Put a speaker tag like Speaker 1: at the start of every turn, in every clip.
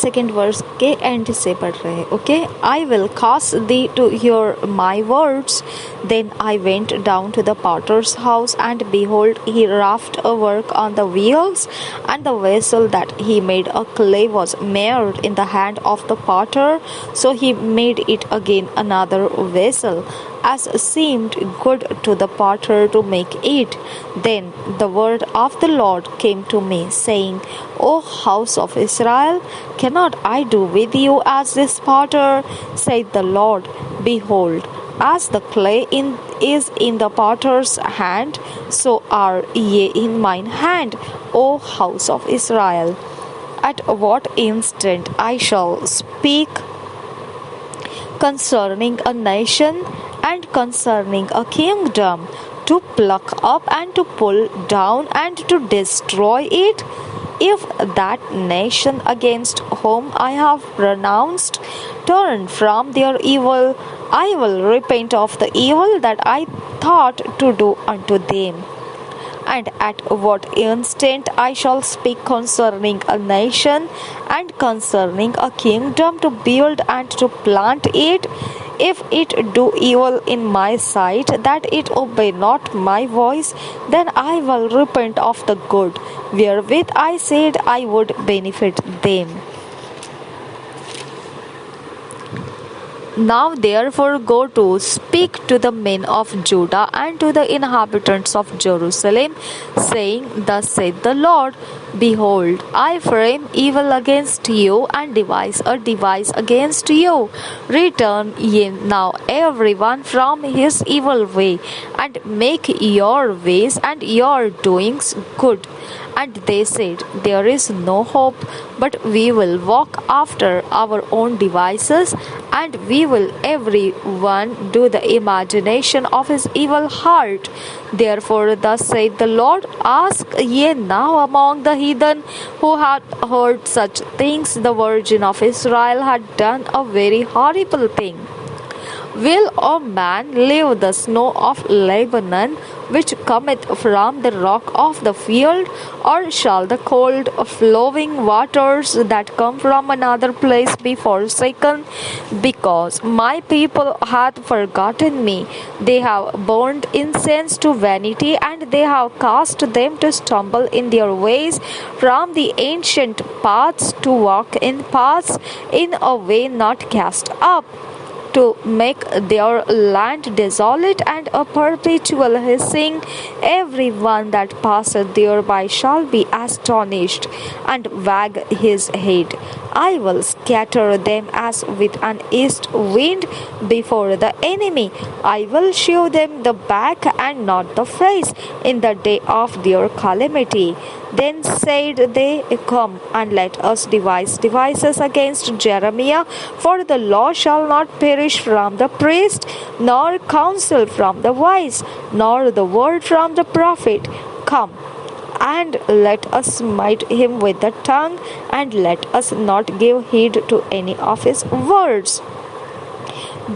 Speaker 1: Second verse के and से पढ़ रहे हैं. Okay. I will cause thee to hear my words. Then I went down to the potter's house, and behold, he wrought a work on the wheels, and the vessel that he made a clay was made in the hand of the potter. So he made it again another vessel, as seemed good to the potter to make it. Then the word of the Lord came to me, saying, O house of Israel, cannot I do with you as this potter? Saith the Lord, Behold, as the clay is in the potter's hand, so are ye in mine hand, O house of Israel. At what instant I shall speak concerning a nation and concerning a kingdom, to pluck up and to pull down and to destroy it? If that nation against whom I have pronounced turn from their evil, I will repent of the evil that I thought to do unto them. And at what instant I shall speak concerning a nation and concerning a kingdom, to build and to plant it, if it do evil in my sight, that it obey not my voice, then I will repent of the good wherewith I said I would benefit them. Now therefore go to speak to the men of Judah and to the inhabitants of Jerusalem, saying, Thus saith the Lord, Behold, I frame evil against you, and devise a device against you. Return ye now every one from his evil way, and make your ways and your doings good. And they said, There is no hope, but we will walk after our own devices, and we will every one do the imagination of his evil heart. Therefore thus saith the Lord, Ask ye now among the heathen who had heard such things. The virgin of Israel had done a very horrible thing. Will a man leave the snow of Lebanon, which cometh from the rock of the field? Or shall the cold flowing waters that come from another place be forsaken? Because my people hath forgotten me. They have burned incense to vanity, and they have caused them to stumble in their ways from the ancient paths, to walk in paths in a way not cast up, to make their land desolate and a perpetual hissing. Every one that passeth thereby shall be astonished, and wag his head. I will scatter them as with an east wind before the enemy. I will shew them the back and not the face in the day of their calamity. Then said they, Come, and let us devise devices against Jeremiah, for the law shall not perish from the priest, nor counsel from the wise, nor the word from the prophet. Come, and let us smite him with the tongue, and let us not give heed to any of his words.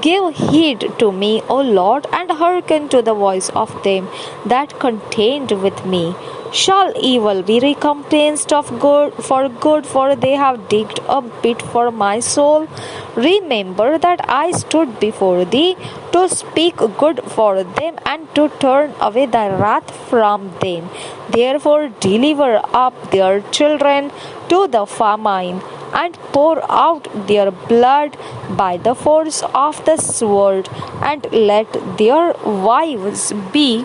Speaker 1: Give heed to me, O Lord, and hearken to the voice of them that contend with me. Shall evil be recompensed of good, for they have digged a pit for my soul? Remember that I stood before thee to speak good for them, and to turn away thy wrath from them. Therefore deliver up their children to the famine, and pour out their blood by the force of the sword, and let their wives be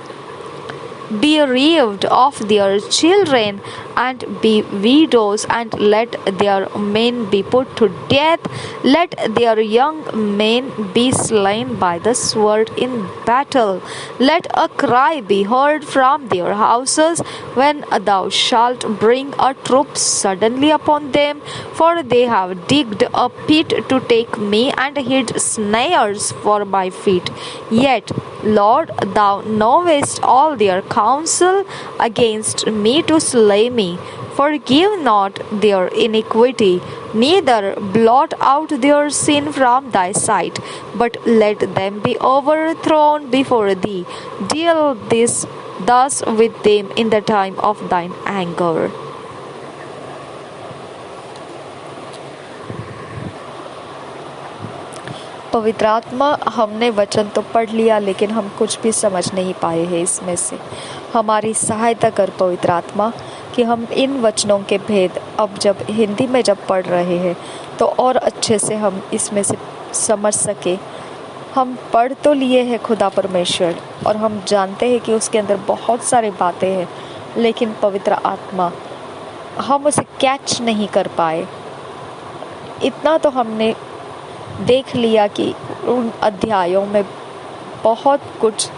Speaker 1: bereaved of their children, and be widows, and let their men be put to death. Let their young men be slain by the sword in battle. Let a cry be heard from their houses when thou shalt bring a troop suddenly upon them, for they have digged a pit to take me, and hid snares for my feet. Yet, Lord, thou knowest all their counsel against me to slay me. Forgive not their iniquity, neither blot out their sin from thy sight, but let them be overthrown before thee. Deal thus with them in the time of thine anger. पवित्र आत्मा, हमने वचन तो पढ़ लिया लेकिन हम कुछ भी समझ नहीं पाए हैं इसमें से। हमारी सहायता कर पवित्र आत्मा कि हम इन वचनों के भेद अब जब हिंदी में जब पढ़ रहे हैं तो और अच्छे से हम इसमें से समझ सके। हम पढ़ तो लिए हैं खुदा परमेश्वर और हम जानते हैं कि उसके अंदर बहुत सारी बातें हैं, लेकिन पवित्र आत्मा हम उसे कैच नहीं कर पाए। इतना तो हमने देख लिया कि उन अध्यायों में बहुत कुछ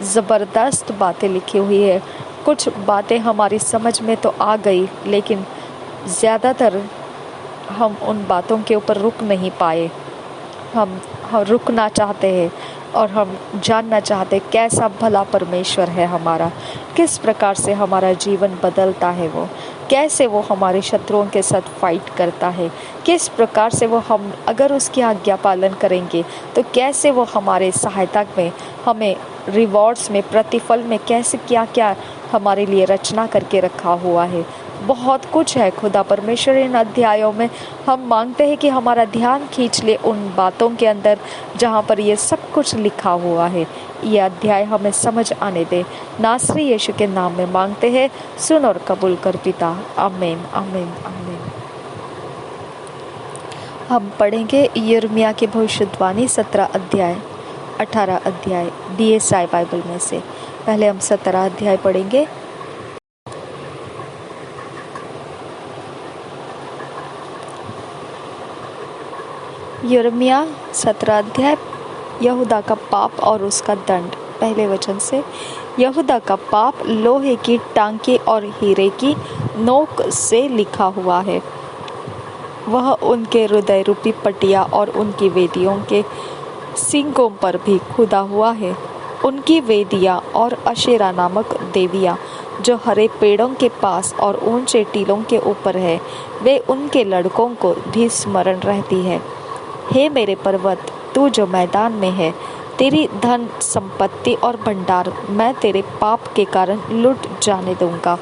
Speaker 1: ज़बरदस्त बातें लिखी हुई है। कुछ बातें हमारी समझ में तो आ गई, लेकिन ज़्यादातर हम उन बातों के ऊपर रुक नहीं पाए। हम रुकना चाहते हैं और हम जानना चाहते हैं कैसा भला परमेश्वर है हमारा, किस प्रकार से हमारा जीवन बदलता है, वो कैसे वो हमारे शत्रुओं के साथ फाइट करता है, किस प्रकार से वो हम अगर उसकी आज्ञा पालन करेंगे तो कैसे वो हमारे सहायता में, हमें रिवॉर्ड्स में, प्रतिफल में कैसे क्या क्या हमारे लिए रचना करके रखा हुआ है। बहुत कुछ है खुदा परमेश्वर इन अध्यायों में। हम मांगते हैं कि हमारा ध्यान खींच ले उन बातों के अंदर जहाँ पर ये सब कुछ लिखा हुआ है। ये अध्याय हमें समझ आने दे। नासरी यीशु के नाम में मांगते हैं, सुन और कबूल कर पिता। आमीन आमीन आमीन। हम पढ़ेंगे यिर्मयाह की भविष्यवाणी 17 अध्याय 18 अध्याय DSI बाइबल में से। पहले हम 17 अध्याय पढ़ेंगे। यिर्मयाह 17 अध्याय, यहूदा का पाप और उसका दंड। पहले वचन से, यहूदा का पाप लोहे की टांके और हीरे की नोक से लिखा हुआ है। वह उनके हृदय रूपी पटिया और उनकी वेदियों के सींगों पर भी खुदा हुआ है। उनकी वेदियाँ और अशेरा नामक देवियाँ जो हरे पेड़ों के पास और ऊंचे टीलों के ऊपर है, वे उनके लड़कों को भी स्मरण रहती है। हे मेरे पर्वत, तू जो मैदान में है, तेरी धन संपत्ति और भंडार मैं तेरे पाप के कारण लुट जाने दूंगा,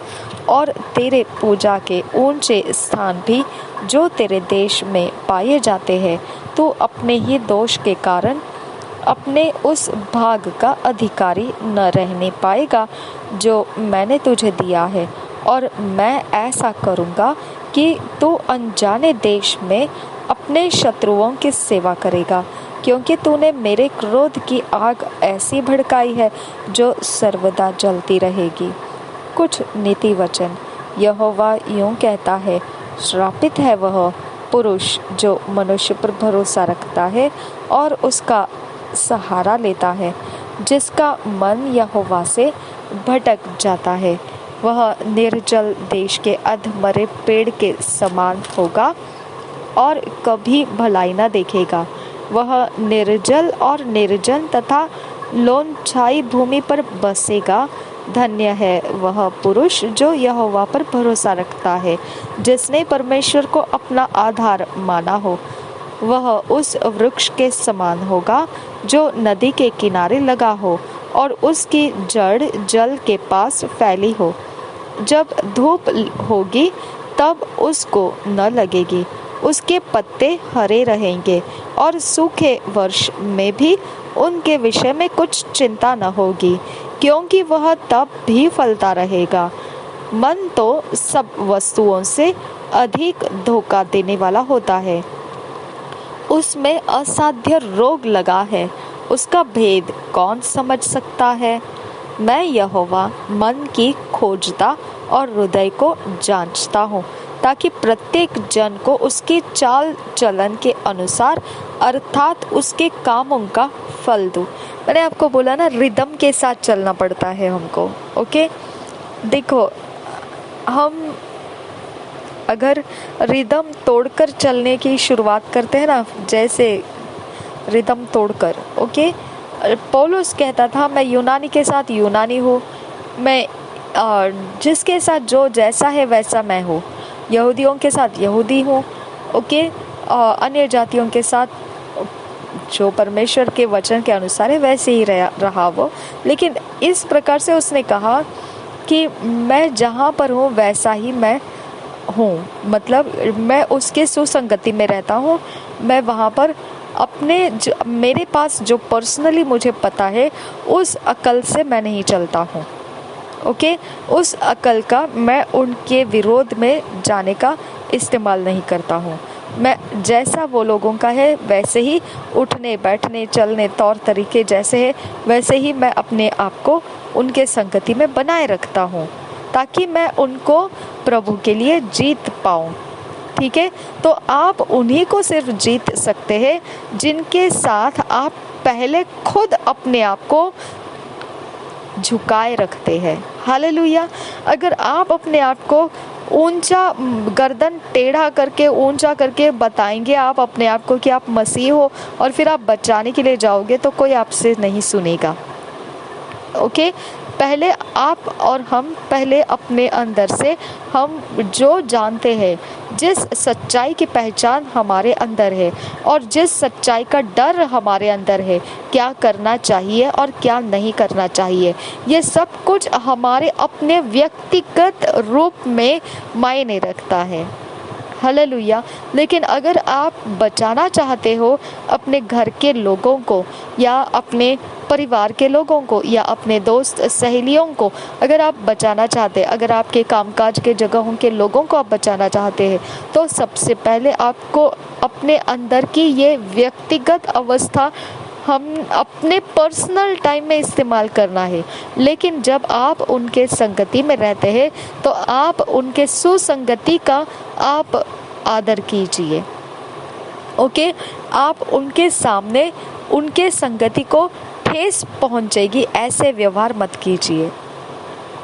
Speaker 1: और तेरे पूजा के ऊंचे स्थान भी जो तेरे देश में पाए जाते हैं, तू अपने ही दोष के कारण अपने उस भाग का अधिकारी न रहने पाएगा जो मैंने तुझे दिया है। और मैं ऐसा करूँगा कि तू अनजाने देश में अपने शत्रुओं की सेवा करेगा, क्योंकि तूने मेरे क्रोध की आग ऐसी भड़काई है जो सर्वदा जलती रहेगी। कुछ नीति वचन। यहोवा यूं कहता है, श्रापित है वह पुरुष जो मनुष्य पर भरोसा रखता है और उसका सहारा लेता है, जिसका मन यहोवा से भटक जाता है। वह निर्जल देश के अधमरे पेड़ के समान होगा और कभी भलाई न देखेगा। वह निर्जल और निर्जन तथा लोनछाई भूमि पर बसेगा। धन्य है वह पुरुष जो यहोवा पर भरोसा रखता है, जिसने परमेश्वर को अपना आधार माना हो। वह उस वृक्ष के समान होगा जो नदी के किनारे लगा हो और उसकी जड़ जल के पास फैली हो। जब धूप होगी तब उसको न लगेगी, उसके पत्ते हरे रहेंगे और सूखे वर्ष में भी उनके विषय में कुछ चिंता न होगी, क्योंकि वह तब भी फलता रहेगा। मन तो सब वस्तुओं से अधिक धोखा देने वाला होता है, उसमें असाध्य रोग लगा है, उसका भेद कौन समझ सकता है। मैं यहोवा मन की खोजता और हृदय को जांचता हूँ, ताकि प्रत्येक जन को उसके चाल चलन के अनुसार अर्थात उसके कामों का फल दूँ। मैंने आपको बोला ना, रिदम के साथ चलना पड़ता है हमको। ओके, देखो, हम अगर रिदम तोड़कर चलने की शुरुआत करते हैं ना, जैसे रिदम तोड़कर, ओके, पौलुस कहता था मैं यूनानी के साथ यूनानी हूँ, मैं जिसके साथ जो जैसा है वैसा मैं हूँ, यहूदियों के साथ यहूदी हूँ, ओके, अन्य जातियों के साथ जो परमेश्वर के वचन के अनुसार है वैसे ही रहा वो। लेकिन इस प्रकार से उसने कहा कि मैं जहाँ पर हूँ वैसा ही मैं हूँ, मतलब मैं उसके सुसंगति में रहता हूँ, मैं वहाँ पर मेरे पास जो पर्सनली मुझे पता है उस अकल से मैं नहीं चलता हूँ। ओके, उस अकल का मैं उनके विरोध में जाने का इस्तेमाल नहीं करता हूँ। मैं जैसा वो लोगों का है वैसे ही उठने बैठने चलने तौर तरीके जैसे है वैसे ही मैं अपने आप को उनके संगति में बनाए रखता हूँ, ताकि मैं उनको प्रभु के लिए जीत पाऊँ। ठीक है, तो आप उन्हीं को सिर्फ जीत सकते हैं जिनके साथ आप पहले खुद अपने आप को झुकाए रखते हैं। हालेलुया। अगर आप अपने आप को ऊंचा, गर्दन टेढ़ा करके ऊंचा करके बताएंगे आप अपने आप को कि आप मसीह हो और फिर आप बचाने के लिए जाओगे, तो कोई आपसे नहीं सुनेगा। ओके, पहले आप और हम पहले अपने अंदर से हम जो जानते हैं, जिस सच्चाई की पहचान हमारे अंदर है और जिस सच्चाई का डर हमारे अंदर है, क्या करना चाहिए और क्या नहीं करना चाहिए, ये सब कुछ हमारे अपने व्यक्तिगत रूप में मायने रखता है। हालेलुया। लेकिन अगर आप बचाना चाहते हो अपने घर के लोगों को या अपने परिवार के लोगों को या अपने दोस्त सहेलियों को, अगर आप बचाना चाहते हैं, अगर आपके कामकाज के जगहों के लोगों को आप बचाना चाहते हैं, तो सबसे पहले आपको अपने अंदर की ये व्यक्तिगत अवस्था हम अपने पर्सनल टाइम में इस्तेमाल करना है। लेकिन जब आप उनके संगति में रहते हैं तो आप उनके सुसंगति का आप आदर कीजिए। ओके, आप उनके सामने उनके संगति को ठेस पहुंचेगी ऐसे व्यवहार मत कीजिए।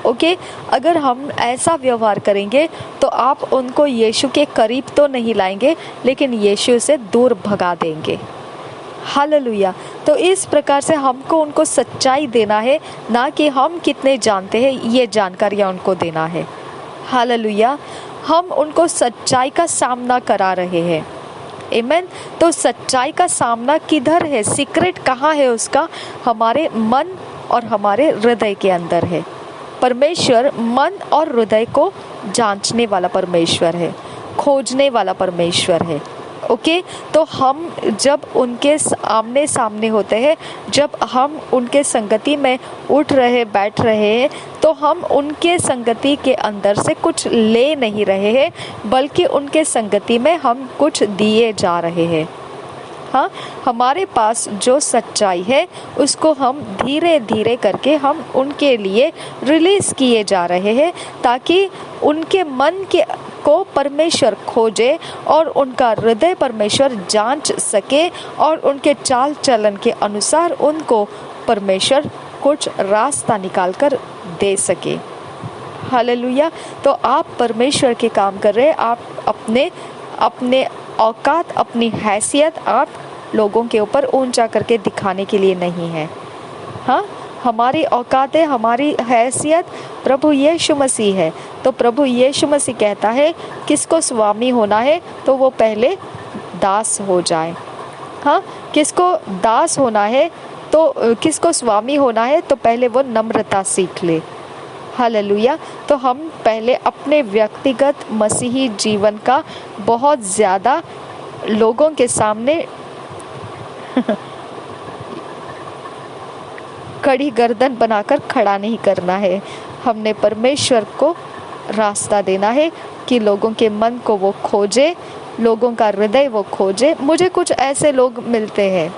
Speaker 1: ओके, अगर हम ऐसा व्यवहार करेंगे तो आप उनको यीशु के करीब तो नहीं लाएंगे, लेकिन यीशु से दूर भगा देंगे। हालेलुया। तो इस प्रकार से हमको उनको सच्चाई देना है, ना कि हम कितने जानते हैं ये जानकारियाँ उनको देना है। हालेलुया। हम उनको सच्चाई का सामना करा रहे हैं। आमीन। तो सच्चाई का सामना किधर है? सीक्रेट कहाँ है उसका? हमारे मन और हमारे हृदय के अंदर है। परमेश्वर मन और हृदय को जांचने वाला परमेश्वर है, खोजने वाला परमेश्वर है। ओके, तो हम जब उनके आमने सामने होते हैं, जब हम उनके संगति में उठ रहे बैठ रहे हैं, तो हम उनके संगति के अंदर से कुछ ले नहीं रहे हैं, बल्कि उनके संगति में हम कुछ दिए जा रहे हैं। हाँ, हमारे पास जो सच्चाई है उसको हम धीरे धीरे करके हम उनके लिए रिलीज किए जा रहे हैं, ताकि उनके मन के को परमेश्वर खोजे और उनका हृदय परमेश्वर जांच सके और उनके चाल चलन के अनुसार उनको परमेश्वर कुछ रास्ता निकाल कर दे सके। हालेलुया। तो आप परमेश्वर के काम कर रहे हैं, आप अपने औकात, अपनी हैसियत आप लोगों के ऊपर ऊंचा करके दिखाने के लिए नहीं है। हाँ, हमारी औकात है, हमारी हैसियत प्रभु यीशु मसीह है। तो प्रभु यीशु मसीह कहता है किसको स्वामी होना है तो वो पहले दास हो जाए। हाँ, किसको दास होना है तो किसको स्वामी होना है तो पहले वो नम्रता सीख ले। हालेलुया। तो हम पहले अपने व्यक्तिगत मसीही जीवन का बहुत ज़्यादा लोगों के सामने कड़ी गर्दन बनाकर खड़ा नहीं करना है। हमने परमेश्वर को रास्ता देना है कि लोगों के मन को वो खोजे, लोगों का हृदय वो खोजे। मुझे कुछ ऐसे लोग मिलते हैं,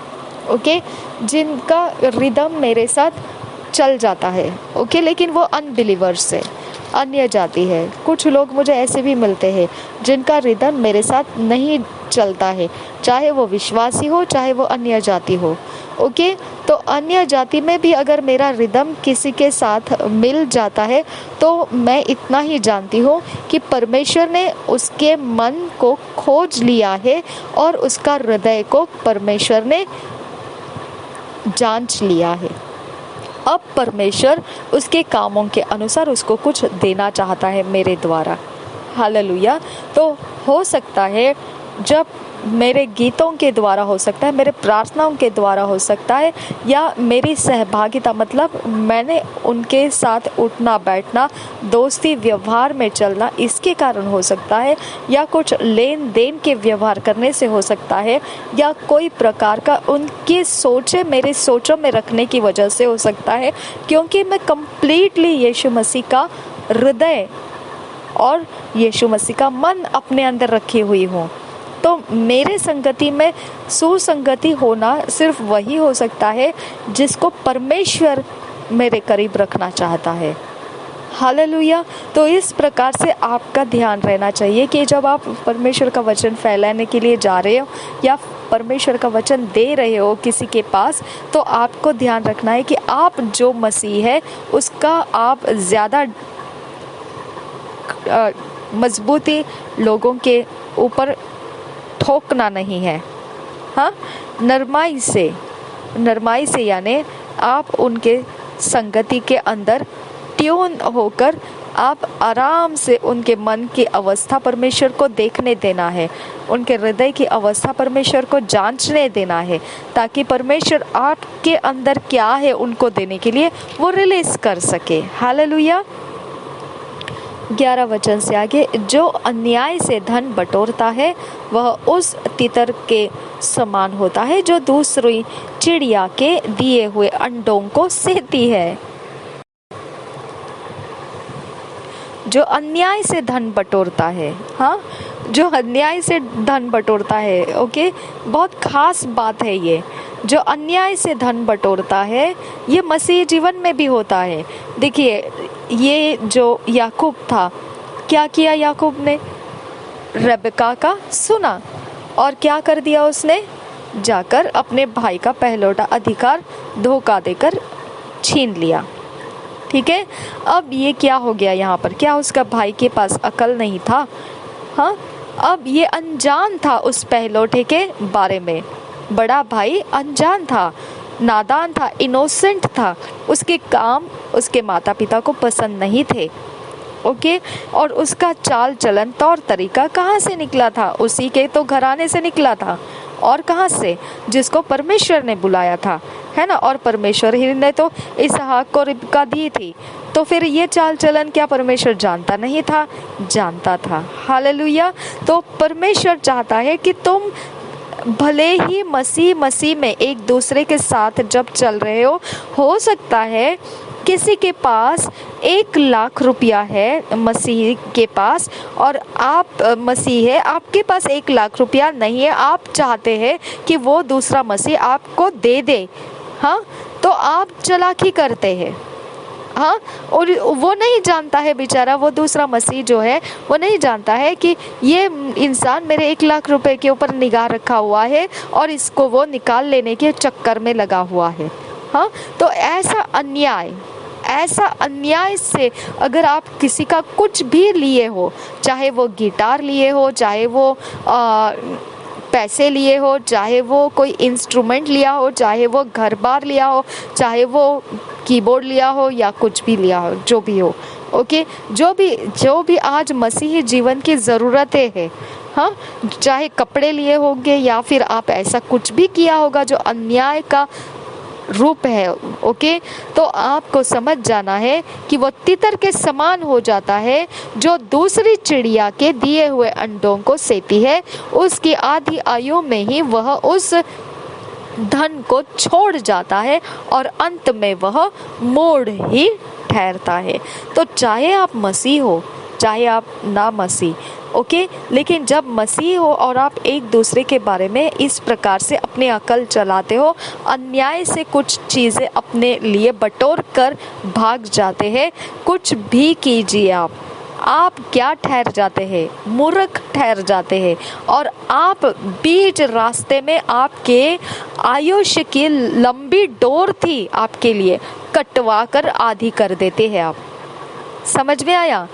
Speaker 1: ओके, जिनका रिदम मेरे साथ चल जाता है, ओके, लेकिन वो अनबिलीवर्स है, अन्य जाति है। कुछ लोग मुझे ऐसे भी मिलते हैं जिनका रिदम मेरे साथ नहीं चलता है, चाहे वो विश्वासी हो चाहे वो अन्य जाति हो। ओके, तो अन्य जाति में भी अगर मेरा रिदम किसी के साथ मिल जाता है तो मैं इतना ही जानती हूँ कि परमेश्वर ने उसके मन को खोज लिया है और उसका हृदय को परमेश्वर ने जांच लिया है। अब परमेश्वर उसके कामों के अनुसार उसको कुछ देना चाहता है मेरे द्वारा। हालेलुया। तो हो सकता है जब मेरे गीतों के द्वारा हो सकता है, मेरे प्रार्थनाओं के द्वारा हो सकता है, या मेरी सहभागिता मतलब मैंने उनके साथ उठना बैठना, दोस्ती व्यवहार में चलना, इसके कारण हो सकता है, या कुछ लेन देन के व्यवहार करने से हो सकता है, या कोई प्रकार का उनकी सोचें मेरे सोचों में रखने की वजह से हो सकता है, क्योंकि मैं कंप्लीटली यीशु मसीह का हृदय और यीशु मसीह का मन अपने अंदर रखी हुई हूँ। तो मेरे संगति में सुसंगति होना सिर्फ वही हो सकता है जिसको परमेश्वर मेरे करीब रखना चाहता है। हालेलुया। तो इस प्रकार से आपका ध्यान रहना चाहिए कि जब आप परमेश्वर का वचन फैलाने के लिए जा रहे हो या परमेश्वर का वचन दे रहे हो किसी के पास, तो आपको ध्यान रखना है कि आप जो मसीह है उसका आप ज़्यादा मजबूती लोगों के ऊपर ठोकना नहीं है। हाँ, नरमाई से यानी आप उनके संगति के अंदर ट्यून होकर आप आराम से उनके मन की अवस्था परमेश्वर को देखने देना है, उनके हृदय की अवस्था परमेश्वर को जांचने देना है, ताकि परमेश्वर आपके अंदर क्या है उनको देने के लिए वो रिलीज कर सके। हालेलुया। 11 वचन से आगे, जो अन्याय से धन बटोरता है वह उस तितर के समान होता है जो दूसरी चिड़िया के दिए हुए अंडों को सेती है। जो अन्याय से धन बटोरता है, हाँ, जो अन्याय से धन बटोरता है, ओके, बहुत खास बात है ये। जो अन्याय से धन बटोरता है ये मसीह जीवन में भी होता है। देखिए, ये जो याकूब था, क्या किया याकूब ने? रेबेका का सुना और क्या कर दिया उसने? जाकर अपने भाई का पहलौठा अधिकार धोखा देकर छीन लिया। ठीक है, अब ये क्या हो गया यहाँ पर? क्या उसका भाई के पास अकल नहीं था? हाँ, अब ये अनजान था उस पहलौठे के बारे में। बड़ा भाई अनजान था, नादान था, इनोसेंट था, उसके काम उसके माता पिता को पसंद नहीं थे। ओके, और उसका चाल चलन तौर तरीका कहाँ से निकला था? उसी के तो घराने से निकला था। और कहाँ से? जिसको परमेश्वर ने बुलाया था, है ना। और परमेश्वर ही ने तो इसहाक को रिबका दी थी। तो फिर ये चाल चलन क्या परमेश्वर जानता नहीं था? जानता था। हालेलुया। तो परमेश्वर चाहता है कि तुम भले ही मसीह में एक दूसरे के साथ जब चल रहे हो सकता है किसी के पास 1 लाख रुपया है मसीह के पास, और आप मसीह है, आपके पास 1 लाख रुपया नहीं है, आप चाहते हैं कि वो दूसरा मसीह आपको दे दे। हाँ, तो आप चालाकी करते हैं। हाँ, और वो नहीं जानता है बेचारा, वो दूसरा मसीह जो है वो नहीं जानता है कि ये इंसान मेरे 1 लाख रुपए के ऊपर निगाह रखा हुआ है और इसको वो निकाल लेने के चक्कर में लगा हुआ है। हाँ, तो ऐसा अन्याय से अगर आप किसी का कुछ भी लिए हो, चाहे वो गिटार लिए हो, चाहे वो पैसे लिए हो, चाहे वो कोई इंस्ट्रूमेंट लिया हो, चाहे वो घर बार लिया हो, चाहे वो कीबोर्ड लिया हो या कुछ भी लिया हो, जो भी हो, ओके, जो भी आज मसीही जीवन की ज़रूरतें है, हाँ, चाहे कपड़े लिए होंगे या फिर आप ऐसा कुछ भी किया होगा जो अन्याय का रूप है, ओके, तो आपको समझ जाना है कि वो तितर के समान हो जाता है जो दूसरी चिड़िया के दिए हुए अंडों को सेती है। उसकी आधी आयु में ही वह उस धन को छोड़ जाता है और अंत में वह मोड़ ही ठहरता है। तो चाहे आप मसीह हो, चाहे आप ना मसीह, ओके, लेकिन जब मसीह हो और आप एक दूसरे के बारे में इस प्रकार से अपनी अकल चलाते हो, अन्याय से कुछ चीज़ें अपने लिए बटोर कर भाग जाते हैं, कुछ भी कीजिए आप क्या ठहर जाते हैं? मूर्ख ठहर जाते हैं। और आप बीच रास्ते में आपके आयुष्य की लंबी डोर थी आपके लिए कटवा कर आधी कर देते हैं आप। समझ में आया?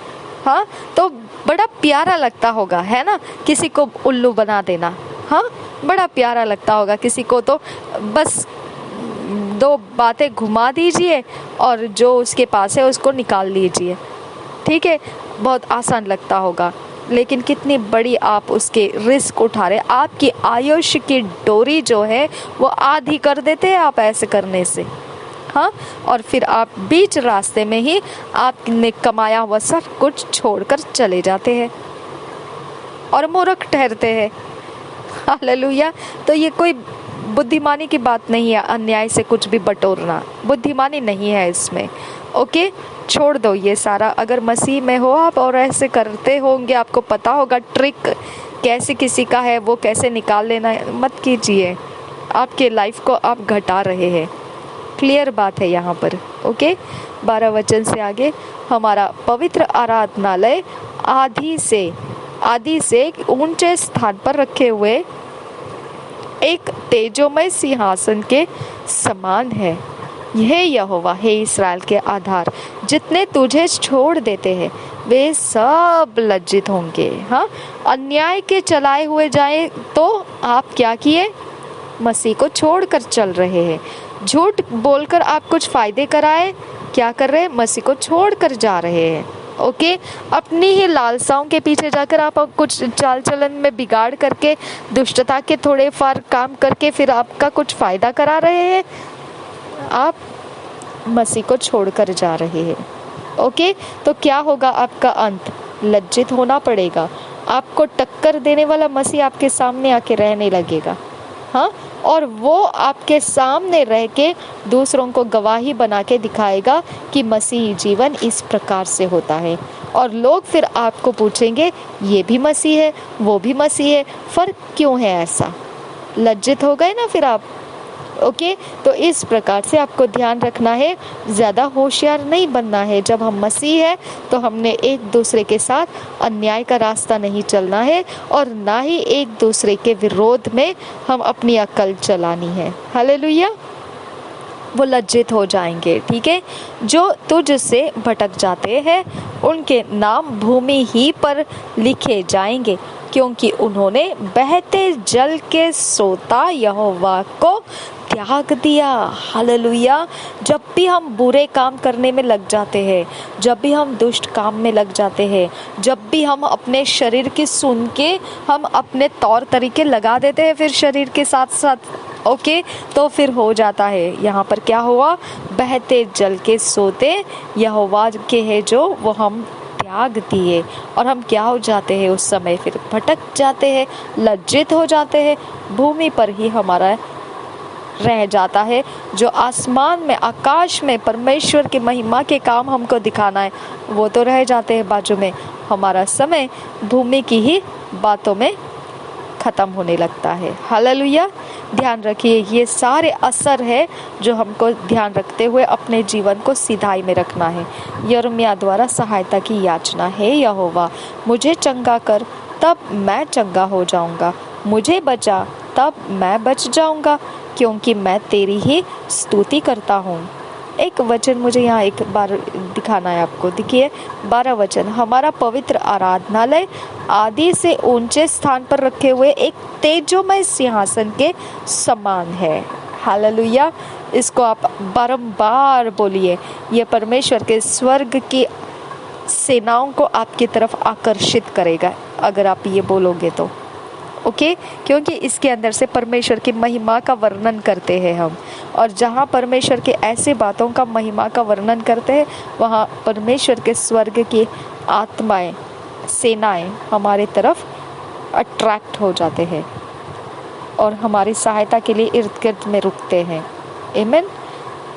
Speaker 1: हाँ, तो बड़ा प्यारा लगता होगा, है ना, किसी को उल्लू बना देना। हाँ, बड़ा प्यारा लगता होगा किसी को, तो बस 2 बातें घुमा दीजिए और जो उसके पास है उसको निकाल लीजिए। ठीक है, बहुत आसान लगता होगा। लेकिन कितनी बड़ी आप उसके रिस्क उठा रहे। आपकी आयुष्य की डोरी जो है वो आधी कर देते हैं आप ऐसे करने से। हाँ, और फिर आप बीच रास्ते में ही आपने कमाया हुआ सब कुछ छोड़कर चले जाते हैं और मूर्ख ठहरते हैं। हालेलुया। तो ये कोई बुद्धिमानी की बात नहीं है, अन्याय से कुछ भी बटोरना बुद्धिमानी नहीं है इसमें। ओके, छोड़ दो ये सारा। अगर मसीह में हो आप और ऐसे करते होंगे, आपको पता होगा ट्रिक कैसे किसी का है वो कैसे निकाल लेना है, मत कीजिए। आपके लाइफ को आप घटा रहे हैं, क्लियर बात है यहाँ पर। ओके, 12 वचन से आगे, हमारा पवित्र आराधनालय आदि से ऊंचे स्थान पर रखे हुए एक तेजोमय सिंहासन के समान है। यह यहोवा है इस्राएल के आधार, जितने तुझे छोड़ देते हैं वे सब लज्जित होंगे। हाँ, अन्याय के चलाए हुए जाए तो आप क्या किए? मसीह को छोड़कर चल रहे हैं। झूठ बोलकर आप कुछ फायदे कराए, क्या कर रहे हैं? मसीह को छोड़कर जा रहे हैं। ओके, अपनी ही लालसाओं के पीछे जाकर आप कुछ चाल चलन में बिगाड़ करके, दुष्टता के थोड़े फार काम करके फिर आपका कुछ फायदा करा रहे हैं। आप मसीह को छोड़कर जा रहे हैं। ओके, तो क्या होगा आपका अंत? लज्जित होना पड़ेगा। आपको टक्कर देने वाला मसीह आपके सामने आके रहने लगेगा। हाँ, और वो आपके सामने रह के दूसरों को गवाही बना के दिखाएगा कि मसीही जीवन इस प्रकार से होता है। और लोग फिर आपको पूछेंगे, ये भी मसीह है, वो भी मसीह है, फर्क क्यों है ऐसा? लज्जित हो गए ना फिर आप। ओके, तो इस प्रकार से आपको ध्यान रखना है, ज़्यादा होशियार नहीं बनना है। जब हम मसीह है तो हमने एक दूसरे के साथ अन्याय का रास्ता नहीं चलना है और ना ही एक दूसरे के विरोध में हम अपनी अक्ल चलानी है। हालेलुया। वो लज्जित हो जाएंगे। ठीक है, जो तुझसे भटक जाते हैं उनके नाम भूमि ही पर लिखे जाएंगे, क्योंकि उन्होंने बहते जल के सोता यहोवा को त्याग दिया। हालेलुया। जब भी हम बुरे काम करने में लग जाते हैं, जब भी हम दुष्ट काम में लग जाते हैं, जब भी हम अपने शरीर की सुन के हम अपने तौर तरीके लगा देते हैं फिर शरीर के साथ साथ, ओके, तो फिर हो जाता है। यहाँ पर क्या हुआ? बहते जल के सोते यहोवा के है जो वो हम त्याग दिए, और हम क्या हो जाते हैं उस समय? फिर भटक जाते हैं, लज्जित हो जाते हैं, भूमि पर ही हमारा रह जाता है। जो आसमान में, आकाश में परमेश्वर की महिमा के काम हमको दिखाना है वो तो रह जाते हैं बाजू में। हमारा समय भूमि की ही बातों में ख़त्म होने लगता है। हालेलुया। ध्यान रखिए, ये सारे असर है जो हमको ध्यान रखते हुए अपने जीवन को सीधाई में रखना है। यिर्मयाह द्वारा सहायता की याचना है, यहोवा मुझे चंगा कर तब मैं चंगा हो जाऊंगा, मुझे बचा तब मैं बच जाऊंगा, क्योंकि मैं तेरी ही स्तुति करता हूँ। एक वचन मुझे यहाँ एक बार दिखाना है आपको। देखिए 12 वचन, हमारा पवित्र आराधनालय आदि से ऊंचे स्थान पर रखे हुए एक तेजोमय सिंहासन के समान है। हालेलुया। इसको आप बारंबार बोलिए, ये परमेश्वर के स्वर्ग की सेनाओं को आपकी तरफ आकर्षित करेगा अगर आप ये बोलोगे तो। ओके, क्योंकि इसके अंदर से परमेश्वर की महिमा का वर्णन करते हैं हम, और जहाँ परमेश्वर के ऐसे बातों का महिमा का वर्णन करते हैं वहाँ परमेश्वर के स्वर्ग की आत्माएं, सेनाएं हमारे तरफ अट्रैक्ट हो जाते हैं और हमारी सहायता के लिए इर्द गिर्द में रुकते हैं। आमीन।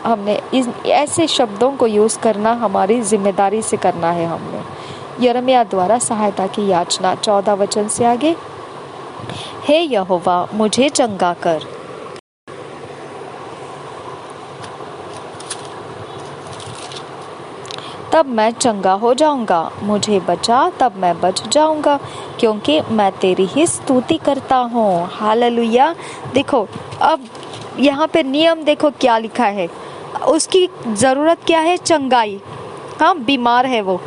Speaker 1: हमने इस ऐसे शब्दों को यूज़ करना हमारी जिम्मेदारी से करना है। हमने यिर्मयाह द्वारा सहायता की याचना 14 वचन से आगे, हे यहोवा मुझे चंगा कर तब मैं चंगा हो जाऊंगा, मुझे बचा तब मैं बच जाऊंगा, क्योंकि मैं तेरी ही स्तुति करता हूँ। हालेलुया। देखो अब यहाँ पे नियम देखो क्या लिखा है, उसकी ज़रूरत क्या है? चंगाई। हाँ, बीमार है वो,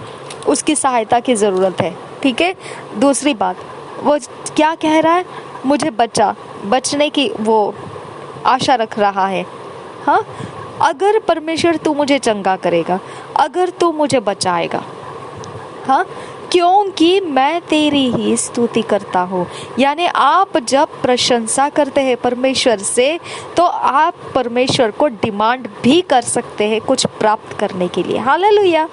Speaker 1: उसकी सहायता की ज़रूरत है। ठीक है, दूसरी बात वो क्या कह रहा है? मुझे बचने की वो आशा रख रहा है। हाँ, अगर परमेश्वर तू मुझे चंगा करेगा, अगर तू मुझे बचाएगा, हाँ, क्योंकि मैं तेरी ही स्तुति करता हूँ। यानी आप जब प्रशंसा करते हैं परमेश्वर से, तो आप परमेश्वर को डिमांड भी कर सकते हैं कुछ प्राप्त करने के लिए। Hallelujah,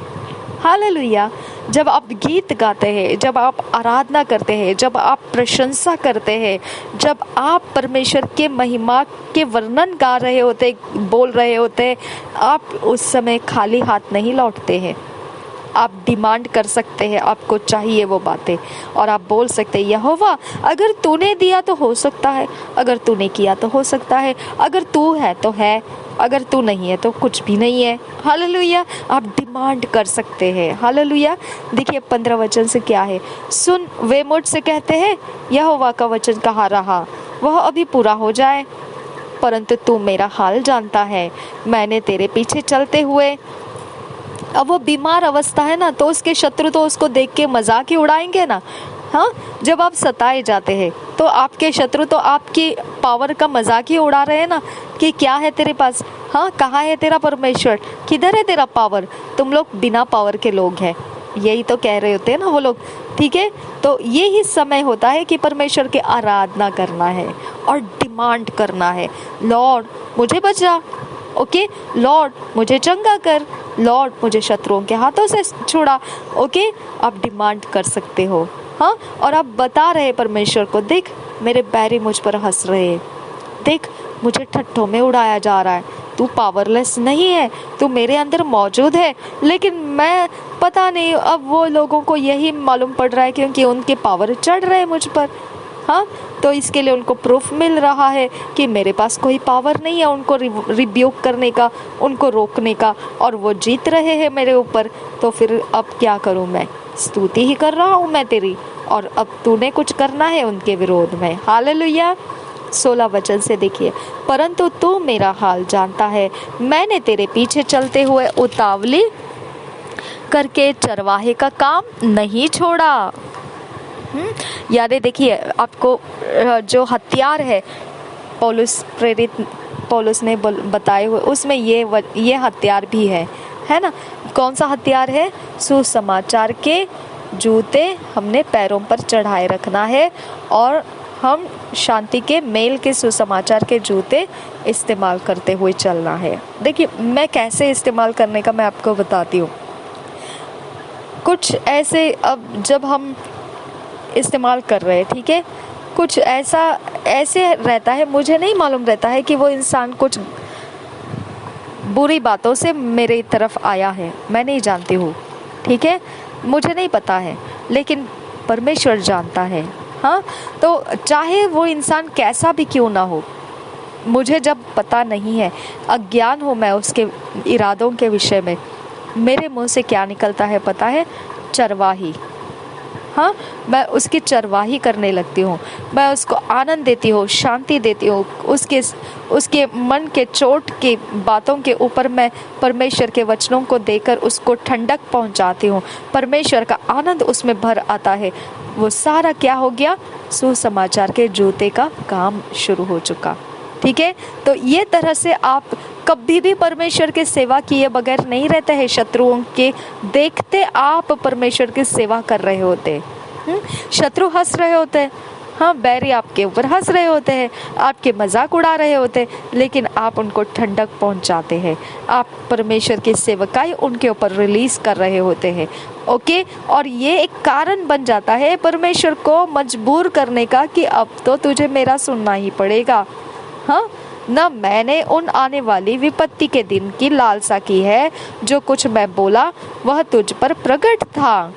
Speaker 1: hallelujah. जब आप गीत गाते हैं, जब आप आराधना करते हैं, जब आप प्रशंसा करते हैं, जब आप परमेश्वर के महिमा के वर्णन गा रहे होते, बोल रहे होते, आप उस समय खाली हाथ नहीं लौटते हैं। आप डिमांड कर सकते हैं, आपको चाहिए वो बातें, और आप बोल सकते हैं, यहोवा अगर तूने दिया तो हो सकता है, अगर तूने किया तो हो सकता है, अगर तू है तो है, अगर तू नहीं है तो कुछ भी नहीं है। हालेलुया। आप डिमांड कर सकते हैं। हालेलुया। देखिए 15 वचन से क्या है, सुन वे मुझसे कहते हैं, यहोवा का वचन कहाँ रहा, वह अभी पूरा हो जाए, परंतु तू मेरा हाल जानता है, मैंने तेरे पीछे चलते हुए। अब वो बीमार अवस्था है ना, तो उसके शत्रु तो उसको देख के मजाक ही उड़ाएंगे ना। हाँ, जब आप सताए जाते हैं तो आपके शत्रु तो आपकी पावर का मजाक ही उड़ा रहे हैं ना, कि क्या है तेरे पास, हाँ कहाँ है तेरा परमेश्वर, किधर है तेरा पावर, तुम लोग बिना पावर के लोग हैं, यही तो कह रहे होते हैं ना वो लोग। ठीक है, तो ये ही समय होता है कि परमेश्वर की आराधना करना है और डिमांड करना है, लॉर्ड मुझे बचा, ओके, लॉर्ड मुझे चंगा कर, लॉर्ड मुझे शत्रुओं के हाथों से छुड़ा। ओके, आप डिमांड कर सकते हो। हाँ, और आप बता रहे परमेश्वर को, देख मेरे बैरी मुझ पर हंस रहे हैं, देख मुझे ठट्ठों में उड़ाया जा रहा है, तू पावरलेस नहीं है, तू मेरे अंदर मौजूद है, लेकिन मैं पता नहीं, अब वो लोगों को यही मालूम पड़ रहा है क्योंकि उनके पावर चढ़ रहे हैं मुझ पर। हाँ, तो इसके लिए उनको प्रूफ मिल रहा है कि मेरे पास कोई पावर नहीं है उनको रिब्यूक करने का, उनको रोकने का, और वो जीत रहे हैं मेरे ऊपर। तो फिर अब क्या करूँ, मैं स्तुति ही कर रहा हूँ मैं तेरी, और अब तूने कुछ करना है उनके विरोध में। हालेलुया। 16 वचन से देखिए, परंतु तू मेरा हाल जानता है, मैंने तेरे पीछे चलते हुए उतावली करके चरवाहे का काम नहीं छोड़ा। यानी देखिए, आपको जो हथियार है पौलुस प्रेरित पौलुस ने बताए हुए, उसमें ये हथियार भी है ना। कौन सा हथियार है? सुसमाचार के जूते हमने पैरों पर चढ़ाए रखना है, और हम शांति के मेल के सुसमाचार के जूते इस्तेमाल करते हुए चलना है। देखिए मैं कैसे इस्तेमाल करने का मैं आपको बताती हूँ। कुछ ऐसे, अब जब हम इस्तेमाल कर रहे हैं, ठीक है, कुछ ऐसे रहता है, मुझे नहीं मालूम रहता है कि वो इंसान कुछ बुरी बातों से मेरे तरफ आया है, मैं नहीं जानती हूँ, ठीक है, मुझे नहीं पता है, लेकिन परमेश्वर जानता है। हाँ, तो चाहे वो इंसान कैसा भी क्यों ना हो, मुझे जब पता नहीं है, अज्ञान हो मैं उसके इरादों के विषय में, मेरे मुंह से क्या निकलता है पता है? चरवाही। हाँ, मैं उसकी चरवाही करने लगती हूँ, मैं उसको आनंद देती हूँ, शांति देती हूँ, उसके मन के चोट की बातों के ऊपर मैं परमेश्वर के वचनों को देकर उसको ठंडक पहुँचाती हूँ, परमेश्वर का आनंद उसमें भर आता है। वो सारा क्या हो गया? सुसमाचार के जूते का काम शुरू हो चुका। ठीक है, तो ये तरह से आप कभी भी परमेश्वर की सेवा किए बगैर नहीं रहते हैं। शत्रुओं के देखते आप परमेश्वर की सेवा कर रहे होते, शत्रु हंस रहे होते हैं, हाँ, बैरी आपके ऊपर हंस रहे होते हैं, आपके मजाक उड़ा रहे होते हैं, लेकिन आप उनको ठंडक पहुंचाते हैं, आप परमेश्वर की सेवकाई उनके ऊपर रिलीज कर रहे होते हैं। ओके, और ये एक कारण बन जाता है परमेश्वर को मजबूर करने का कि अब तो तुझे मेरा सुनना ही पड़ेगा। हाँ, न मैंने उन आने वाली विपत्ति के दिन की लालसा की है, जो कुछ मैं बोला वह तुझ पर प्रकट था।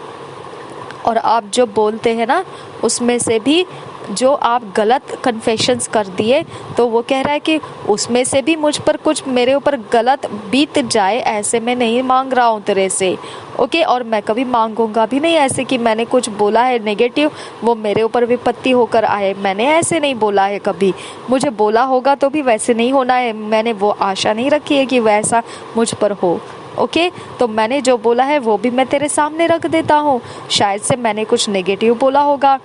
Speaker 1: और आप जो बोलते हैं ना, उसमें से भी जो आप गलत कन्फेशंस कर दिए, तो वो कह रहा है कि उसमें से भी मुझ पर कुछ मेरे ऊपर गलत बीत जाए, ऐसे मैं नहीं मांग रहा हूँ तेरे से। ओके, और मैं कभी मांगूंगा भी नहीं ऐसे कि मैंने कुछ बोला है नेगेटिव, वो मेरे ऊपर विपत्ति होकर आए, मैंने ऐसे नहीं बोला है कभी। मुझे बोला होगा तो भी वैसे नहीं होना है, मैंने वो आशा नहीं रखी है कि वैसा मुझ पर हो। ओके, तो मैंने जो बोला है वो भी मैं तेरे सामने रख देता हूँ। शायद से मैंने कुछ नेगेटिव बोला होगा,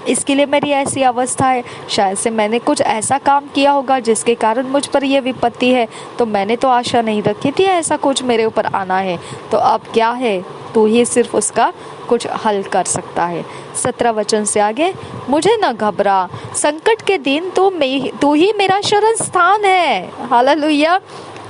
Speaker 1: इसके लिए मेरी ऐसी अवस्था है, शायद से मैंने कुछ ऐसा काम किया होगा जिसके कारण मुझ पर यह विपत्ति है, तो मैंने तो आशा नहीं रखी थी ऐसा कुछ मेरे ऊपर आना है। तो अब क्या है, तू ही सिर्फ उसका कुछ हल कर सकता है। 17 वचन से आगे, मुझे न घबरा, संकट के दिन तू ही मेरा शरण स्थान है। हालेलुया।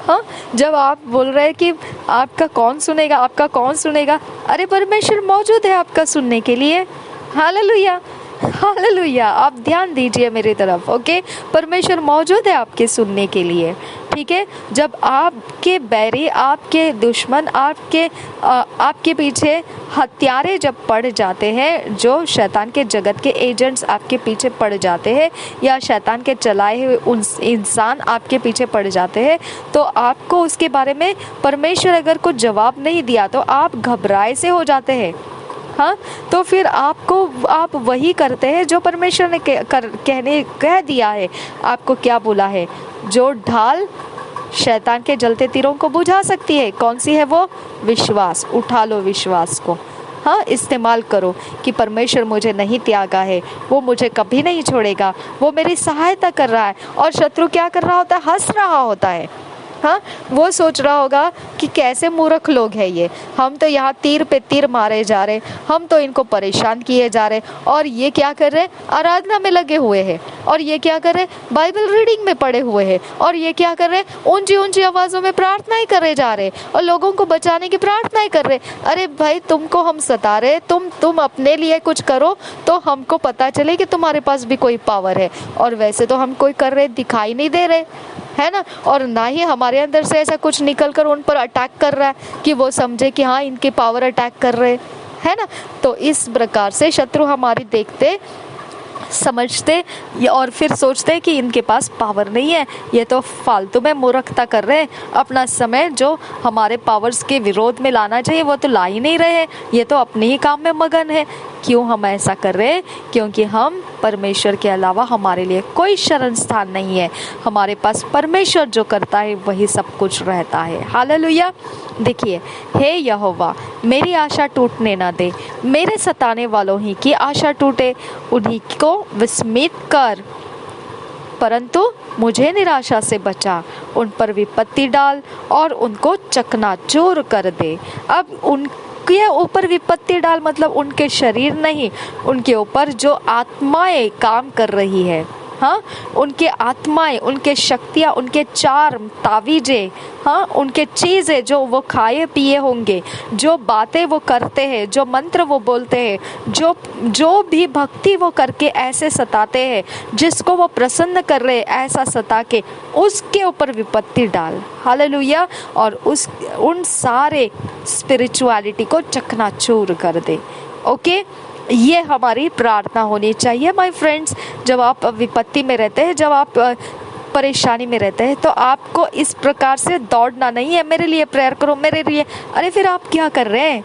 Speaker 1: हाँ, जब आप बोल रहे हैं कि आपका कौन सुनेगा, आपका कौन सुनेगा, अरे परमेश्वर मौजूद है आपका सुनने के लिए। Hallelujah, hallelujah. आप ध्यान दीजिए मेरी तरफ, ओके। परमेश्वर मौजूद है आपके सुनने के लिए, ठीक है। जब आपके बैरी, आपके दुश्मन, आपके पीछे हत्यारे जब पड़ जाते हैं, जो शैतान के जगत के एजेंट्स आपके पीछे पड़ जाते हैं, या शैतान के चलाए हुए उन इंसान आपके पीछे पड़ जाते हैं, तो आपको उसके बारे में परमेश्वर अगर कुछ जवाब नहीं दिया तो आप घबराए से हो जाते हैं। हाँ, तो फिर आप वही करते हैं जो परमेश्वर ने कह दिया है। आपको क्या बोला है? जो ढाल शैतान के जलते तीरों को बुझा सकती है, कौन सी है वो? विश्वास। उठा लो विश्वास को, हाँ, इस्तेमाल करो कि परमेश्वर मुझे नहीं त्यागा है, वो मुझे कभी नहीं छोड़ेगा, वो मेरी सहायता कर रहा है। और शत्रु क्या कर रहा होता है? हंस रहा होता है। हाँ, वो सोच रहा होगा कि कैसे मूर्ख लोग हैं ये, हम तो यहाँ तीर पे तीर मारे जा रहे, हम तो इनको परेशान किए जा रहे, और ये क्या कर रहे? आराधना में लगे हुए हैं। और ये क्या कर रहे? बाइबल रीडिंग में पड़े हुए हैं। और ये क्या कर रहे? ऊंची ऊंची आवाज़ों में प्रार्थनाएं करे जा रहे और लोगों को बचाने की प्रार्थनाएं कर रहे। अरे भाई, तुमको हम सता रहे, तुम अपने लिए कुछ करो तो हमको पता चले कि तुम्हारे पास भी कोई पावर है। और वैसे तो हम कोई कर रहे दिखाई नहीं दे रहे, है ना। और ना ही हमारे अंदर से ऐसा कुछ निकल कर उन पर अटैक कर रहा है कि वो समझे कि हाँ, इनके पावर अटैक कर रहे, है ना। तो इस प्रकार से शत्रु हमारी देखते, समझते और फिर सोचते कि इनके पास पावर नहीं है, ये तो फालतू में मूर्खता कर रहे हैं, अपना समय जो हमारे पावर्स के विरोध में लाना चाहिए वो तो ला ही नहीं रहे, ये तो अपने ही काम में मगन है। क्यों हम ऐसा कर रहे हैं? क्योंकि हम परमेश्वर के अलावा हमारे लिए कोई शरण स्थान नहीं है। हमारे पास परमेश्वर जो करता है वही सब कुछ रहता है। हालेलुया। देखिए, हे यहोवा, मेरी आशा टूटने ना दे, मेरे सताने वालों ही की आशा टूटे, उन्हीं को विस्मित कर, परंतु मुझे निराशा से बचा, उन पर विपत्ति डाल और उनको चकनाचूर कर दे। अब उनके ऊपर विपत्ति डाल मतलब उनके शरीर नहीं, उनके ऊपर जो आत्माएं काम कर रही है, हाँ, उनके आत्माएं, उनके शक्तियाँ, उनके चार्म, तावीजें, हाँ, उनके चीज़ें जो वो खाए पिए होंगे, जो बातें वो करते हैं, जो मंत्र वो बोलते हैं, जो भी भक्ति वो करके ऐसे सताते हैं, जिसको वो प्रसन्न कर रहे ऐसा सता के, उसके ऊपर विपत्ति डाल। हालेलुया। और उन सारे स्पिरिचुअलिटी को चकनाचूर कर दे। ओके, ये हमारी प्रार्थना होनी चाहिए माय फ्रेंड्स। जब आप विपत्ति में रहते हैं, जब आप परेशानी में रहते हैं, तो आपको इस प्रकार से दौड़ना नहीं है, मेरे लिए प्रेयर करो, मेरे लिए। अरे फिर आप क्या कर रहे हैं?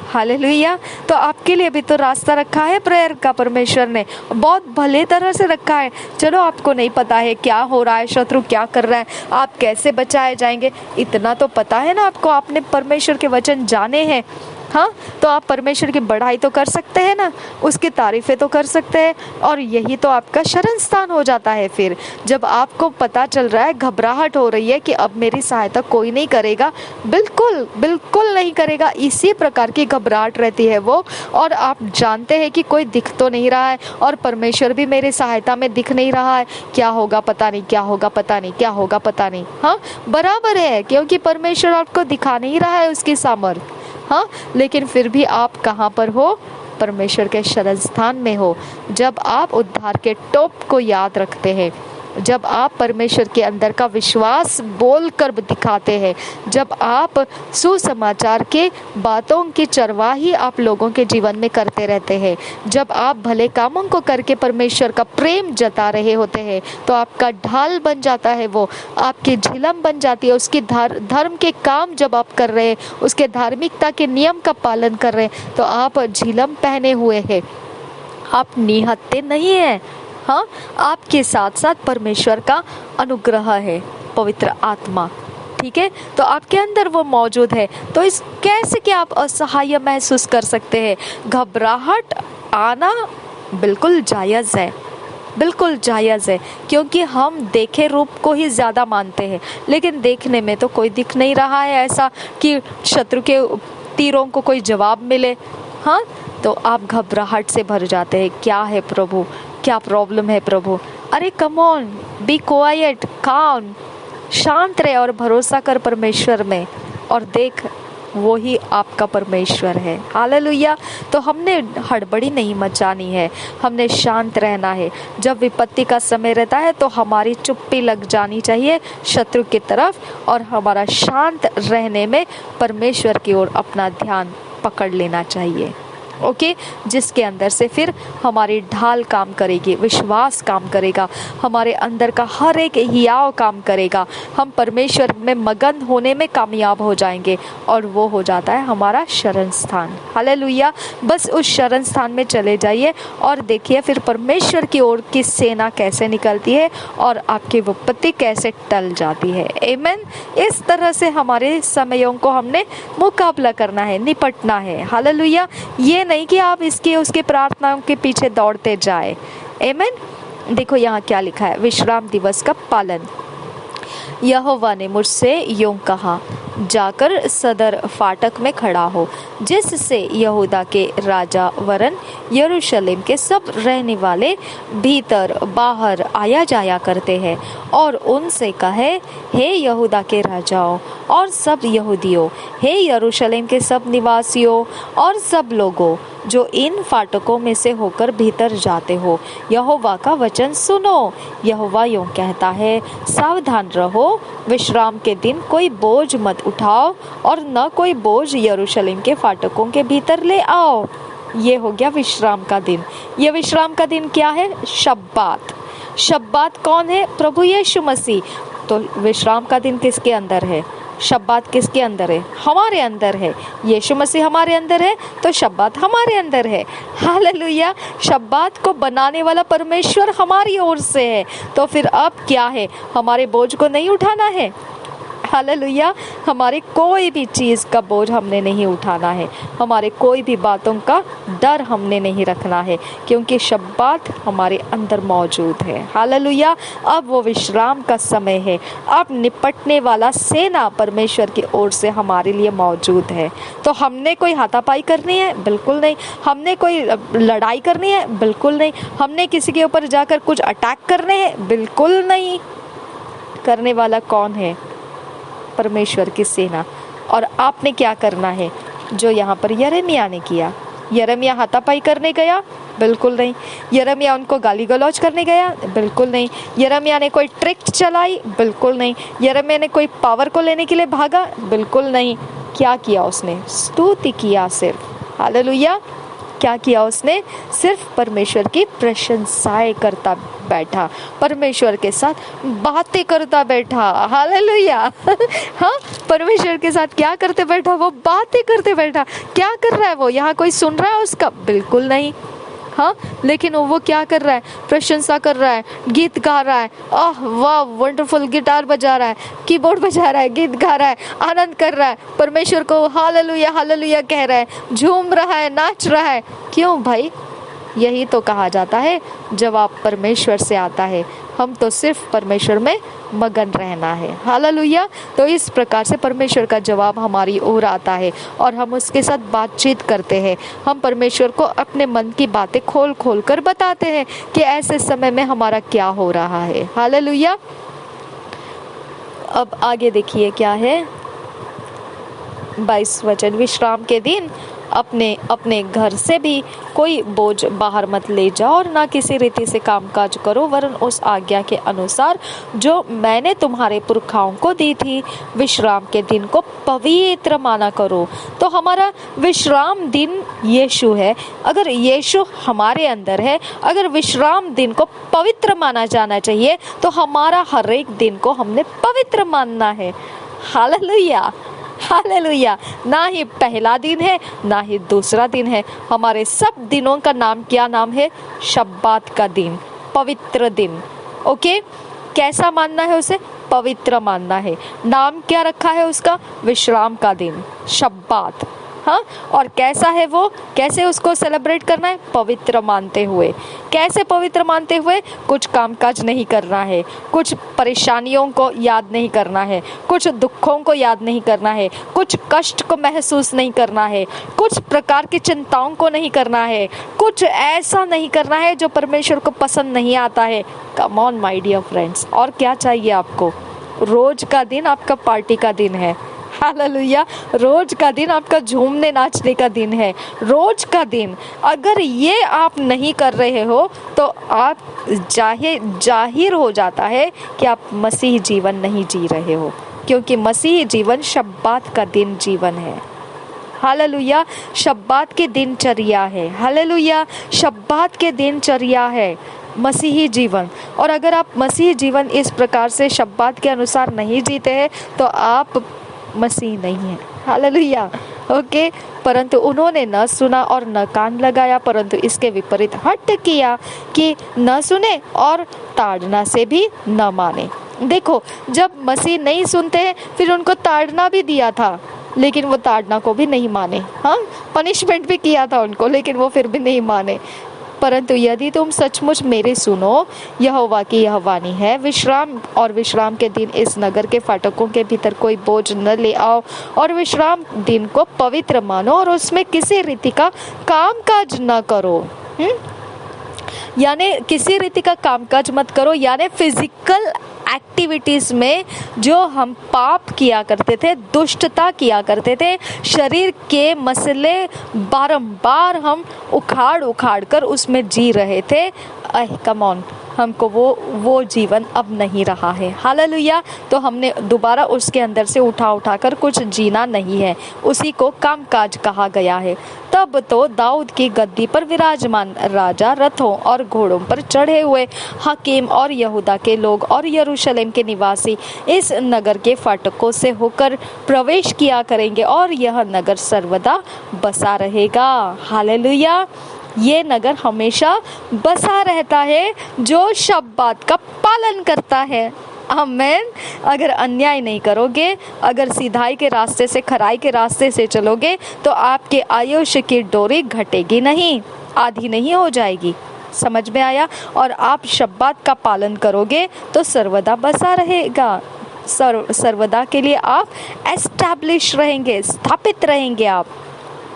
Speaker 1: हालेलुया। तो आपके लिए भी तो रास्ता रखा है प्रेयर का, परमेश्वर ने बहुत भले तरह से रखा है। चलो, आपको नहीं पता है क्या हो रहा है, शत्रु क्या कर रहा है, आप कैसे बचाए जाएंगे, इतना तो पता है ना आपको, आपने परमेश्वर के वचन जाने हैं। हाँ, तो आप परमेश्वर की बढ़ाई तो कर सकते हैं ना, उसकी तारीफ़ें तो कर सकते हैं, और यही तो आपका शरण स्थान हो जाता है। फिर जब आपको पता चल रहा है, घबराहट हो रही है कि अब मेरी सहायता कोई नहीं करेगा, बिल्कुल बिल्कुल नहीं करेगा, इसी प्रकार की घबराहट रहती है वो, और आप जानते हैं कि कोई दिख तो नहीं रहा है और परमेश्वर भी मेरी सहायता में दिख नहीं रहा है, क्या होगा पता नहीं, क्या होगा पता नहीं, क्या होगा पता नहीं। हाँ, बराबर है, क्योंकि परमेश्वर आपको दिखा नहीं रहा है उसकी सामर्थ्य। हाँ, लेकिन फिर भी आप कहाँ पर हो? परमेश्वर के शरण स्थान में हो। जब आप उद्धार के टॉप को याद रखते हैं, जब आप परमेश्वर के अंदर का विश्वास बोलकर दिखाते हैं, जब आप सुसमाचार के बातों की चरवाही आप लोगों के जीवन में करते रहते हैं, जब आप भले कामों को करके परमेश्वर का प्रेम जता रहे होते हैं, तो आपका ढाल बन जाता है, वो आपकी झिलम बन जाती है। उसकी धर्म के काम जब आप कर रहे हैं, उसके धार्मिकता के नियम का पालन कर रहे हैं, तो आप झिलम पहने हुए हैं, आप निहत्थे नहीं हैं। हाँ, आपके साथ साथ परमेश्वर का अनुग्रह है, पवित्र आत्मा, ठीक है, तो आपके अंदर वो मौजूद है। तो इस कैसे कि आप असहाय महसूस कर सकते हैं, घबराहट आना बिल्कुल जायज़ है, बिल्कुल जायज़ है, क्योंकि हम देखे रूप को ही ज़्यादा मानते हैं, लेकिन देखने में तो कोई दिख नहीं रहा है ऐसा कि शत्रु के तीरों को कोई जवाब मिले। हाँ, तो आप घबराहट से भर जाते हैं, क्या है प्रभु, क्या प्रॉब्लम है प्रभु। अरे कम ऑन, बी क्वाइट, काम, शांत रहे और भरोसा कर परमेश्वर में, और देख वो ही आपका परमेश्वर है। हालेलुया। तो हमने हड़बड़ी नहीं मचानी है, हमने शांत रहना है। जब विपत्ति का समय रहता है तो हमारी चुप्पी लग जानी चाहिए शत्रु की तरफ, और हमारा शांत रहने में परमेश्वर की ओर अपना ध्यान पकड़ लेना चाहिए। ओके, जिसके अंदर से फिर हमारी ढाल काम करेगी, विश्वास काम करेगा, हमारे अंदर का हर एक हियाव काम करेगा, हम परमेश्वर में मगन होने में कामयाब हो जाएंगे, और वो हो जाता है हमारा शरण स्थान। हालेलुया। बस उस शरण स्थान में चले जाइए और देखिए फिर परमेश्वर की ओर की सेना कैसे निकलती है और आपकी विपत्ति कैसे टल जाती है। आमीन। इस तरह से हमारे समयों को हमने मुकाबला करना है, निपटना है। हालेलुया। ये नहीं कि आप इसके उसके प्रार्थनाओं के पीछे दौड़ते जाए। आमीन। देखो यहाँ क्या लिखा है, विश्राम दिवस का पालन। यहोवा ने मुझसे यूं कहा, जाकर सदर फाटक में खड़ा हो, जिससे यहूदा के राजा वरन यरूशलेम के सब रहने वाले भीतर बाहर आया जाया करते हैं, और उनसे कहे, हे यहूदा के राजाओं और सब यहूदियों, हे यरूशलेम के सब निवासियों और सब लोगों जो इन फाटकों में से होकर भीतर जाते हो, यहोवा का वचन सुनो। यहोवा यूं कहता है, सावधान रहो, विश्राम के दिन कोई बोझ मत उठाओ, और न कोई बोझ यरूशलेम के फाटकों के भीतर ले आओ। ये हो गया विश्राम का दिन। ये विश्राम का दिन क्या है? शब्बात। शब्बात कौन है? प्रभु यीशु मसीह। तो विश्राम का दिन किसके अंदर है? शब्बात किसके अंदर है? हमारे अंदर है। यीशु मसीह हमारे अंदर है तो शब्बात हमारे अंदर है। हालेलुया। शब्बात को बनाने वाला परमेश्वर हमारी ओर से है। तो फिर अब क्या है? हमारे बोझ को नहीं उठाना है। हालेलुया। हमारे कोई भी चीज़ का बोझ हमने नहीं उठाना है, हमारे कोई भी बातों का डर हमने नहीं रखना है, क्योंकि शब्बात हमारे अंदर मौजूद है। हालेलुया। अब वो विश्राम का समय है। अब निपटने वाला सेना परमेश्वर की ओर से हमारे लिए मौजूद है। तो हमने कोई हाथापाई करनी है? बिल्कुल नहीं। हमने कोई लड़ाई करनी है? बिल्कुल नहीं। हमने किसी के ऊपर जाकर कुछ अटैक करने हैं? बिल्कुल नहीं। करने वाला कौन है? परमेश्वर की सेना। और आपने क्या करना है? जो यहाँ पर यिर्मयाह ने किया। यिर्मयाह हाथापाई करने गया? बिल्कुल नहीं। यिर्मयाह उनको गाली गलौज करने गया? बिल्कुल नहीं। यिर्मयाह ने कोई ट्रिक चलाई? बिल्कुल नहीं। यिर्मयाह ने कोई पावर को लेने के लिए भागा? बिल्कुल नहीं। क्या किया उसने? स्तुति किया सिर्फ। हालेलुया। क्या किया उसने? सिर्फ परमेश्वर की प्रशंसाएं करता बैठा, परमेश्वर के साथ बातें करता बैठा। हालेलुया। हाँ, परमेश्वर के साथ क्या करते बैठा? वो बातें करते बैठा। क्या कर रहा है वो? यहाँ कोई सुन रहा है उसका? बिल्कुल नहीं। हाँ, लेकिन वो क्या कर रहा है? प्रशंसा कर रहा है, गीत गा रहा है। आह वाह, वंडरफुल। गिटार बजा रहा है, कीबोर्ड बजा रहा है, गीत गा रहा है, आनंद कर रहा है, परमेश्वर को हालेलुया हालेलुया कह रहा है, झूम रहा है, नाच रहा है। क्यों भाई? यही तो कहा जाता है जवाब परमेश्वर से आता है। हम तो सिर्फ परमेश्वर में मगन रहना है। हालेलुया। तो इस प्रकार से परमेश्वर का जवाब हमारी ओर आता है और हम उसके साथ बातचीत करते हैं। हम परमेश्वर को अपने मन की बातें खोल खोल कर बताते हैं कि ऐसे समय में हमारा क्या हो रहा है। हालेलुया। अब आगे देखिए क्या है, 22 वचन। विश्राम के दिन अपने अपने घर से भी कोई बोझ बाहर मत ले जाओ, और ना किसी रीति से कामकाज करो, वरन उस आज्ञा के अनुसार जो मैंने तुम्हारे पुरखाओं को दी थी। विश्राम के दिन को पवित्र माना करो। तो हमारा विश्राम दिन यीशु है। अगर यीशु हमारे अंदर है, अगर विश्राम दिन को पवित्र माना जाना चाहिए, तो हमारा हर एक दिन को हमने पवित्र मानना है। Hallelujah hallelujah. ना ही पहला दिन है, ना ही दूसरा दिन है। हमारे सब दिनों का नाम क्या नाम है? शब्बात का दिन, पवित्र दिन। ओके, कैसा मानना है उसे? पवित्र मानना है। नाम क्या रखा है उसका? विश्राम का दिन, शब्बात। हाँ, और कैसा है वो, कैसे उसको सेलिब्रेट करना है, पवित्र मानते हुए। कैसे पवित्र मानते हुए, कुछ कामकाज नहीं करना है, कुछ परेशानियों को याद नहीं करना है, कुछ दुखों को याद नहीं करना है, कुछ कष्ट को महसूस नहीं करना है, कुछ प्रकार की चिंताओं को नहीं करना है, कुछ ऐसा नहीं करना है जो परमेश्वर को पसंद नहीं आता है। Come on my dear friends, और क्या चाहिए आपको? रोज का दिन आपका पार्टी का दिन है, हालेलुया। रोज का दिन आपका झूमने नाचने का दिन है, रोज का दिन। अगर ये आप नहीं कर रहे हो तो आप जाहिर हो जाता है कि आप मसीह जीवन नहीं जी रहे हो, क्योंकि मसीह जीवन शब्बात का दिन जीवन है, हालेलुया। शब्बात की दिनचर्या है, हालेलुया। शब्बात के दिनचर्या है मसीही जीवन। और अगर आप मसीही जीवन इस प्रकार से शब्बात के अनुसार नहीं जीते हैं तो आप मसीह नहीं है, हालेलुया। ओके, परंतु उन्होंने न सुना और न कान लगाया, परंतु इसके विपरीत हट किया कि न सुने और ताड़ना से भी न माने। देखो, जब मसीह नहीं सुनते हैं फिर उनको ताड़ना भी दिया था, लेकिन वो ताड़ना को भी नहीं माने। हाँ, पनिशमेंट भी किया था उनको, लेकिन वो फिर भी नहीं माने। परंतु यदि तुम सचमुच मेरे सुनो, यहोवा की यह वाणी है, विश्राम के दिन इस नगर के फाटकों के भीतर कोई बोझ न ले आओ, और विश्राम दिन को पवित्र मानो और उसमें किसी रीति का कामकाज न करो। यानी किसी रीति का कामकाज मत करो, यानी फिजिकल एक्टिविटीज में जो हम पाप किया करते थे, दुष्टता किया करते थे, शरीर के मसले बारंबार हम उखाड़ कर उसमें जी रहे थे, कम ऑन, हमको वो जीवन अब नहीं रहा है, हालेलुया। तो हमने दोबारा उसके अंदर से उठा कर कुछ जीना नहीं है, उसी को कामकाज कहा गया है। तब तो दाऊद की गद्दी पर विराजमान राजा रथों और घोड़ों पर चढ़े हुए हकीम और यहूदा के लोग और यरूशलेम के निवासी इस नगर के फाटकों से होकर प्रवेश किया करेंगे, और यह नगर सर्वदा बसा रहेगा, हालेलुया। ये नगर हमेशा बसा रहता है जो शब्बात का पालन करता है, आमेन। अगर अन्याय नहीं करोगे, अगर सीधाई के रास्ते से, खराई के रास्ते से चलोगे तो आपके आयुष्य की डोरी घटेगी नहीं, आधी नहीं हो जाएगी, समझ में आया। और आप शब्बात का पालन करोगे तो सर्वदा बसा रहेगा, सर्वदा के लिए आप एस्टैब्लिश रहेंगे, स्थापित रहेंगे आप,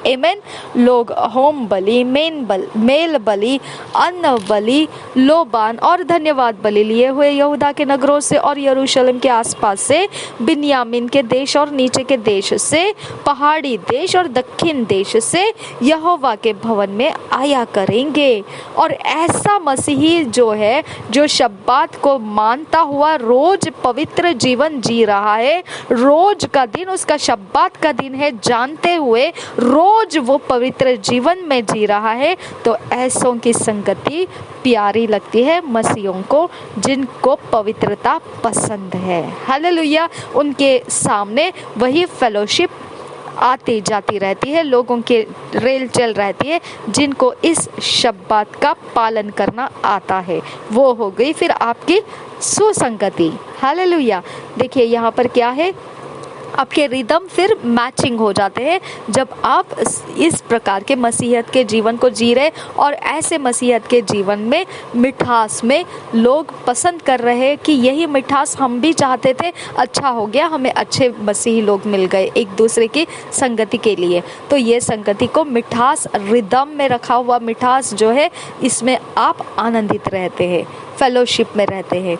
Speaker 1: आमेन। लोग होम बलि, मेल बलि, अन्न बलि, लोबान और धन्यवाद बलि लिए हुए यहूदा के नगरों से और यरूशलेम के आसपास से, बिन्यामीन के देश और नीचे के देश से, पहाड़ी देश और दक्षिण देश से यहोवा के भवन में आया करेंगे। और ऐसा मसीही जो है, जो शब्बात को मानता हुआ रोज पवित्र जीवन जी रहा है, रोज का दिन उसका शब्बात का दिन है जानते हुए रोज वो पवित्र जीवन में जी रहा है, तो ऐसों की संगति प्यारी लगती है मसीहों को, जिनको पवित्रता पसंद है, हालेलुया। उनके सामने वही फेलोशिप आती जाती रहती है, लोगों के रेल चल रहती है जिनको इस शब्बात का पालन करना आता है। वो हो गई फिर आपकी सुसंगति, हालेलुया। देखिए यहाँ पर क्या है, आपके रिदम फिर मैचिंग हो जाते हैं जब आप इस प्रकार के मसीहत के जीवन को जी रहे, और ऐसे मसीहत के जीवन में मिठास में लोग पसंद कर रहे हैं कि यही मिठास हम भी चाहते थे, अच्छा हो गया हमें अच्छे मसीही लोग मिल गए एक दूसरे की संगति के लिए। तो ये संगति को मिठास, रिदम में रखा हुआ मिठास जो है, इसमें आप आनंदित रहते हैं, फेलोशिप में रहते हैं।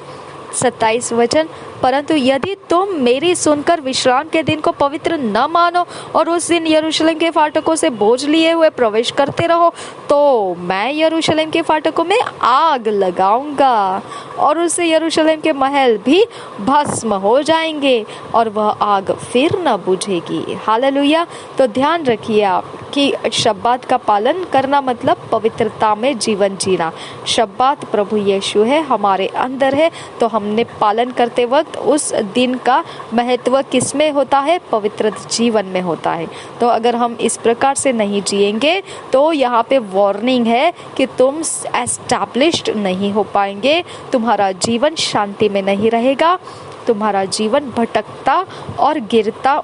Speaker 1: 27 वचन, परंतु यदि तुम मेरी सुनकर विश्राम के दिन को पवित्र न मानो और उस दिन यरूशलेम के फाटकों से बोझ लिए हुए प्रवेश करते रहो, तो मैं यरूशलेम के फाटकों में आग लगाऊंगा और उससे यरूशलेम के महल भी भस्म हो जाएंगे और वह आग फिर न बुझेगी, हालेलुया। तो ध्यान रखिए आप कि शब्बात का पालन करना मतलब पवित्रता में जीवन जीना। शब्बात प्रभु यीशु है, हमारे अंदर है, तो हमने पालन करते वक्त उस दिन का महत्व किस में होता है? पवित्र जीवन में होता है। तो अगर हम इस प्रकार से नहीं जिएंगे तो यहाँ पे वार्निंग है कि तुम एस्टैब्लिश्ड नहीं हो पाएंगे, तुम्हारा जीवन शांति में नहीं रहेगा, तुम्हारा जीवन भटकता और गिरता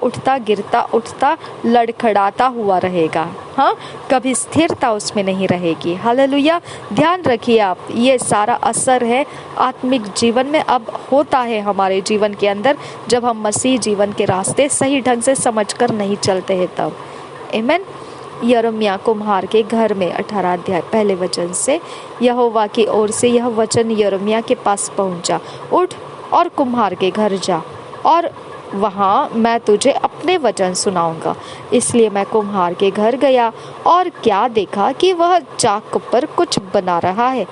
Speaker 1: उठता लड़खड़ाता हुआ रहेगा। हाँ, कभी स्थिरता उसमें नहीं रहेगी। हालेलुया। ध्यान रखिए आप, ये सारा असर है आत्मिक जीवन में अब होता है हमारे जीवन के अंदर, जब हम मसीह जीवन के रास्ते सही ढंग से समझकर नहीं चलते हैं तब। आमीन। यिर्मयाह कुम्हार के घर में 18 अध्याय पहले वचन से यहोवा की ओर से यह वचन यिर्मयाह के पास पहुंचा, उठ और कुम्हार के घर जा और वहाँ मैं तुझे अपने वचन सुनाऊंगा। इसलिए मैं कुम्हार के घर गया और क्या देखा कि वह चाक पर कुछ बना रहा है।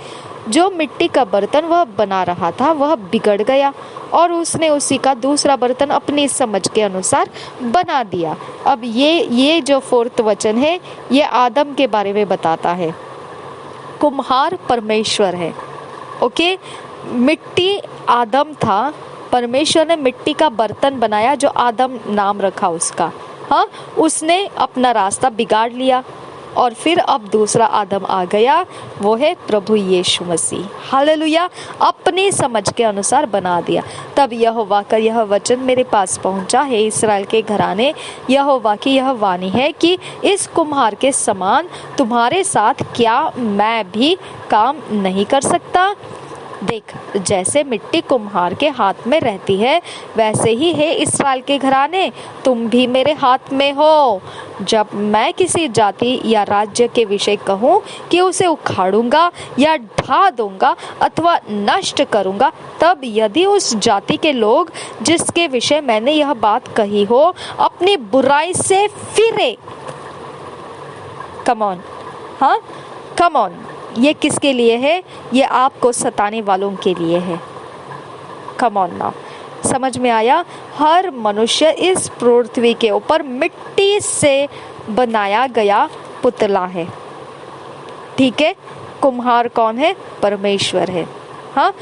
Speaker 1: जो मिट्टी का बर्तन वह बना रहा था वह बिगड़ गया और उसने उसी का दूसरा बर्तन अपनी समझ के अनुसार बना दिया। अब ये जो 4th वचन है ये आदम के बारे में बताता है। कुम्हार परमेश्वर है। ओके, मिट्टी आदम था, परमेश्वर ने मिट्टी का बर्तन बनाया जो आदम नाम रखा उसका। हाँ, उसने अपना रास्ता बिगाड़ लिया और फिर अब दूसरा आदम आ गया, वो है प्रभु यीशु मसीह। हालेलुया। अपनी समझ के अनुसार बना दिया। तब यहोवा का यह वचन मेरे पास पहुंचा है, इस्राएल के घराने, यहोवा की यह वाणी है कि इस कुम्हार के समान तुम्हारे साथ क्या मैं भी काम नहीं कर सकता? देख, जैसे मिट्टी कुम्हार के हाथ में रहती है वैसे ही है इस्राएल के घराने, तुम भी मेरे हाथ में हो। जब मैं किसी जाति या राज्य के विषय कहूँ कि उसे उखाड़ूंगा या ढा दूंगा अथवा नष्ट करूंगा, तब यदि उस जाति के लोग जिसके विषय मैंने यह बात कही हो अपनी बुराई से फिरे, कम ऑन, हाँ कम ऑन, ये किसके लिए है? ये आपको सताने वालों के लिए है। कम ऑन नाउ, समझ में आया? हर मनुष्य इस पृथ्वी के ऊपर मिट्टी से बनाया गया पुतला है। ठीक है, कुम्हार कौन है? परमेश्वर है। हाँ,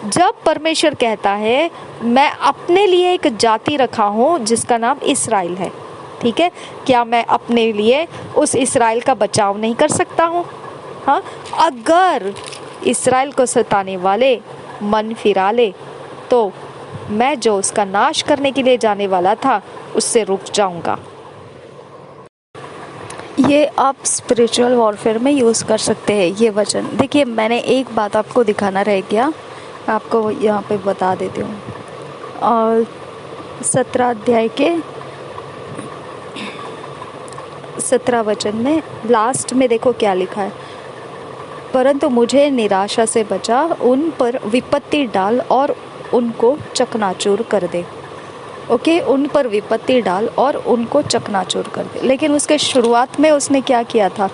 Speaker 1: जब परमेश्वर कहता है मैं अपने लिए एक जाति रखा हूँ जिसका नाम इस्राएल है, ठीक है, क्या मैं अपने लिए उस इस्राएल का बचाव नहीं कर सकता हूँ? हाँ, अगर इस्राएल को सताने वाले मन फिरा ले तो मैं जो उसका नाश करने के लिए जाने वाला था उससे रुक जाऊंगा। ये आप स्पिरिचुअल वॉरफेयर में यूज़ कर सकते हैं ये वचन। देखिए, मैंने एक बात आपको दिखाना रह गया, आपको यहाँ पे बता देती हूँ। और 17 अध्याय के 17 वचन में लास्ट में देखो क्या लिखा है, परंतु मुझे निराशा से बचा, उन पर विपत्ति डाल और उनको चकनाचूर कर दे। ओके, उन पर विपत्ति डाल और उनको चकनाचूर कर दे। लेकिन उसके शुरुआत में उसने क्या किया था?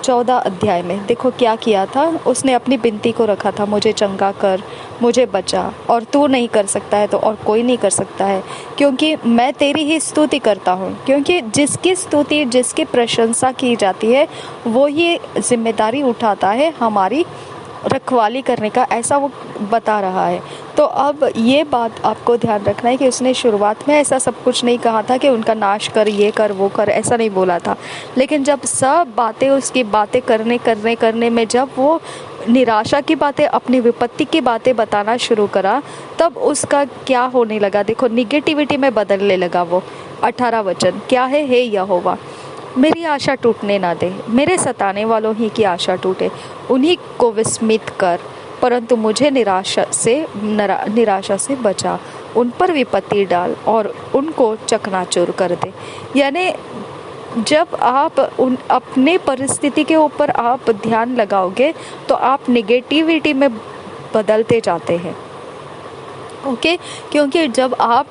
Speaker 1: 14 अध्याय में देखो क्या किया था। उसने अपनी बिनती को रखा था, मुझे चंगा कर, मुझे बचा, और तू नहीं कर सकता है तो और कोई नहीं कर सकता है, क्योंकि मैं तेरी ही स्तुति करता हूँ। क्योंकि जिसकी स्तुति, जिसकी प्रशंसा की जाती है वो ही जिम्मेदारी उठाता है हमारी रखवाली करने का, ऐसा वो बता रहा है। तो अब ये बात आपको ध्यान रखना है कि उसने शुरुआत में ऐसा सब कुछ नहीं कहा था कि उनका नाश कर, ये कर, वो कर, ऐसा नहीं बोला था। लेकिन जब सब बातें उसकी बातें करने में जब वो निराशा की बातें, अपनी विपत्ति की बातें बताना शुरू करा, तब उसका क्या होने लगा? देखो, निगेटिविटी में बदलने लगा वो। 18 वचन क्या है? हे यहोवा, मेरी आशा टूटने ना दे, मेरे सताने वालों ही की आशा टूटे, उन्हीं को विस्मित कर, परंतु मुझे निराशा से बचा, उन पर विपत्ति डाल और उनको चकनाचूर कर दे। यानी जब आप अपने परिस्थिति के ऊपर आप ध्यान लगाओगे तो आप निगेटिविटी में बदलते जाते हैं। ओके, क्योंकि जब आप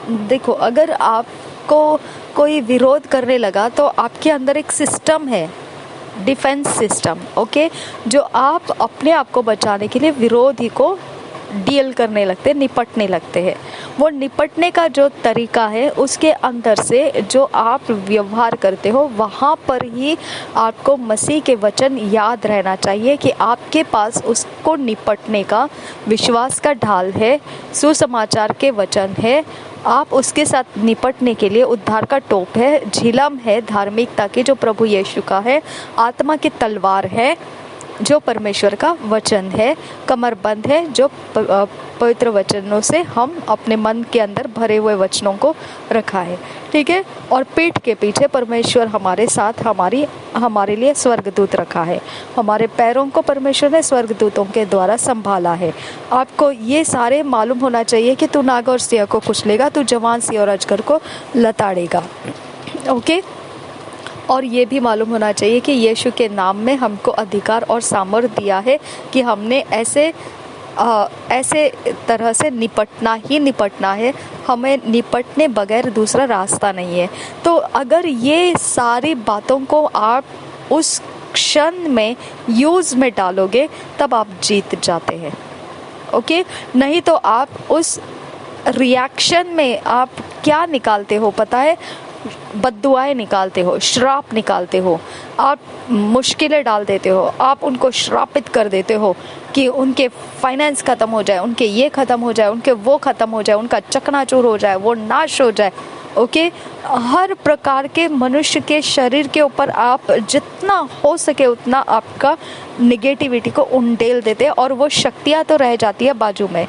Speaker 1: देखो, अगर आपको कोई विरोध करने लगा तो आपके अंदर एक सिस्टम है, डिफेंस सिस्टम, ओके, जो आप अपने आप को बचाने के लिए विरोधी को डील करने लगते हैं, निपटने लगते हैं। वो निपटने का जो तरीका है उसके अंदर से जो आप व्यवहार करते हो वहाँ पर ही आपको मसीह के वचन याद रहना चाहिए कि आपके पास उसको निपटने का विश्वास का ढाल है, सुसमाचार के वचन है, आप उसके साथ निपटने के लिए उद्धार का टोप है, झिलम है धार्मिकता की जो प्रभु यीशु का है, आत्मा की तलवार है, जो परमेश्वर का वचन है, कमरबंद है, जो पवित्र वचनों से हम अपने मन के अंदर भरे हुए वचनों को रखा है, ठीक है। और पीठ के पीछे परमेश्वर हमारे साथ हमारे लिए स्वर्गदूत रखा है। हमारे पैरों को परमेश्वर ने स्वर्गदूतों के द्वारा संभाला है। आपको ये सारे मालूम होना चाहिए कि तू नाग और सिंह को कुचलेगा, तू जवान सिंह और अजगर को लताड़ेगा, ओके। और ये भी मालूम होना चाहिए कि यीशु के नाम में हमको अधिकार और सामर्थ्य दिया है कि हमने ऐसे तरह से निपटना है। हमें निपटने बगैर दूसरा रास्ता नहीं है। तो अगर ये सारी बातों को आप उस क्षण में यूज़ में डालोगे तब आप जीत जाते हैं, ओके। नहीं तो आप उस रिएक्शन में आप क्या निकालते हो पता है? बद्दुआएं निकालते हो, श्राप निकालते हो, आप मुश्किलें डाल देते हो, आप उनको श्रापित कर देते हो कि उनके फाइनेंस ख़त्म हो जाए, उनके ये ख़त्म हो जाए, उनके वो ख़त्म हो जाए, उनका चकनाचूर हो जाए, वो नाश हो जाए, ओके। हर प्रकार के मनुष्य के शरीर के ऊपर आप जितना हो सके उतना आपका निगेटिविटी को उंडेल देते हैं और वो शक्तियाँ तो रह जाती है बाजू में,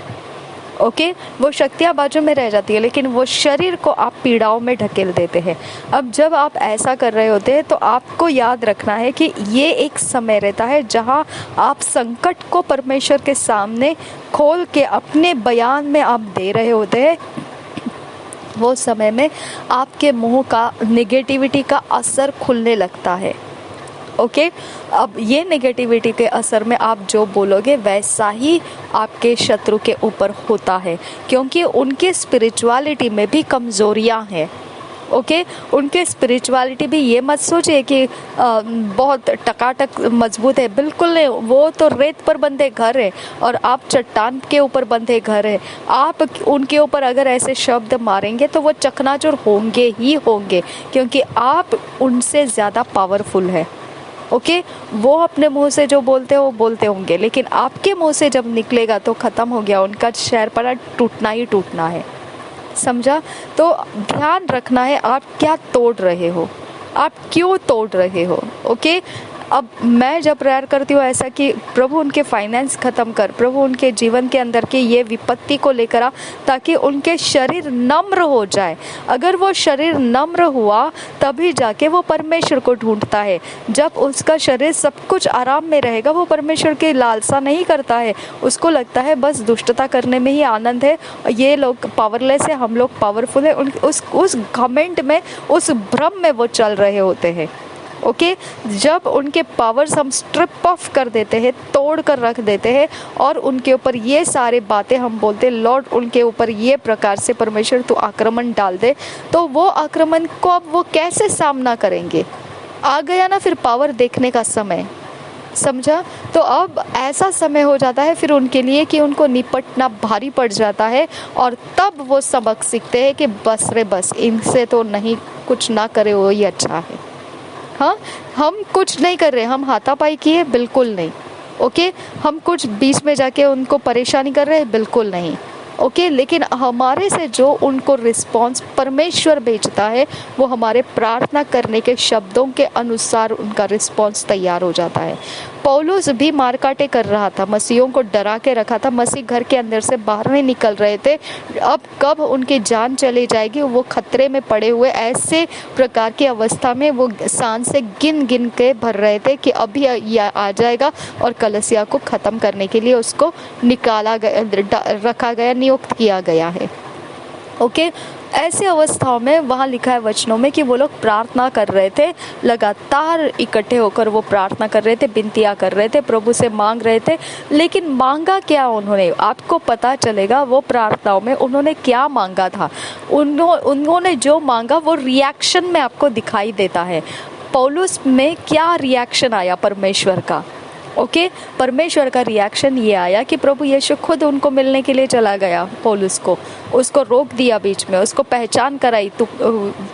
Speaker 1: ओके। वो शक्तियाँ बाजू में रह जाती है, लेकिन वो शरीर को आप पीड़ाओं में ढकेल देते हैं। अब जब आप ऐसा कर रहे होते हैं तो आपको याद रखना है कि ये एक समय रहता है जहाँ आप संकट को परमेश्वर के सामने खोल के अपने बयान में आप दे रहे होते हैं। वो समय में आपके मुंह का नेगेटिविटी का असर खुलने लगता है, ओके। अब ये नेगेटिविटी के असर में आप जो बोलोगे वैसा ही आपके शत्रु के ऊपर होता है, क्योंकि उनके स्पिरिचुअलिटी में भी कमज़ोरियाँ हैं, ओके। उनके स्पिरिचुअलिटी भी ये मत सोचिए कि बहुत टकाटक मजबूत है, बिल्कुल नहीं। वो तो रेत पर बंधे घर है और आप चट्टान के ऊपर बंधे घर है। आप उनके ऊपर अगर ऐसे शब्द मारेंगे तो वो चकनाचूर होंगे ही होंगे, क्योंकि आप उनसे ज़्यादा पावरफुल है, ओके। वो अपने मुंह से जो बोलते हैं वो बोलते होंगे, लेकिन आपके मुंह से जब निकलेगा तो ख़त्म हो गया, उनका शहरपना टूटना ही टूटना है, समझा। तो ध्यान रखना है आप क्या तोड़ रहे हो, आप क्यों तोड़ रहे हो, ओके। अब मैं जब प्रेयर करती हूँ ऐसा कि प्रभु उनके फाइनेंस ख़त्म कर, प्रभु उनके जीवन के अंदर के ये विपत्ति को लेकर आ, ताकि उनके शरीर नम्र हो जाए। अगर वो शरीर नम्र हुआ तभी जाके वो परमेश्वर को ढूंढता है। जब उसका शरीर सब कुछ आराम में रहेगा वो परमेश्वर की लालसा नहीं करता है। उसको लगता है बस दुष्टता करने में ही आनंद है, ये लोग पावरलेस है, हम लोग पावरफुल है। उस घमंड में, उस भ्रम में वो चल रहे होते हैं, ओके। जब उनके पावर्स हम स्ट्रिप ऑफ कर देते हैं, तोड़ कर रख देते हैं और उनके ऊपर ये सारे बातें हम बोलते हैं, लॉर्ड उनके ऊपर ये प्रकार से परमेश्वर तू आक्रमण डाल दे, तो वो आक्रमण को अब वो कैसे सामना करेंगे? आ गया ना फिर पावर देखने का समय, समझा। तो अब ऐसा समय हो जाता है फिर उनके लिए कि उनको निपटना भारी पड़ जाता है और तब वो सबक सीखते हैं कि बस रे बस, इनसे तो नहीं, कुछ ना करे वो ही अच्छा है। हाँ, हम कुछ नहीं कर रहे, हम हाथापाई किए बिल्कुल नहीं, ओके। हम कुछ बीच में जाके उनको परेशानी कर रहे हैं बिल्कुल नहीं, ओके। लेकिन हमारे से जो उनको रिस्पॉन्स परमेश्वर भेजता है वो हमारे प्रार्थना करने के शब्दों के अनुसार उनका रिस्पॉन्स तैयार हो जाता है। पौलुस भी मारकाटे कर रहा था, मसीहों को डरा के रखा था, मसीह घर के अंदर से बाहर नहीं निकल रहे थे। अब कब उनकी जान चली जाएगी, वो खतरे में पड़े हुए ऐसे प्रकार की अवस्था में वो सांस से गिन गिन के भर रहे थे कि अभी आ जाएगा और कलीसिया को ख़त्म करने के लिए उसको निकाला गया, रखा गया, नियुक्त किया गया है, ओके। ऐसे अवस्थाओं में वहाँ लिखा है वचनों में कि वो लोग प्रार्थना कर रहे थे, लगातार इकट्ठे होकर वो प्रार्थना कर रहे थे, विनतियाँ कर रहे थे, प्रभु से मांग रहे थे। लेकिन मांगा क्या उन्होंने, आपको पता चलेगा वो प्रार्थनाओं में उन्होंने क्या मांगा था। उन्होंने जो मांगा वो रिएक्शन में आपको दिखाई देता है। पौलुस में क्या रिएक्शन आया परमेश्वर का, ओके। परमेश्वर का रिएक्शन ये आया कि प्रभु यीशु खुद उनको मिलने के लिए चला गया, पौलुस को, उसको रोक दिया बीच में, उसको पहचान कराई तू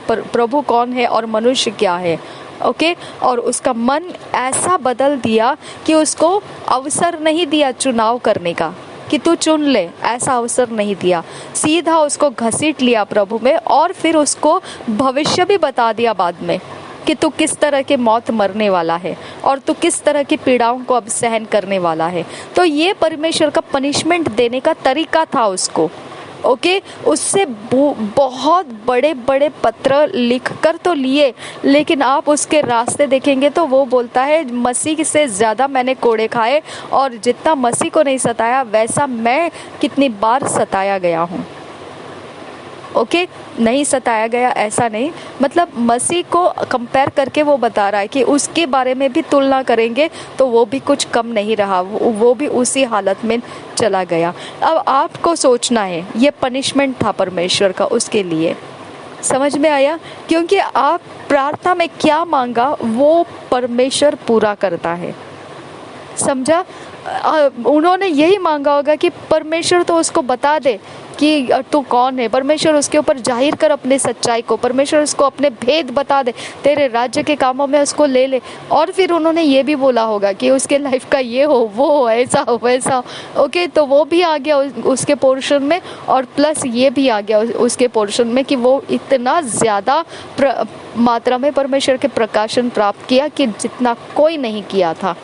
Speaker 1: प्रभु कौन है और मनुष्य क्या है, ओके। और उसका मन ऐसा बदल दिया कि उसको अवसर नहीं दिया चुनाव करने का कि तू चुन ले, ऐसा अवसर नहीं दिया। सीधा उसको घसीट लिया प्रभु में और फिर उसको भविष्य भी बता दिया बाद में कि तू किस तरह के मौत मरने वाला है और तू किस तरह की पीड़ाओं को अब सहन करने वाला है। तो ये परमेश्वर का पनिशमेंट देने का तरीका था उसको। ओके, उससे बहुत बड़े बड़े पत्र लिख कर तो लिए, लेकिन आप उसके रास्ते देखेंगे तो वो बोलता है मसीह से ज़्यादा मैंने कोड़े खाए, और जितना मसीह को नहीं सताया वैसा मैं कितनी बार सताया गया हूँ। ओके, नहीं सताया गया ऐसा नहीं, मतलब मसीह को कंपेयर करके वो बता रहा है कि उसके बारे में भी तुलना करेंगे तो वो भी कुछ कम नहीं रहा, वो भी उसी हालत में चला गया। अब आपको सोचना है ये पनिशमेंट था परमेश्वर का उसके लिए। समझ में आया? क्योंकि आप प्रार्थना में क्या मांगा वो परमेश्वर पूरा करता है। समझा? उन्होंने यही मांगा होगा कि परमेश्वर तो उसको बता दे कि तू कौन है, परमेश्वर उसके ऊपर जाहिर कर अपने सच्चाई को, परमेश्वर उसको अपने भेद बता दे, तेरे राज्य के कामों में उसको ले ले। और फिर उन्होंने ये भी बोला होगा कि उसके लाइफ का ये हो, वो हो, ऐसा हो, वैसा हो। ओके, तो वो भी आ गया उसके पोर्शन में, और प्लस ये भी आ गया उसके पोर्शन में कि वो इतना ज़्यादा मात्रा में परमेश्वर के प्रकाशन प्राप्त किया कि जितना कोई नहीं किया था।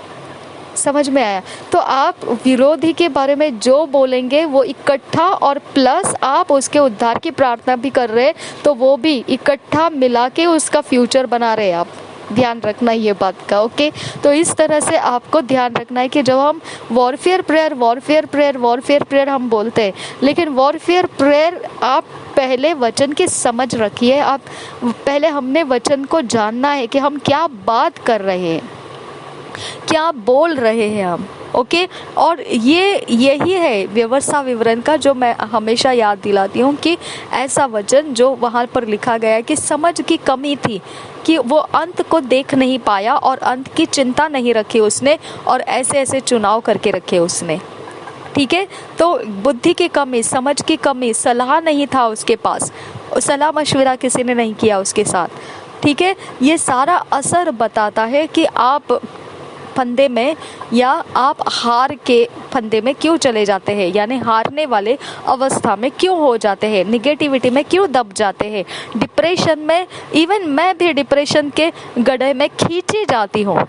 Speaker 1: समझ में आया? तो आप विरोधी के बारे में जो बोलेंगे वो इकट्ठा, और प्लस आप उसके उद्धार की प्रार्थना भी कर रहे हैं तो वो भी इकट्ठा मिला के उसका फ्यूचर बना रहे हैं आप। ध्यान रखना ये बात का। ओके, तो इस तरह से आपको ध्यान रखना है कि जब हम वॉरफेयर प्रेयर हम बोलते हैं, लेकिन वॉरफेयर प्रेयर आप पहले वचन की समझ रखिए। आप पहले हमने वचन को जानना है कि हम क्या बात कर रहे हैं, क्या बोल रहे हैं हम। ओके, और यही है व्यवस्था विवरण का जो मैं हमेशा याद दिलाती हूँ कि ऐसा वचन जो वहाँ पर लिखा गया है कि समझ की कमी थी, कि वो अंत को देख नहीं पाया और अंत की चिंता नहीं रखी उसने, और ऐसे ऐसे चुनाव करके रखे उसने। ठीक है, तो बुद्धि की कमी, समझ की कमी, सलाह नहीं था उसके पास, सलाह मशवरा किसी ने नहीं किया उसके साथ। ठीक है, ये सारा असर बताता है कि आप फंदे में या आप हार के फंदे में क्यों चले जाते हैं, यानी हारने वाले अवस्था में क्यों हो जाते हैं, निगेटिविटी में क्यों दब जाते हैं, डिप्रेशन में। इवन मैं भी डिप्रेशन के गड्ढे में खींची जाती हूँ।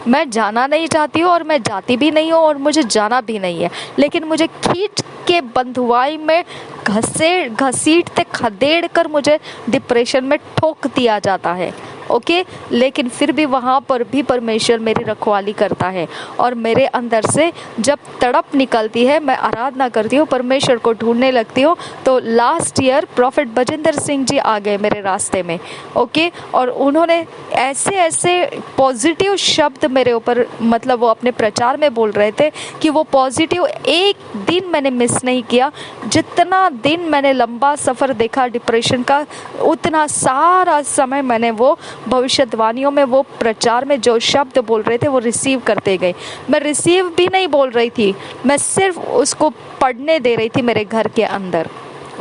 Speaker 1: मैं जाना नहीं चाहती हूँ और मैं जाती भी नहीं हूँ और मुझे जाना भी नहीं है, लेकिन मुझे खींच के बंधुआई में घसीटते खदेड़ कर मुझे डिप्रेशन में ठोक दिया जाता है। ओके, लेकिन फिर भी वहाँ पर भी परमेश्वर मेरी रखवाली करता है, और मेरे अंदर से जब तड़प निकलती है मैं आराधना करती हूँ, परमेश्वर को ढूंढने लगती हूँ। तो last year prophet Bajinder Singh ji आ गए मेरे रास्ते में। ओके, और उन्होंने ऐसे ऐसे पॉजिटिव शब्द मेरे ऊपर, मतलब वो अपने प्रचार में बोल रहे थे कि वो पॉजिटिव एक दिन मैंने मिस नहीं किया। जितना दिन मैंने लंबा सफ़र देखा डिप्रेशन का, उतना सारा समय मैंने वो भविष्यवाणियों में, वो प्रचार में जो शब्द बोल रहे थे वो रिसीव करते गए। मैं रिसीव भी नहीं बोल रही थी, मैं सिर्फ उसको पढ़ने दे रही थी मेरे घर के अंदर।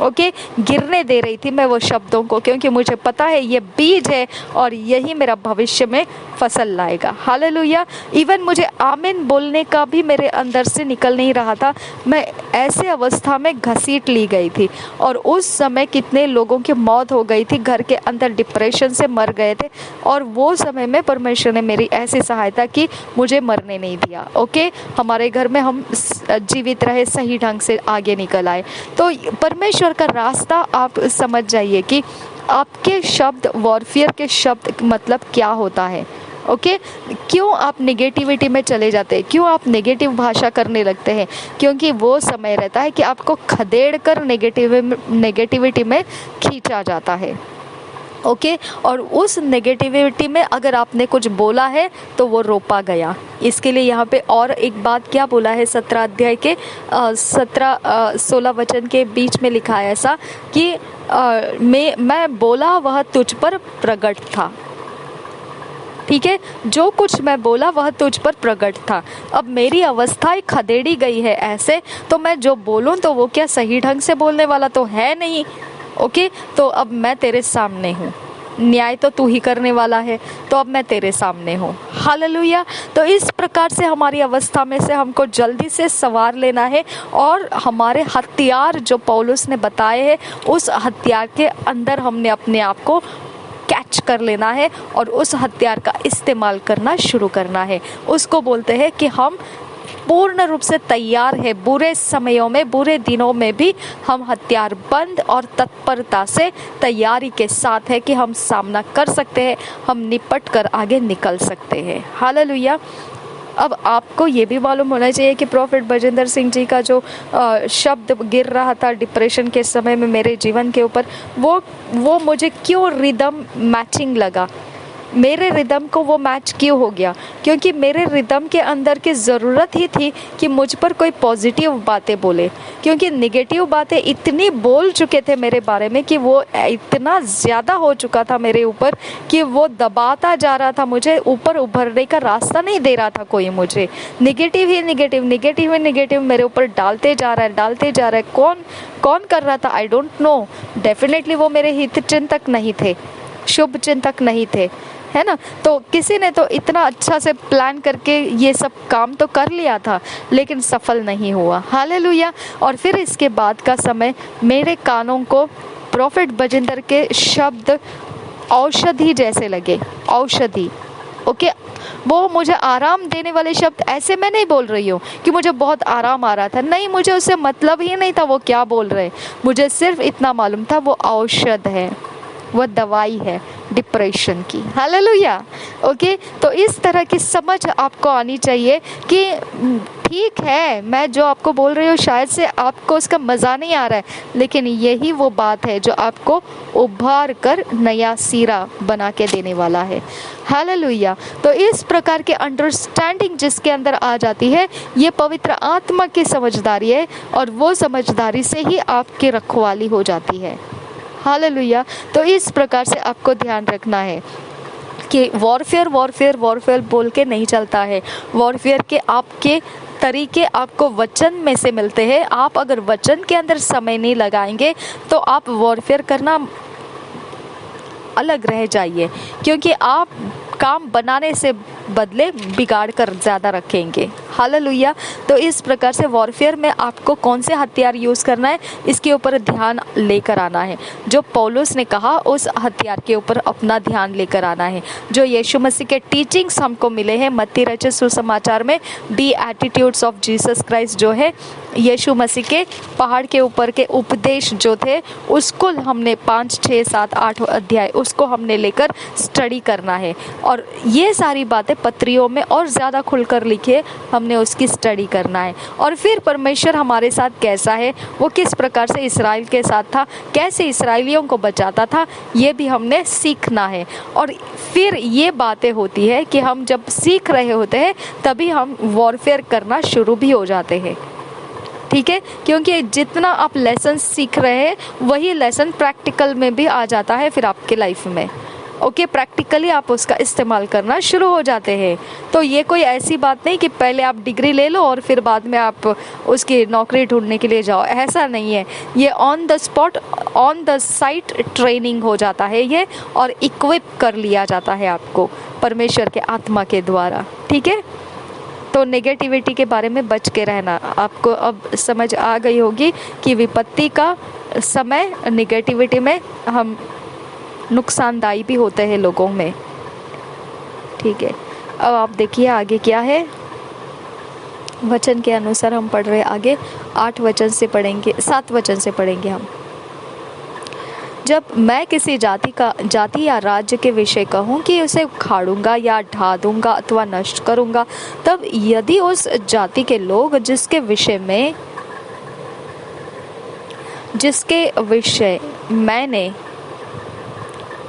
Speaker 1: ओके, गिरने दे रही थी मैं वो शब्दों को, क्योंकि मुझे पता है ये बीज है और यही मेरा भविष्य में फसल लाएगा। हालेलुया। इवन मुझे आमीन बोलने का भी मेरे अंदर से निकल नहीं रहा था। मैं ऐसे अवस्था में घसीट ली गई थी, और उस समय कितने लोगों की मौत हो गई थी, घर के अंदर डिप्रेशन से मर गए थे, और वो समय में परमेश्वर ने मेरी ऐसी सहायता की, मुझे मरने नहीं दिया। ओके, हमारे घर में हम जीवित रहे, सही ढंग से आगे निकल आए। तो परमेश्वर का रास्ता आप समझ जाइए कि आपके शब्द, वॉरफेयर के शब्द मतलब क्या होता है। ओके, क्यों आप नेगेटिविटी में चले जाते हैं, क्यों आप नेगेटिव भाषा करने लगते हैं? क्योंकि वो समय रहता है कि आपको खदेड़ कर नेगेटिविटी में खींचा जाता है। ओके, और उस नेगेटिविटी में अगर आपने कुछ बोला है तो वो रोपा गया। इसके लिए यहाँ पे और एक बात क्या बोला है, 17 अध्याय के 16 वचन के बीच में लिखा है ऐसा कि मैं बोला वह तुझ पर प्रकट था। ठीक है, जो कुछ मैं बोला वह तुझ पर प्रकट था। अब मेरी अवस्था खदेड़ी गई है ऐसे, तो मैं जो बोलूँ तो वो क्या सही ढंग से बोलने वाला तो है नहीं। ओके, तो अब मैं तेरे सामने हूँ, न्याय तो तू ही करने वाला है, तो अब मैं तेरे सामने हूँ। हालेलुया। तो इस प्रकार से हमारी अवस्था में से हमको जल्दी से सवार लेना है, और हमारे हथियार जो पौलुस ने बताए हैं उस हथियार के अंदर हमने अपने आप को कैच मैच कर लेना है और उस हथियार का इस्तेमाल करना शुरू करना है। उसको बोलते हैं कि हम पूर्ण रूप से तैयार है, बुरे समयों में, बुरे दिनों में भी हम हथियारबंद और तत्परता से तैयारी के साथ है कि हम सामना कर सकते हैं, हम निपट कर आगे निकल सकते हैं। हालेलुया। अब आपको ये भी मालूम होना चाहिए कि प्रोफेट बजेंद्र सिंह जी का जो शब्द गिर रहा था डिप्रेशन के समय में मेरे जीवन के ऊपर, वो मुझे क्यों रिदम मैचिंग लगा, मेरे रिदम को वो मैच क्यों हो गया? क्योंकि मेरे रिदम के अंदर की ज़रूरत ही थी कि मुझ पर कोई पॉजिटिव बातें बोले, क्योंकि नेगेटिव बातें इतनी बोल चुके थे मेरे बारे में कि वो इतना ज़्यादा हो चुका था मेरे ऊपर कि वो दबाता जा रहा था, मुझे ऊपर उभरने का रास्ता नहीं दे रहा था कोई, मुझे नेगेटिव ही नेगेटिव मेरे ऊपर डालते जा रहा है। कौन कर रहा था? I don't know. डेफिनेटली वो मेरे हित चिंतक नहीं थे, शुभ चिंतक नहीं थे, है ना। तो किसी ने तो इतना अच्छा से प्लान करके ये सब काम तो कर लिया था, लेकिन सफल नहीं हुआ। हालेलुया। और फिर इसके बाद का समय मेरे कानों को प्रोफेट बजिंदर के शब्द औषधि जैसे लगे। औषधि, ओके। वो मुझे आराम देने वाले शब्द, ऐसे मैं नहीं बोल रही हूँ कि मुझे बहुत आराम आ रहा था, नहीं, मुझे उससे मतलब ही नहीं था वो क्या बोल रहे। मुझे सिर्फ इतना मालूम था वो औषध है, वो दवाई है डिप्रेशन की। हालेलुया। ओके। तो इस तरह की समझ आपको आनी चाहिए कि ठीक है, मैं जो आपको बोल रही हूँ शायद से आपको उसका मज़ा नहीं आ रहा है, लेकिन यही वो बात है जो आपको उभार कर नया सिरा बना के देने वाला है। हालेलुया। तो इस प्रकार के अंडरस्टैंडिंग जिसके अंदर आ जाती है, ये पवित्र आत्मा की समझदारी है, और वो समझदारी से ही आपकी रखवाली हो जाती है। हालेलुया। तो इस प्रकार से आपको ध्यान रखना है कि वॉरफेयर बोल के नहीं चलता है। वॉरफेयर के आपके तरीके आपको वचन में से मिलते हैं। आप अगर वचन के अंदर समय नहीं लगाएंगे तो आप वॉरफेयर करना अलग रह जाइए, क्योंकि आप काम बनाने से बदले बिगाड़ कर ज़्यादा रखेंगे। हालेलुया। तो इस प्रकार से वॉरफेयर में आपको कौन से हथियार यूज़ करना है, इसके ऊपर ध्यान लेकर आना है। जो पौलुस ने कहा उस हथियार के ऊपर अपना ध्यान लेकर आना है। जो यीशु मसीह के टीचिंग्स हमको मिले हैं मत्ती रचित सुसमाचार में, beatitudes of Jesus Christ, जो है यीशु मसीह के पहाड़ के ऊपर के उपदेश जो थे, उसको हमने 5, 6, 7, 8 अध्याय उसको हमने लेकर स्टडी करना है। और ये सारी बातें पत्रियों में और ज़्यादा खुलकर लिखे, हमने उसकी स्टडी करना है। और फिर परमेश्वर हमारे साथ कैसा है, वो किस प्रकार से इस्राएल के साथ था, कैसे इस्राएलियों को बचाता था, ये भी हमने सीखना है। और फिर ये बातें होती है कि हम जब सीख रहे होते हैं तभी हम वॉरफेयर करना शुरू भी हो जाते हैं। ठीक है, क्योंकि जितना आप लेसन सीख रहे हैं वही लेसन प्रैक्टिकल में भी आ जाता है फिर आपके लाइफ में। ओके, प्रैक्टिकली आप उसका इस्तेमाल करना शुरू हो जाते हैं। तो ये कोई ऐसी बात नहीं कि पहले आप डिग्री ले लो और फिर बाद में आप उसकी नौकरी ढूंढने के लिए जाओ, ऐसा नहीं है। ये on the spot, on the site training हो जाता है ये, और इक्विप कर लिया जाता है आपको परमेश्वर के आत्मा के द्वारा। ठीक है, तो नेगेटिविटी के बारे में बच के रहना। आपको अब समझ आ गई होगी कि विपत्ति का समय नेगेटिविटी में हम नुकसानदायी भी होते हैं लोगों में। ठीक है, अब आप देखिए आगे क्या है। वचन के अनुसार हम पढ़ रहे आगे 8 वचन से पढ़ेंगे, 7 वचन से पढ़ेंगे हम। जब मैं किसी जाति या राज्य के विषय कहूँ कि उसे उखाड़ूंगा या ढा दूंगा अथवा नष्ट करूंगा, तब यदि उस जाति के लोग जिसके विषय मैंने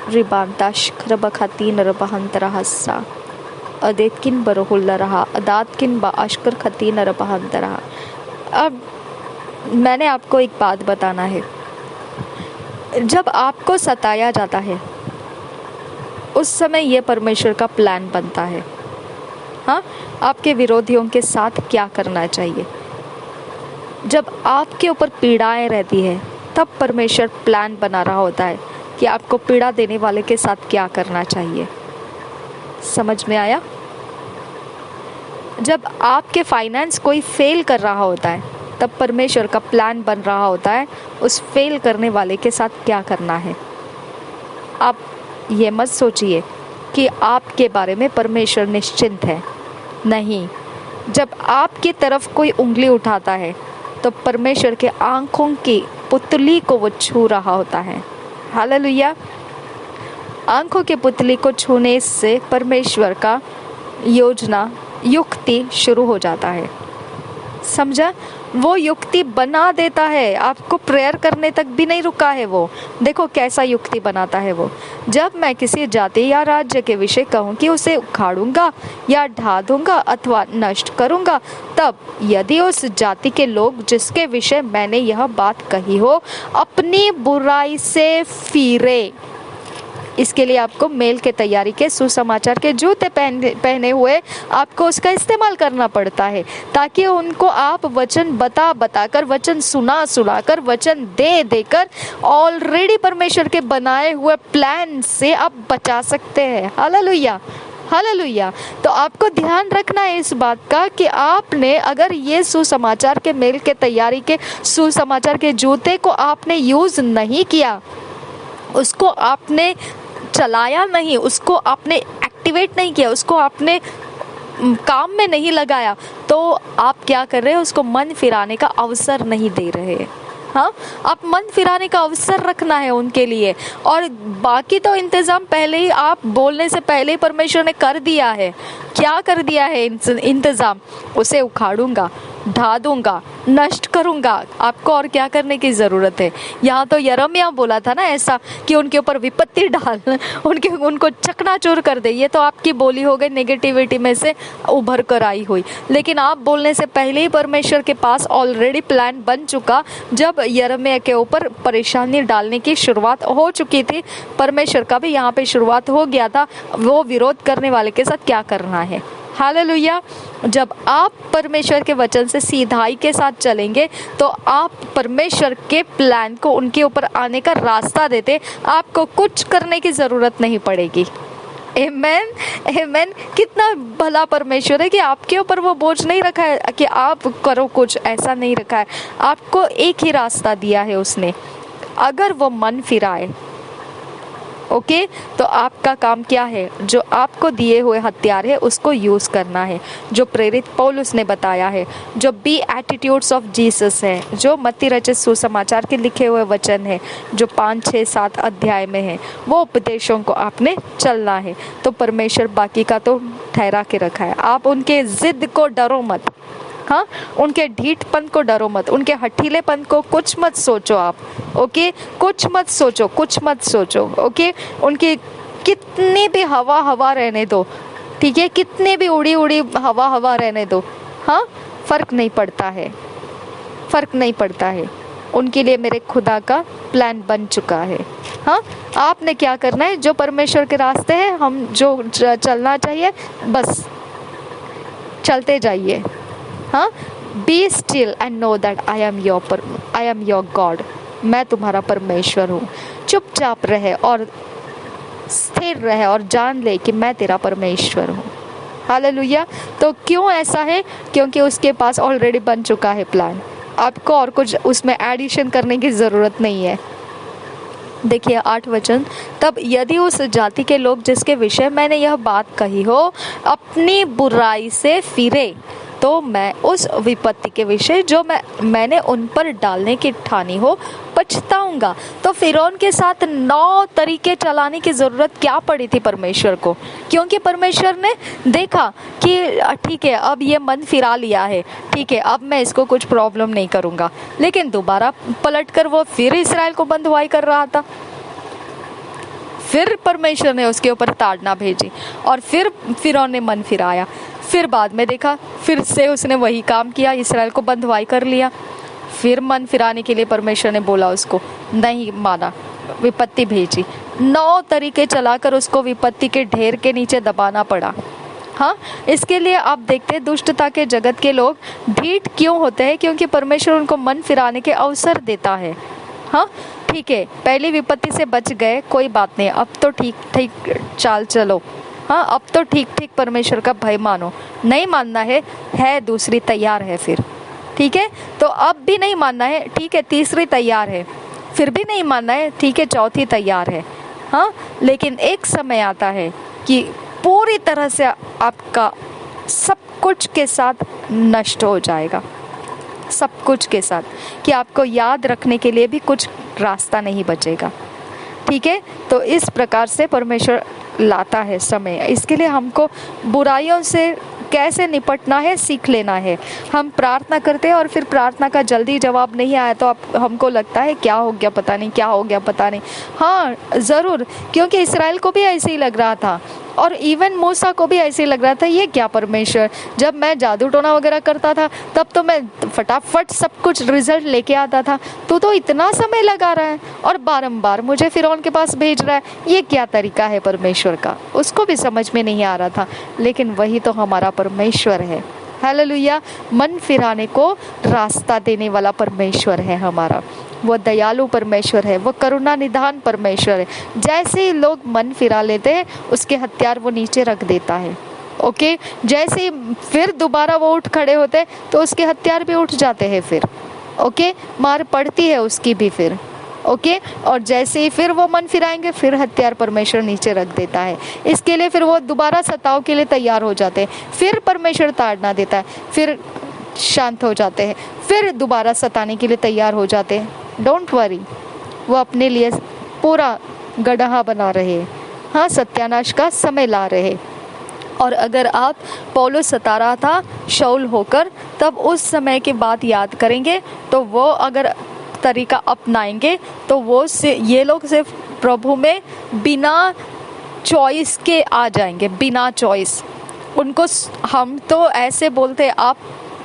Speaker 1: रिबांताश रबखातीन रबहंतरहसा अदेतकिन बरहुल्ला रहा अदातकिन बाअश्कर खतीन रबहंतरहा। अब मैंने आपको एक बात बताना है, जब आपको सताया जाता है उस समय ये परमेश्वर का प्लान बनता है। हाँ, आपके विरोधियों के साथ क्या करना चाहिए। जब आपके ऊपर पीड़ाएं रहती है तब परमेश्वर प्लान बना रहा होता है कि आपको पीड़ा देने वाले के साथ क्या करना चाहिए। समझ में आया। जब आपके फाइनेंस कोई फेल कर रहा होता है तब परमेश्वर का प्लान बन रहा होता है उस फेल करने वाले के साथ क्या करना है। आप ये मत सोचिए कि आपके बारे में परमेश्वर निश्चिंत है। नहीं, जब आपकी तरफ कोई उंगली उठाता है तो परमेश्वर के आंखों की पुतली को वो छू रहा होता है। हालेलुया। आंखों की पुतली को छूने से परमेश्वर का योजना युक्ति शुरू हो जाता है। समझा? वो युक्ति बना देता है, आपको प्रेयर करने तक भी नहीं रुका है वो। देखो कैसा युक्ति बनाता है वो। जब मैं किसी जाति या राज्य के विषय कहूँ कि उसे उखाड़ूंगा या ढा दूंगा अथवा नष्ट करूंगा, तब यदि उस जाति के लोग जिसके विषय मैंने यह बात कही हो अपनी बुराई से फिरे। इसके लिए आपको मेल के तैयारी के सुसमाचार के जूते पहने हुए आपको उसका इस्तेमाल करना पड़ता है, ताकि उनको आप वचन बता कर, वचन सुना कर, वचन दे कर ऑलरेडी परमेश्वर के बनाए हुए प्लान से आप बचा सकते हैं। Hallelujah, hallelujah. तो आपको ध्यान रखना है इस बात का कि आपने अगर ये सुसमाचार के मेल के तैयारी के सुसमाचार के जूते को आपने यूज नहीं किया, उसको आपने चलाया नहीं, उसको आपने एक्टिवेट नहीं किया, उसको आपने काम में नहीं लगाया, तो आप क्या कर रहे हैं? उसको मन फिराने का अवसर नहीं दे रहे हैं। हाँ, आप मन फिराने का अवसर रखना है उनके लिए, और बाकी तो इंतजाम पहले ही, आप बोलने से पहले ही परमेश्वर ने कर दिया है। क्या कर दिया है इंतजाम? उसे उखाड़ूंगा, ढा दूंगा, नष्ट करूंगा। आपको और क्या करने की ज़रूरत है? यहाँ तो यिर्मयाह बोला था ना ऐसा कि उनके ऊपर विपत्ति डाल, उनको चकनाचूर कर दे। ये तो आपकी बोली हो गई, नेगेटिविटी में से उभर कर आई हुई। लेकिन आप बोलने से पहले ही परमेश्वर के पास ऑलरेडी प्लान बन चुका। जब यिर्मयाह के ऊपर परेशानी डालने की शुरुआत हो चुकी थी, परमेश्वर का भी यहाँ पे शुरुआत हो गया था वो विरोध करने वाले के साथ क्या करना है। हालेलुया। जब आप परमेश्वर के वचन से सीधाई के साथ चलेंगे तो आप परमेश्वर के प्लान को उनके ऊपर आने का रास्ता देते, आपको कुछ करने की ज़रूरत नहीं पड़ेगी। आमेन, आमेन। कितना भला परमेश्वर है कि आपके ऊपर वो बोझ नहीं रखा है कि आप करो कुछ, ऐसा नहीं रखा है। आपको एक ही रास्ता दिया है उसने, अगर वो मन फिराए। ओके, तो आपका काम क्या है? जो आपको दिए हुए हथियार है उसको यूज़ करना है, जो प्रेरित पौलुस ने बताया है, जो बी एटीट्यूड्स ऑफ जीसस है, जो मत्ती रचित सुसमाचार के लिखे हुए वचन है, जो 5, 6, 7 अध्याय में है, वो उपदेशों को आपने चलना है। तो परमेश्वर बाकी का तो ठहरा के रखा है। आप उनके जिद को डरो मत। हाँ, उनके ढीठपन को डरो मत, उनके हठीलेपन को कुछ मत सोचो आप। ओके, कुछ मत सोचो। ओके, उनकी कितनी भी हवा रहने दो, ठीक है, कितनी भी उड़ी हवा रहने दो। हाँ, फर्क नहीं पड़ता है। उनके लिए मेरे खुदा का प्लान बन चुका है। हाँ, आपने क्या करना है? जो परमेश्वर के रास्ते हैं, हम जो चलना चाहिए, बस चलते जाइए। हाँ, be still and know that I am your God. मैं तुम्हारा परमेश्वर हूँ। चुपचाप रहे और स्थिर रहे और जान ले कि मैं तेरा परमेश्वर हूँ। हालेलुया। तो क्यों ऐसा है? क्योंकि उसके पास ऑलरेडी बन चुका है प्लान। आपको और कुछ उसमें एडिशन करने की ज़रूरत नहीं है। देखिए 8 वचन, तब यदि उस जाति के लोग जिसके विषय मैंने यह बात कही हो अपनी बुराई से फिरे, तो मैं उस विपत्ति के विषय जो मैंने उन पर डालने की ठानी हो पछताऊंगा। तो फिरौन के साथ 9 तरीके चलाने की ज़रूरत क्या पड़ी थी परमेश्वर को? क्योंकि परमेश्वर ने देखा कि ठीक है, अब ये मन फिरा लिया है, ठीक है, अब मैं इसको कुछ प्रॉब्लम नहीं करूँगा। लेकिन दोबारा पलट कर वो फिर इस्राएल को बंधुआई कर रहा था। फिर परमेश्वर ने उसके ऊपर ताड़ना भेजी और फिर फिरौन ने मन फिराया। फिर बाद में देखा, फिर से उसने वही काम किया, इस्राएल को बंधुआई कर लिया। फिर मन फिराने के लिए परमेश्वर ने बोला, उसको नहीं माना, विपत्ति भेजी। 9 तरीके चलाकर उसको विपत्ति के ढेर के नीचे दबाना पड़ा। हाँ, इसके लिए आप देखते हैं दुष्टता के जगत के लोग ढीठ क्यों होते हैं? क्योंकि परमेश्वर उनको मन फिराने के अवसर देता है। हाँ, ठीक है, पहली विपत्ति से बच गए, कोई बात नहीं, अब तो ठीक चाल चलो। हाँ, अब तो ठीक परमेश्वर का भय मानो। नहीं मानना है दूसरी तैयार है फिर, ठीक है। तो अब भी नहीं मानना है, ठीक है, तीसरी तैयार है। फिर भी नहीं मानना है, ठीक है, चौथी तैयार है। हाँ, लेकिन एक समय आता है कि पूरी तरह से आपका सब कुछ के साथ नष्ट हो जाएगा, सब कुछ के साथ, कि आपको याद रखने के लिए भी कुछ रास्ता नहीं बचेगा। ठीक है, तो इस प्रकार से परमेश्वर लाता है समय। इसके लिए हमको बुराइयों से कैसे निपटना है सीख लेना है। हम प्रार्थना करते हैं और फिर प्रार्थना का जल्दी जवाब नहीं आया तो हमको लगता है क्या हो गया पता नहीं, क्या हो गया पता नहीं। हाँ ज़रूर, क्योंकि इस्राएल को भी ऐसे ही लग रहा था और इवन मूसा को भी ऐसे ही लग रहा था, ये क्या परमेश्वर, जब मैं जादू टोना वगैरह करता था तब तो मैं फटाफट सब कुछ रिजल्ट लेके आता था, तो इतना समय लगा रहा है और बारंबार मुझे फिरौन के पास भेज रहा है, ये क्या तरीका है परमेश्वर का। उसको भी समझ में नहीं आ रहा था, लेकिन वही तो हमारा परमेश्वर है। हालेलुया, मन फिराने को रास्ता देने वाला परमेश्वर है हमारा। वो दयालु परमेश्वर है, वो करुणा निधान परमेश्वर है। जैसे ही लोग मन फिरा लेते हैं उसके हथियार वो नीचे रख देता है। ओके, जैसे ही फिर दोबारा वो उठ खड़े होते हैं तो उसके हथियार भी उठ जाते हैं फिर। ओके, मार पड़ती है उसकी भी फिर। ओके, और जैसे ही फिर वो मन फिराएंगे फिर हथियार परमेश्वर नीचे रख देता है। इसके लिए फिर वो दोबारा सताव के लिए तैयार हो जाते हैं, फिर परमेश्वर ताड़ना देता है, फिर शांत हो जाते हैं, फिर दोबारा सताने के लिए तैयार हो जाते हैं। डोंट वरी, वो अपने लिए पूरा गड्ढा बना रहे, हाँ, सत्यानाश का समय ला रहे। और अगर आप पौलुस सता रहा था शाऊल होकर, तब उस समय की बात याद करेंगे तो वो अगर तरीका अपनाएंगे तो वो ये लोग सिर्फ प्रभु में बिना चॉइस के आ जाएंगे, बिना चॉइस। उनको हम तो ऐसे बोलते, आप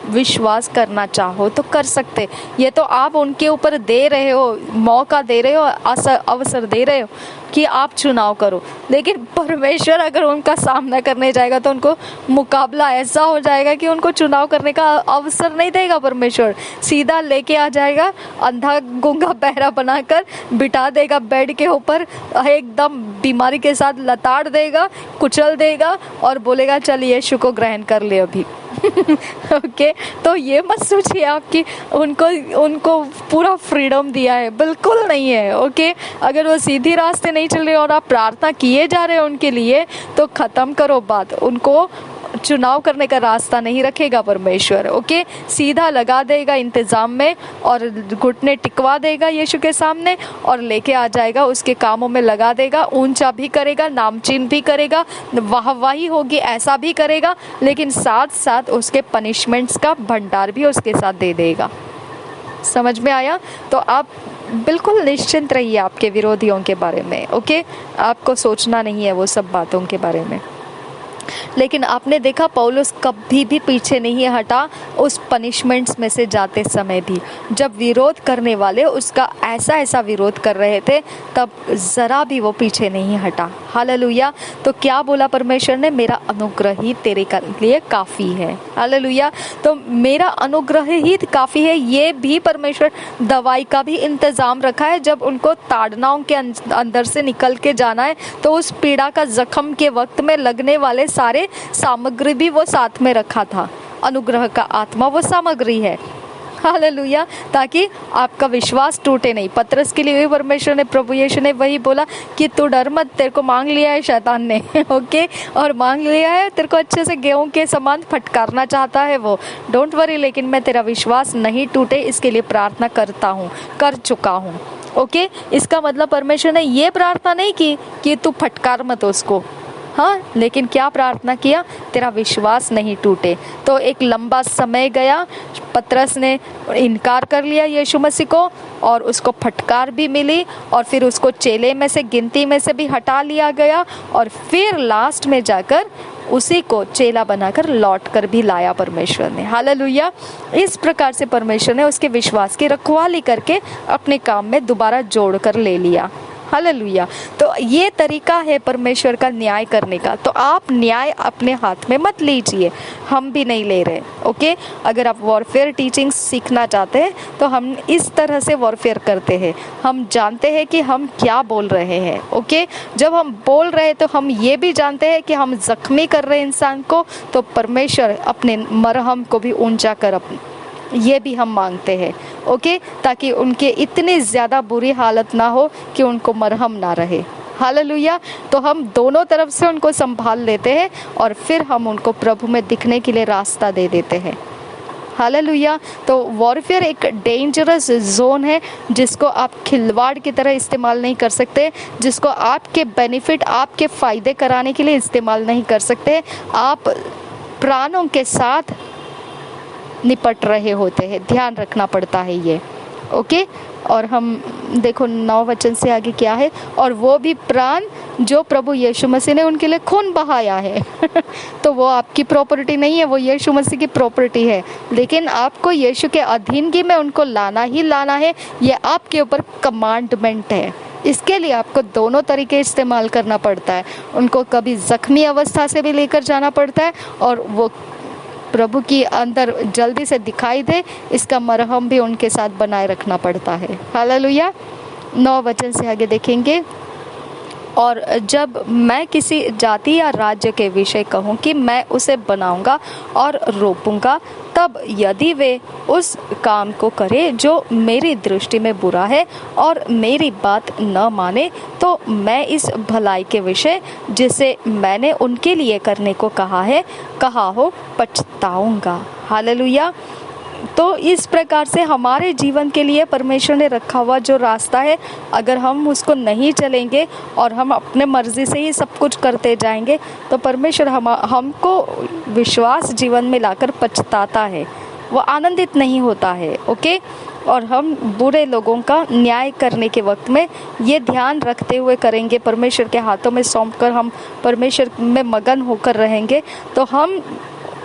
Speaker 1: विश्वास करना चाहो तो कर सकते, ये तो आप उनके ऊपर दे रहे हो, मौका दे रहे हो, अवसर दे रहे हो कि आप चुनाव करो। लेकिन परमेश्वर अगर उनका सामना करने जाएगा तो उनको मुकाबला ऐसा हो जाएगा कि उनको चुनाव करने का अवसर नहीं देगा परमेश्वर। सीधा लेके आ जाएगा, अंधा गूंगा बहरा बनाकर बिठा देगा बेड के ऊपर, एकदम बीमारी के साथ लताड़ देगा, कुचल देगा और बोलेगा चल यीशु को ग्रहण कर ले अभी। ओके, तो ये मत सोचिए आपकी उनको पूरा फ्रीडम दिया है, बिल्कुल नहीं है। ओके, अगर वो सीधी रास्ते नहीं चल रहे और आप प्रार्थना किए जा रहे हो उनके लिए, तो खत्म करो बात, उनको चुनाव करने का रास्ता नहीं रखेगा परमेश्वर। ओके, सीधा लगा देगा इंतजाम में और घुटने टिकवा देगा यीशु के सामने और लेके आ जाएगा, उसके कामों में लगा देगा, ऊंचा भी करेगा, नामचीन भी करेगा, वाहवाही होगी ऐसा भी करेगा, लेकिन साथ साथ उसके पनिशमेंट्स का भंडार भी उसके साथ दे देगा। समझ में आया? तो आप बिल्कुल निश्चिंत रहिए आपके विरोधियों के बारे में। ओके, आपको सोचना नहीं है वो सब बातों के बारे में। लेकिन आपने देखा पौलुस कभी भी पीछे नहीं हटा उस पनिशमेंट्स में से जाते समय भी। जब विरोध करने वाले उसका ऐसा विरोध कर रहे थे तब ज़रा भी वो पीछे नहीं हटा। हालेलुया। तो क्या बोला परमेश्वर ने? मेरा अनुग्रह ही तेरे लिए काफ़ी है। हालेलुया। तो मेरा अनुग्रह ही काफ़ी है, ये भी परमेश्वर दवाई का भी इंतज़ाम रखा है। जब उनको ताड़नाओं के अंदर से निकल के जाना है तो उस पीड़ा का जख्म के वक्त में लगने वाले सारे सामग्री भी वो साथ में रखा था। अनुग्रह का आत्मा वो सामग्री है। हालेलुया। ताकि आपका विश्वास टूटे नहीं। पतरस के लिए भी परमेश्वर ने, प्रभु यीशु ने वही बोला कि तू डर मत, तेरे को मांग लिया है शैतान ने। ओके, और मांग लिया है, तेरे को अच्छे से गेहूं के समान फटकारना चाहता है वो। डोंट वरी, लेकिन मैं तेरा विश्वास नहीं टूटे इसके लिए प्रार्थना करता हूँ, कर चुका हूँ। ओके, इसका मतलब परमेश्वर ने ये प्रार्थना नहीं की कि तू फटकार मत उसको, हाँ, लेकिन क्या प्रार्थना किया? तेरा विश्वास नहीं टूटे। तो एक लंबा समय गया, पतरस ने इनकार कर लिया यीशु मसीह को और उसको फटकार भी मिली और फिर उसको चेले में से, गिनती में से भी हटा लिया गया और फिर लास्ट में जाकर उसी को चेला बनाकर लौट कर भी लाया परमेश्वर ने। हालेलुया। इस प्रकार से परमेश्वर ने उसके विश्वास की रखवाली करके अपने काम में दोबारा जोड़ कर ले लिया। हालेलुया। तो ये तरीका है परमेश्वर का न्याय करने का। तो आप न्याय अपने हाथ में मत लीजिए, हम भी नहीं ले रहे। ओके, अगर आप वॉरफेयर टीचिंग सीखना चाहते हैं तो हम इस तरह से वॉरफेयर करते हैं। हम जानते हैं कि हम क्या बोल रहे हैं। ओके, जब हम बोल रहे हैं तो हम ये भी जानते हैं कि हम जख्मी कर रहे हैं इंसान को, तो परमेश्वर अपने मरहम को भी ऊंचा कर ये भी हम मांगते हैं। ओके, ताकि उनके इतनी ज़्यादा बुरी हालत ना हो कि उनको मरहम ना रहे।
Speaker 2: हालेलुया। तो हम दोनों तरफ से उनको संभाल लेते हैं और फिर हम उनको प्रभु में दिखने के लिए रास्ता दे देते हैं। हालेलुया। तो वॉरफेयर एक डेंजरस जोन है जिसको आप खिलवाड़ की तरह इस्तेमाल नहीं कर सकते, जिसको आपके बेनिफिट, आपके फ़ायदे कराने के लिए इस्तेमाल नहीं कर सकते। आप प्राणों के साथ निपट रहे होते हैं, ध्यान रखना पड़ता है ये। ओके। और हम देखो 9 वचन से आगे क्या है, और वो भी प्राण जो प्रभु यीशु मसीह ने उनके लिए खून बहाया है तो वो आपकी प्रॉपर्टी नहीं है, वो यीशु मसीह की प्रॉपर्टी है। लेकिन आपको यीशु के अधीनगी में उनको लाना ही लाना है, ये आपके ऊपर कमांडमेंट है। इसके लिए आपको दोनों तरीके इस्तेमाल करना पड़ता है। उनको कभी जख्मी अवस्था से भी लेकर जाना पड़ता है, और वो प्रभु की अंदर जल्दी से दिखाई दे, इसका मरहम भी उनके साथ बनाए रखना पड़ता है। हालेलुया। 9 वचन से आगे देखेंगे। और जब मैं किसी जाति या राज्य के विषय कहूँ कि मैं उसे बनाऊंगा और रोपूंगा, तब यदि वे उस काम को करे जो मेरी दृष्टि में बुरा है और मेरी बात न माने, तो मैं इस भलाई के विषय जिसे मैंने उनके लिए करने को कहा हो पछताऊंगा। हालेलुया। तो इस प्रकार से हमारे जीवन के लिए परमेश्वर ने रखा हुआ जो रास्ता है, अगर हम उसको नहीं चलेंगे और हम अपने मर्जी से ही सब कुछ करते जाएंगे, तो परमेश्वर हमको विश्वास जीवन में लाकर पछताता है, वो आनंदित नहीं होता है। ओके। और हम बुरे लोगों का न्याय करने के वक्त में ये ध्यान रखते हुए करेंगे, परमेश्वर के हाथों में सौंप कर हम परमेश्वर में मगन होकर रहेंगे, तो हम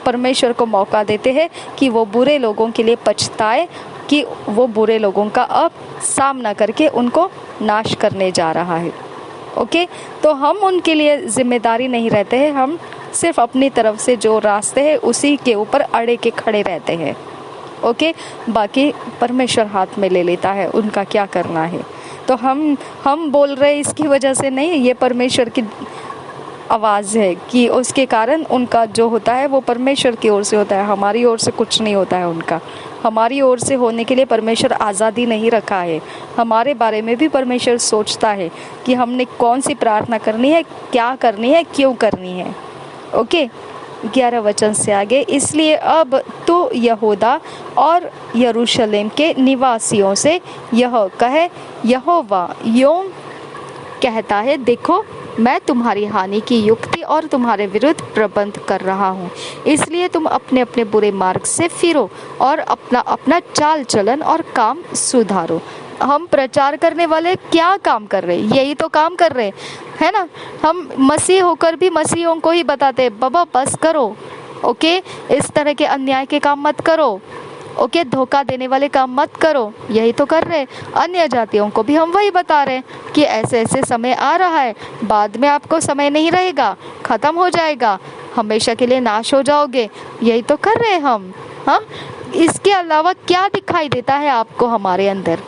Speaker 2: परमेश्वर को मौका देते हैं कि वो बुरे लोगों के लिए पछताए, कि वो बुरे लोगों का अब सामना करके उनको नाश करने जा रहा है। ओके। तो हम उनके लिए जिम्मेदारी नहीं रहते हैं, हम सिर्फ अपनी तरफ से जो रास्ते हैं उसी के ऊपर अड़े के खड़े रहते हैं। ओके। बाकी परमेश्वर हाथ में ले लेता है उनका क्या करना है। तो हम बोल रहे इसकी वजह से नहीं, ये परमेश्वर की आवाज़ है कि उसके कारण उनका जो होता है वो परमेश्वर की ओर से होता है, हमारी ओर से कुछ नहीं होता है उनका। हमारी ओर से होने के लिए परमेश्वर आज़ादी नहीं रखा है। हमारे बारे में भी परमेश्वर सोचता है कि हमने कौन सी प्रार्थना करनी है, क्या करनी है, क्यों करनी है। ओके। 11 वचन से आगे। इसलिए अब तो यहूदा और यरूशलेम के निवासियों से यह कहे, यहोवा यूं कहता है, देखो मैं तुम्हारी हानि की युक्ति और तुम्हारे विरुद्ध प्रबंध कर रहा हूँ, इसलिए तुम अपने अपने बुरे मार्ग से फिरो और अपना अपना चाल चलन और काम सुधारो। हम प्रचार करने वाले क्या काम कर रहे हैं? यही तो काम कर रहे हैं ना। हम मसीह होकर भी मसीहों को ही बताते हैं, बाबा बस करो। ओके। इस तरह के अन्याय के काम मत करो। ओके। धोखा देने वाले काम मत करो। यही तो कर रहे। अन्य जातियों को भी हम वही बता रहे हैं कि ऐसे ऐसे समय आ रहा है, बाद में आपको समय नहीं रहेगा, खत्म हो जाएगा, हमेशा के लिए नाश हो जाओगे। यही तो कर रहे हम। हाँ, इसके अलावा क्या दिखाई देता है आपको हमारे अंदर?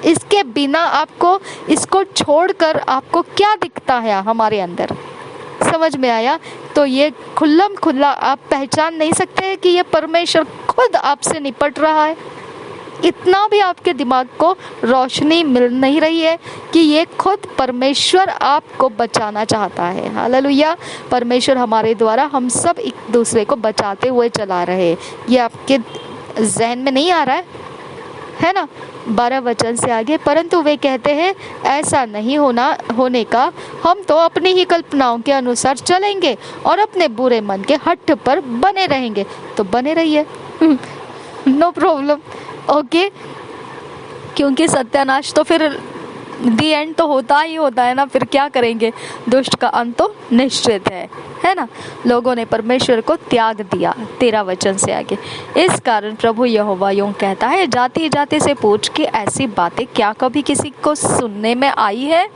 Speaker 2: इसके बिना आपको, इसको छोड़कर आपको क्या दिखता है हमारे अंदर? समझ में आया? तो ये खुल्लम खुल्ला आप पहचान नहीं सकते कि ये परमेश्वर खुद आपसे निपट रहा है। इतना भी आपके दिमाग को रोशनी मिल नहीं रही है कि ये खुद परमेश्वर आपको बचाना चाहता है। हालेलुया। परमेश्वर हमारे द्वारा हम सब एक दूसरे को बचाते हुए चला रहे। ये आपके जहन में नहीं आ रहा है ना? 12 वचन से आगे। परंतु वे कहते हैं, ऐसा नहीं होने का, हम तो अपनी ही कल्पनाओं के अनुसार चलेंगे और अपने बुरे मन के हठ पर बने रहेंगे। तो बने रहिए, नो प्रॉब्लम। ओके। क्योंकि सत्यानाश तो फिर दी एंड तो होता ही होता है ना, फिर क्या करेंगे? दुष्ट का अंत तो निश्चित है ना। लोगों ने परमेश्वर को त्याग दिया। 13 वचन से आगे। इस कारण प्रभु यहोवा यूं कहता है, जाति जाति से पूछ कि ऐसी बातें क्या कभी किसी को सुनने में आई है?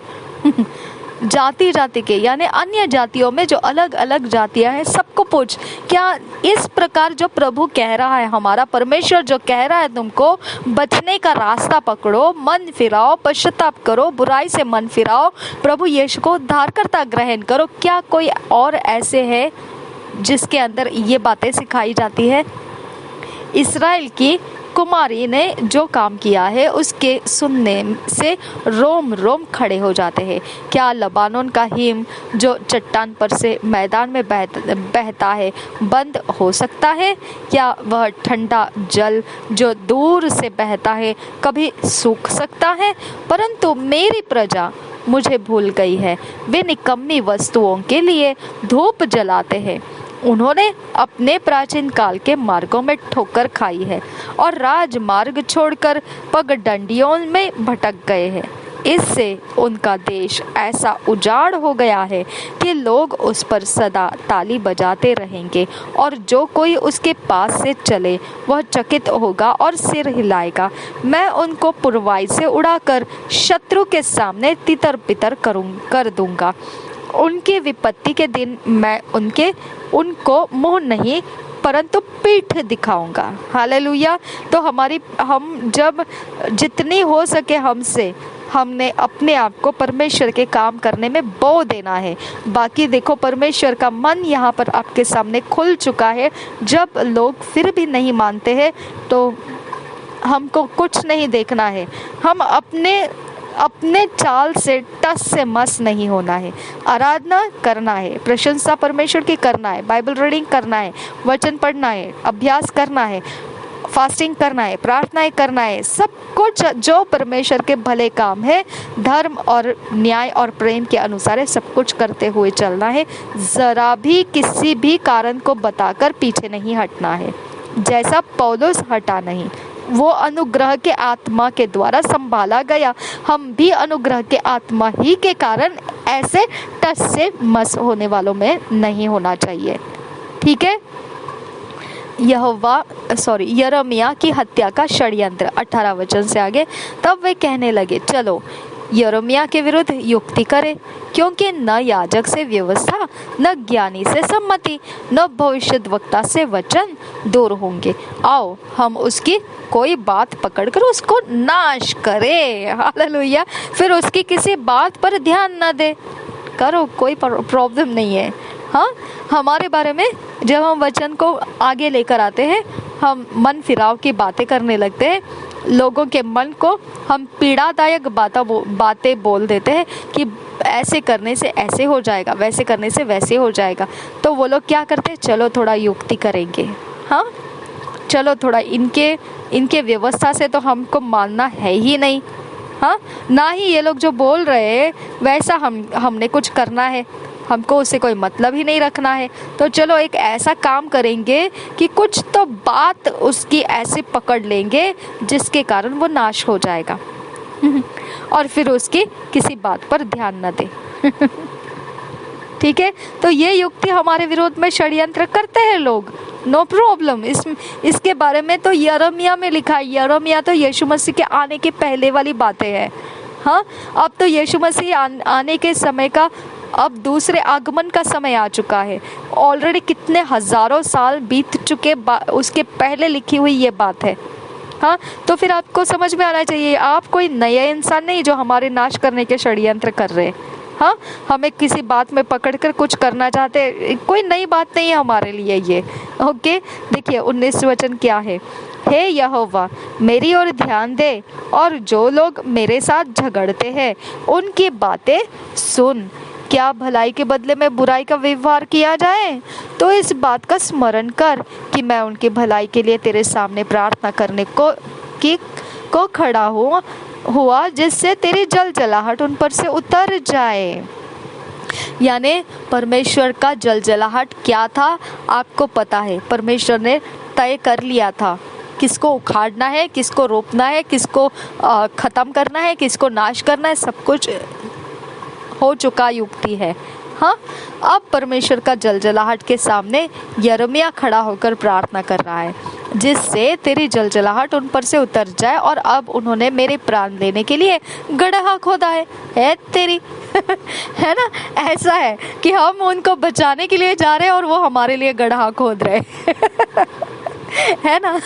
Speaker 2: जाति जाति के यानी अन्य जातियों में जो अलग अलग जातियां हैं, सबको पूछ, क्या इस प्रकार जो प्रभु कह रहा है, हमारा परमेश्वर जो कह रहा है, तुमको बचने का रास्ता पकड़ो, मन फिराओ, पश्चाताप करो, बुराई से मन फिराओ, प्रभु यीशु को उद्धारकर्ता ग्रहण करो, क्या कोई और ऐसे है जिसके अंदर ये बातें सिखाई जाती है? इस्राएल की
Speaker 1: कुमारी ने जो काम किया है उसके सुनने से रोम रोम खड़े हो जाते हैं। क्या लबानोन का हिम जो चट्टान पर से मैदान में बहता है बंद हो सकता है? क्या वह ठंडा जल जो दूर से बहता है कभी सूख सकता है? परंतु मेरी प्रजा मुझे भूल गई है, वे निकम्मी वस्तुओं के लिए धूप जलाते हैं। उन्होंने अपने प्राचीन काल के मार्गों में ठोकर खाई है और राजमार्ग छोड़कर पगडंडियों में भटक गए हैं। इससे उनका देश ऐसा उजाड़ हो गया है कि लोग उस पर सदा ताली बजाते रहेंगे, और जो कोई उसके पास से चले वह चकित होगा और सिर हिलाएगा। मैं उनको पुरवाई से उड़ाकर शत्रु के सामने तितर बितर कर दूंगा। उनकी विपत्ति के दिन मैं उनको मुंह नहीं परंतु पीठ दिखाऊंगा। हालेलुया। तो हम जब जितनी हो सके हमने अपने आप को परमेश्वर के काम करने में बो देना है। बाकी देखो, परमेश्वर का मन यहाँ पर आपके सामने खुल चुका है। जब लोग फिर भी नहीं मानते हैं तो हमको कुछ नहीं देखना है। हम अपने चाल से टस से मस नहीं होना है। आराधना करना है, प्रशंसा परमेश्वर की करना है, बाइबल रीडिंग करना है, वचन पढ़ना है, अभ्यास करना है, फास्टिंग करना है, प्रार्थनाएं करना है। सब कुछ जो परमेश्वर के भले काम है, धर्म और न्याय और प्रेम के अनुसार है, सब कुछ करते हुए चलना है। जरा भी किसी भी कारण को बताकर पीछे नहीं हटना है, जैसा पौलुस हटा नहीं। वो अनुग्रह के आत्मा के द्वारा संभाला गया। हम भी अनुग्रह के आत्मा ही के कारण ऐसे टस से मस होने वालों में नहीं होना चाहिए। ठीक है। यिर्मयाह की हत्या का षड्यंत्र 18 वचन से आगे। तब वे कहने लगे, चलो यिर्मयाह के विरुद्ध युक्ति करें, क्योंकि न याजक से व्यवस्था, न ज्ञानी से सम्मति, न भविष्यद्वक्ता से वचन दूर होंगे। आओ हम उसकी कोई बात पकड़कर उसको नाश करें। हालेलुया। फिर उसकी किसी बात पर ध्यान न दे, करो, कोई प्रॉब्लम नहीं है। हाँ, हमारे बारे में जब हम वचन को आगे लेकर आते हैं, हम मन फिराव की बातें करने लगते हैं। लोगों के मन को हम पीड़ादायक बातें बोल देते हैं कि ऐसे करने से ऐसे हो जाएगा, वैसे करने से वैसे हो जाएगा। तो वो लोग क्या करते हैं, चलो थोड़ा युक्ति करेंगे। हाँ, चलो थोड़ा इनके व्यवस्था से तो हमको मानना है ही नहीं। हाँ, ना ही ये लोग जो बोल रहे हैं वैसा हमने कुछ करना है, हमको उससे कोई मतलब ही नहीं रखना है। तो चलो एक ऐसा काम करेंगे कि कुछ तो बात उसकी ऐसे पकड़ लेंगे जिसके कारण वो नाश हो जाएगा और फिर उसकी किसी बात पर ध्यान न दे। ठीक है। तो ये युक्ति हमारे विरोध में षड्यंत्र करते हैं लोग, नो प्रॉब्लम। इसके बारे में तो यिर्मयाह में लिखा है। यिर्मयाह तो यीशु मसीह के आने के पहले वाली बातें हैं। हाँ, अब तो यीशु मसीह आने के समय का, अब दूसरे आगमन का समय आ चुका है। ऑलरेडी कितने हजारों साल बीत चुके, उसके पहले लिखी हुई ये बात है। हाँ, तो फिर आपको समझ में आना चाहिए, आप कोई नया इंसान नहीं जो हमारे नाश करने के षड्यंत्र कर रहे हैं। हाँ, हमें किसी बात में पकड़कर कुछ करना चाहते, कोई नई बात नहीं है हमारे लिए ये। ओके, देखिए 19 वचन क्या है। हे यहोवा, मेरी ओर ध्यान दे और जो लोग मेरे साथ झगड़ते हैं उनकी बातें सुन। क्या भलाई के बदले में बुराई का व्यवहार किया जाए? तो इस बात का स्मरण कर कि मैं उनकी भलाई के लिए तेरे सामने प्रार्थना करने को खड़ा हुआ जिससे तेरी जलजलाहट उन पर से उतर जाए। यानी परमेश्वर का जलजलाहट क्या था आपको पता है। परमेश्वर ने तय कर लिया था किसको उखाड़ना है, किसको रोपना है, किसको खत्म करना है, किसको नाश करना है, सब कुछ हो चुका युक्ति है। हाँ, अब परमेश्वर का जलजलाहट के सामने यिर्मयाह खड़ा होकर प्रार्थना कर रहा है जिससे तेरी जलजलाहट उन पर से उतर जाए। और अब उन्होंने मेरे प्राण लेने के लिए गड्ढा खोदा है तेरी है ना। ऐसा है कि हम उनको बचाने के लिए जा रहे हैं और वो हमारे लिए गड्ढा खोद रहे है ना।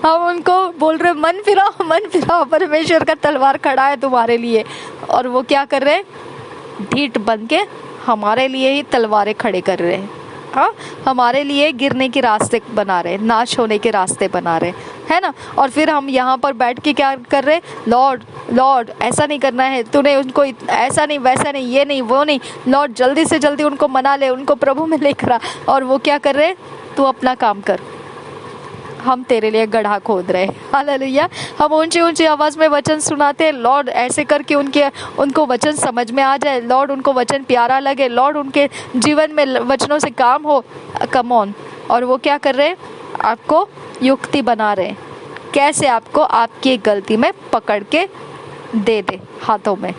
Speaker 1: हम उनको बोल रहे मन फिराओ, परमेश्वर का तलवार खड़ा है तुम्हारे लिए, और वो क्या कर रहे हैं, ढीठ बन के हमारे लिए ही तलवारें खड़े कर रहे हैं। हाँ, हमारे लिए गिरने के रास्ते बना रहे, नाश होने के रास्ते बना रहे, है ना। और फिर हम यहाँ पर बैठ के क्या कर रहे, लॉर्ड लॉर्ड ऐसा नहीं करना है, तूने उनको ऐसा नहीं वैसा नहीं ये नहीं वो नहीं, लॉर्ड जल्दी से जल्दी उनको मना ले, उनको प्रभु में लेकर आ। और वो क्या कर रहे, तू अपना काम कर, हम तेरे लिए गड्ढा खोद रहे। हालेलुया। हम ऊंची ऊंची आवाज में वचन सुनाते हैं, लॉर्ड ऐसे करके उनको वचन समझ में आ जाए, लॉर्ड उनको वचन प्यारा लगे, लॉर्ड उनके जीवन में वचनों से काम हो। Come on. और वो क्या कर रहे हैं, आपको युक्ति बना रहे हैं, कैसे आपको आपकी गलती में पकड़ के दे दे हाथों में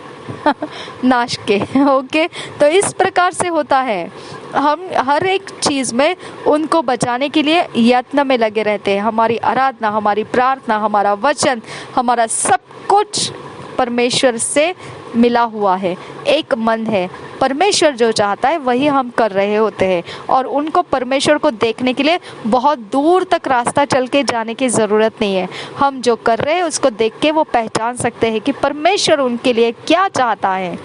Speaker 1: नाश के। ओके, तो इस प्रकार से होता है, हम हर एक चीज़ में उनको बचाने के लिए यत्न में लगे रहते हैं। हमारी आराधना, हमारी प्रार्थना, हमारा वचन, हमारा सब कुछ परमेश्वर से मिला हुआ है, एक मन है। परमेश्वर जो चाहता है वही हम कर रहे होते हैं, और उनको परमेश्वर को देखने के लिए बहुत दूर तक रास्ता चल के जाने की ज़रूरत नहीं है। हम जो कर रहे हैं उसको देख के वो पहचान सकते हैं कि परमेश्वर उनके लिए क्या चाहता है।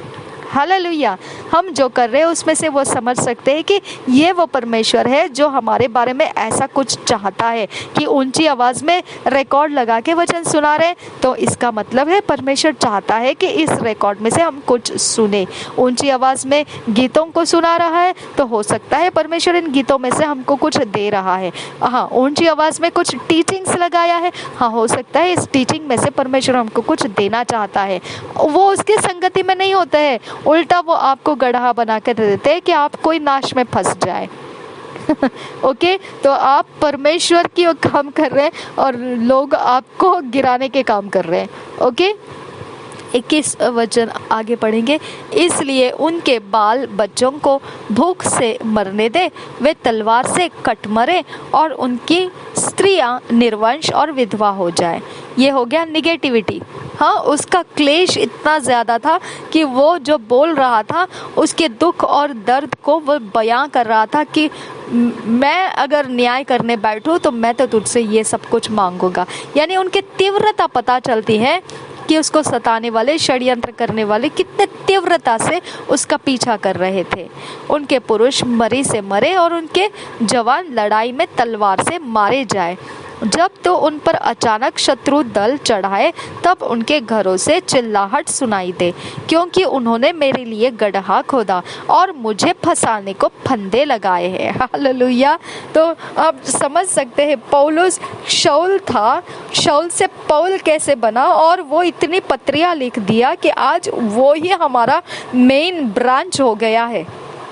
Speaker 1: हालेलुया। हम जो कर रहे हैं उसमें से वो समझ सकते हैं कि ये वो परमेश्वर है जो हमारे बारे में ऐसा कुछ चाहता है कि ऊंची आवाज़ में रिकॉर्ड लगा के वचन सुना रहे, तो इसका मतलब है परमेश्वर चाहता है कि इस रिकॉर्ड में से हम कुछ सुने। ऊंची आवाज़ में गीतों को सुना रहा है तो हो सकता है परमेश्वर इन गीतों में से हमको कुछ दे रहा है। हाँ, ऊंची आवाज़ में कुछ टीचिंग्स लगाया है, हाँ हो सकता है इस टीचिंग में से परमेश्वर हमको कुछ देना चाहता है। वो उसकी संगति में नहीं होता है, उल्टा वो आपको गड्ढा बना कर दे देते हैं कि आप कोई नाश में फंस जाए। ओके, तो आप परमेश्वर की काम कर रहे हैं और लोग आपको गिराने के काम कर रहे हैं। ओके, 21 वचन आगे पढ़ेंगे। इसलिए उनके बाल बच्चों को भूख से मरने दे, वे तलवार से कट मरे और उनकी स्त्रियां निर्वंश और विधवा हो जाए। ये हो गया निगेटिविटी। हाँ, उसका क्लेश इतना ज़्यादा था कि वो जो बोल रहा था उसके दुख और दर्द को वो बयां कर रहा था कि मैं अगर न्याय करने बैठूं तो मैं तो तुझसे ये सब कुछ मांगूंगा। यानी उनकी तीव्रता पता चलती है कि उसको सताने वाले, षड्यंत्र करने वाले कितने तीव्रता से उसका पीछा कर रहे थे। उनके पुरुष मरी से मरे और उनके जवान लड़ाई में तलवार से मारे जाए। जब तो उन पर अचानक शत्रु दल चढ़ाए, तब उनके घरों से चिल्लाहट सुनाई दे, क्योंकि उन्होंने मेरे लिए गड्ढा खोदा और मुझे फंसाने को फंदे लगाए हैं। हालेलुया। तो आप समझ सकते हैं पौलुस शाऊल था, शाऊल से पौल कैसे बना, और वो इतनी पत्रियां लिख दिया कि आज वो ही हमारा मेन ब्रांच हो गया है।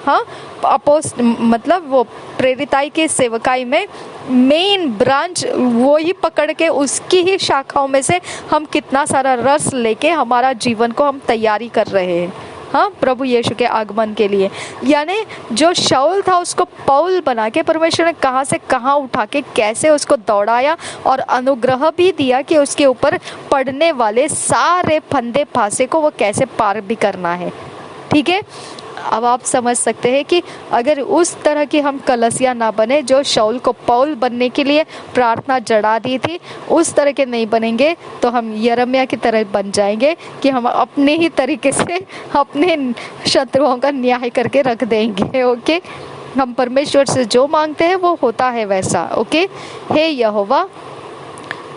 Speaker 1: हाँ, मतलब वो प्रेरिताई के सेवकाई में मेन ब्रांच वो ही पकड़ के उसकी ही शाखाओं में से हम कितना सारा रस लेके हमारा जीवन को हम तैयारी कर रहे हैं। हाँ, प्रभु यीशु के आगमन के लिए। यानी जो शाऊल था उसको पौल बना के परमेश्वर ने कहाँ से कहाँ उठा के कैसे उसको दौड़ाया और अनुग्रह भी दिया कि उसके ऊपर पड़ने वाले सारे फंदे फांसे को वो कैसे पार भी करना है। ठीक है, अब आप समझ सकते हैं कि अगर उस तरह की हम कलसिया ना बने जो शाऊल को पौल बनने के लिए प्रार्थना जड़ा दी थी, उस तरह के नहीं बनेंगे तो हम यिर्मयाह की तरह बन जाएंगे कि हम अपने ही तरीके से अपने शत्रुओं का न्याय करके रख देंगे। ओके, हम परमेश्वर से जो मांगते हैं वो होता है वैसा। ओके, हे यहोवा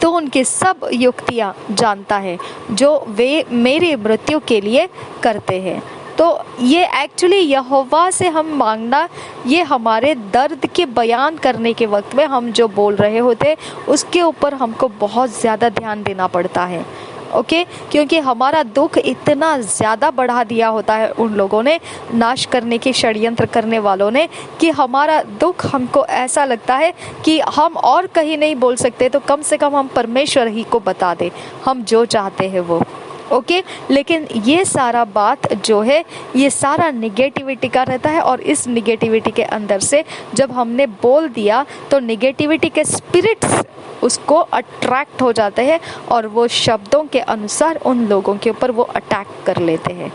Speaker 1: तो उनकी सब युक्तियाँ जानता है जो वे मेरी मृत्यु के लिए करते हैं। तो ये एक्चुअली यहोवा से हम मांगना, ये हमारे दर्द के बयान करने के वक्त में हम जो बोल रहे होते उसके ऊपर हमको बहुत ज़्यादा ध्यान देना पड़ता है। ओके, क्योंकि हमारा दुख इतना ज़्यादा बढ़ा दिया होता है उन लोगों ने, नाश करने के षड्यंत्र करने वालों ने, कि हमारा दुख हमको ऐसा लगता है कि हम और कहीं नहीं बोल सकते, तो कम से कम हम परमेश्वर ही को बता दें हम जो चाहते हैं वो। ओके, लेकिन ये सारा बात जो है ये सारा निगेटिविटी का रहता है, और इस निगेटिविटी के अंदर से जब हमने बोल दिया तो निगेटिविटी के स्पिरिट्स उसको अट्रैक्ट हो जाते हैं और वो शब्दों के अनुसार उन लोगों के ऊपर वो अटैक कर लेते हैं।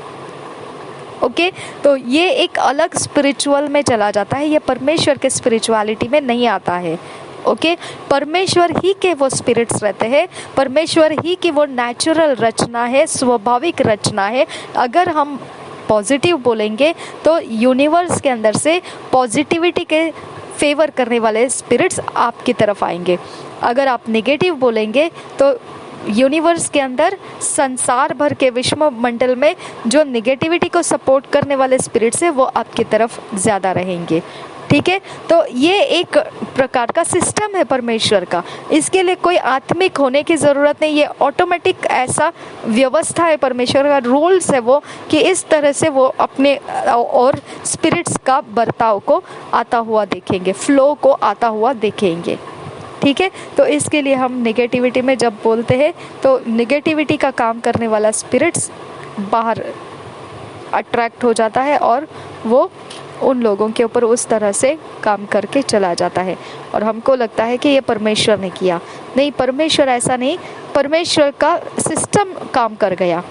Speaker 1: ओके, तो ये एक अलग स्पिरिचुअल में चला जाता है, ये परमेश्वर के स्पिरिचुअलिटी में नहीं आता है। ओके, परमेश्वर ही के वो स्पिरिट्स रहते हैं, परमेश्वर ही की वो नेचुरल रचना है, स्वाभाविक रचना है। अगर हम
Speaker 2: पॉजिटिव बोलेंगे तो यूनिवर्स के अंदर से पॉजिटिविटी के फेवर करने वाले स्पिरिट्स आपकी तरफ आएंगे। अगर आप नेगेटिव बोलेंगे तो यूनिवर्स के अंदर संसार भर के विश्व मंडल में जो नेगेटिविटी को सपोर्ट करने वाले स्पिरिट्स है वो आपकी तरफ ज़्यादा रहेंगे। ठीक है, तो ये एक प्रकार का सिस्टम है परमेश्वर का। इसके लिए कोई आत्मिक होने की ज़रूरत नहीं, ये ऑटोमेटिक ऐसा व्यवस्था है, परमेश्वर का रूल्स है वो, कि इस तरह से वो अपने और स्पिरिट्स का बर्ताव को आता हुआ देखेंगे, फ्लो को आता हुआ देखेंगे। ठीक है, तो इसके लिए हम नेगेटिविटी में जब बोलते हैं तो नेगेटिविटी का काम करने वाला स्पिरिट्स बाहर अट्रैक्ट हो जाता है और वो उन लोगों के ऊपर उस तरह से काम करके चला जाता है। और हमको लगता है कि ये परमेश्वर ने किया, नहीं, परमेश्वर ऐसा नहीं, परमेश्वर का सिस्टम काम कर गया।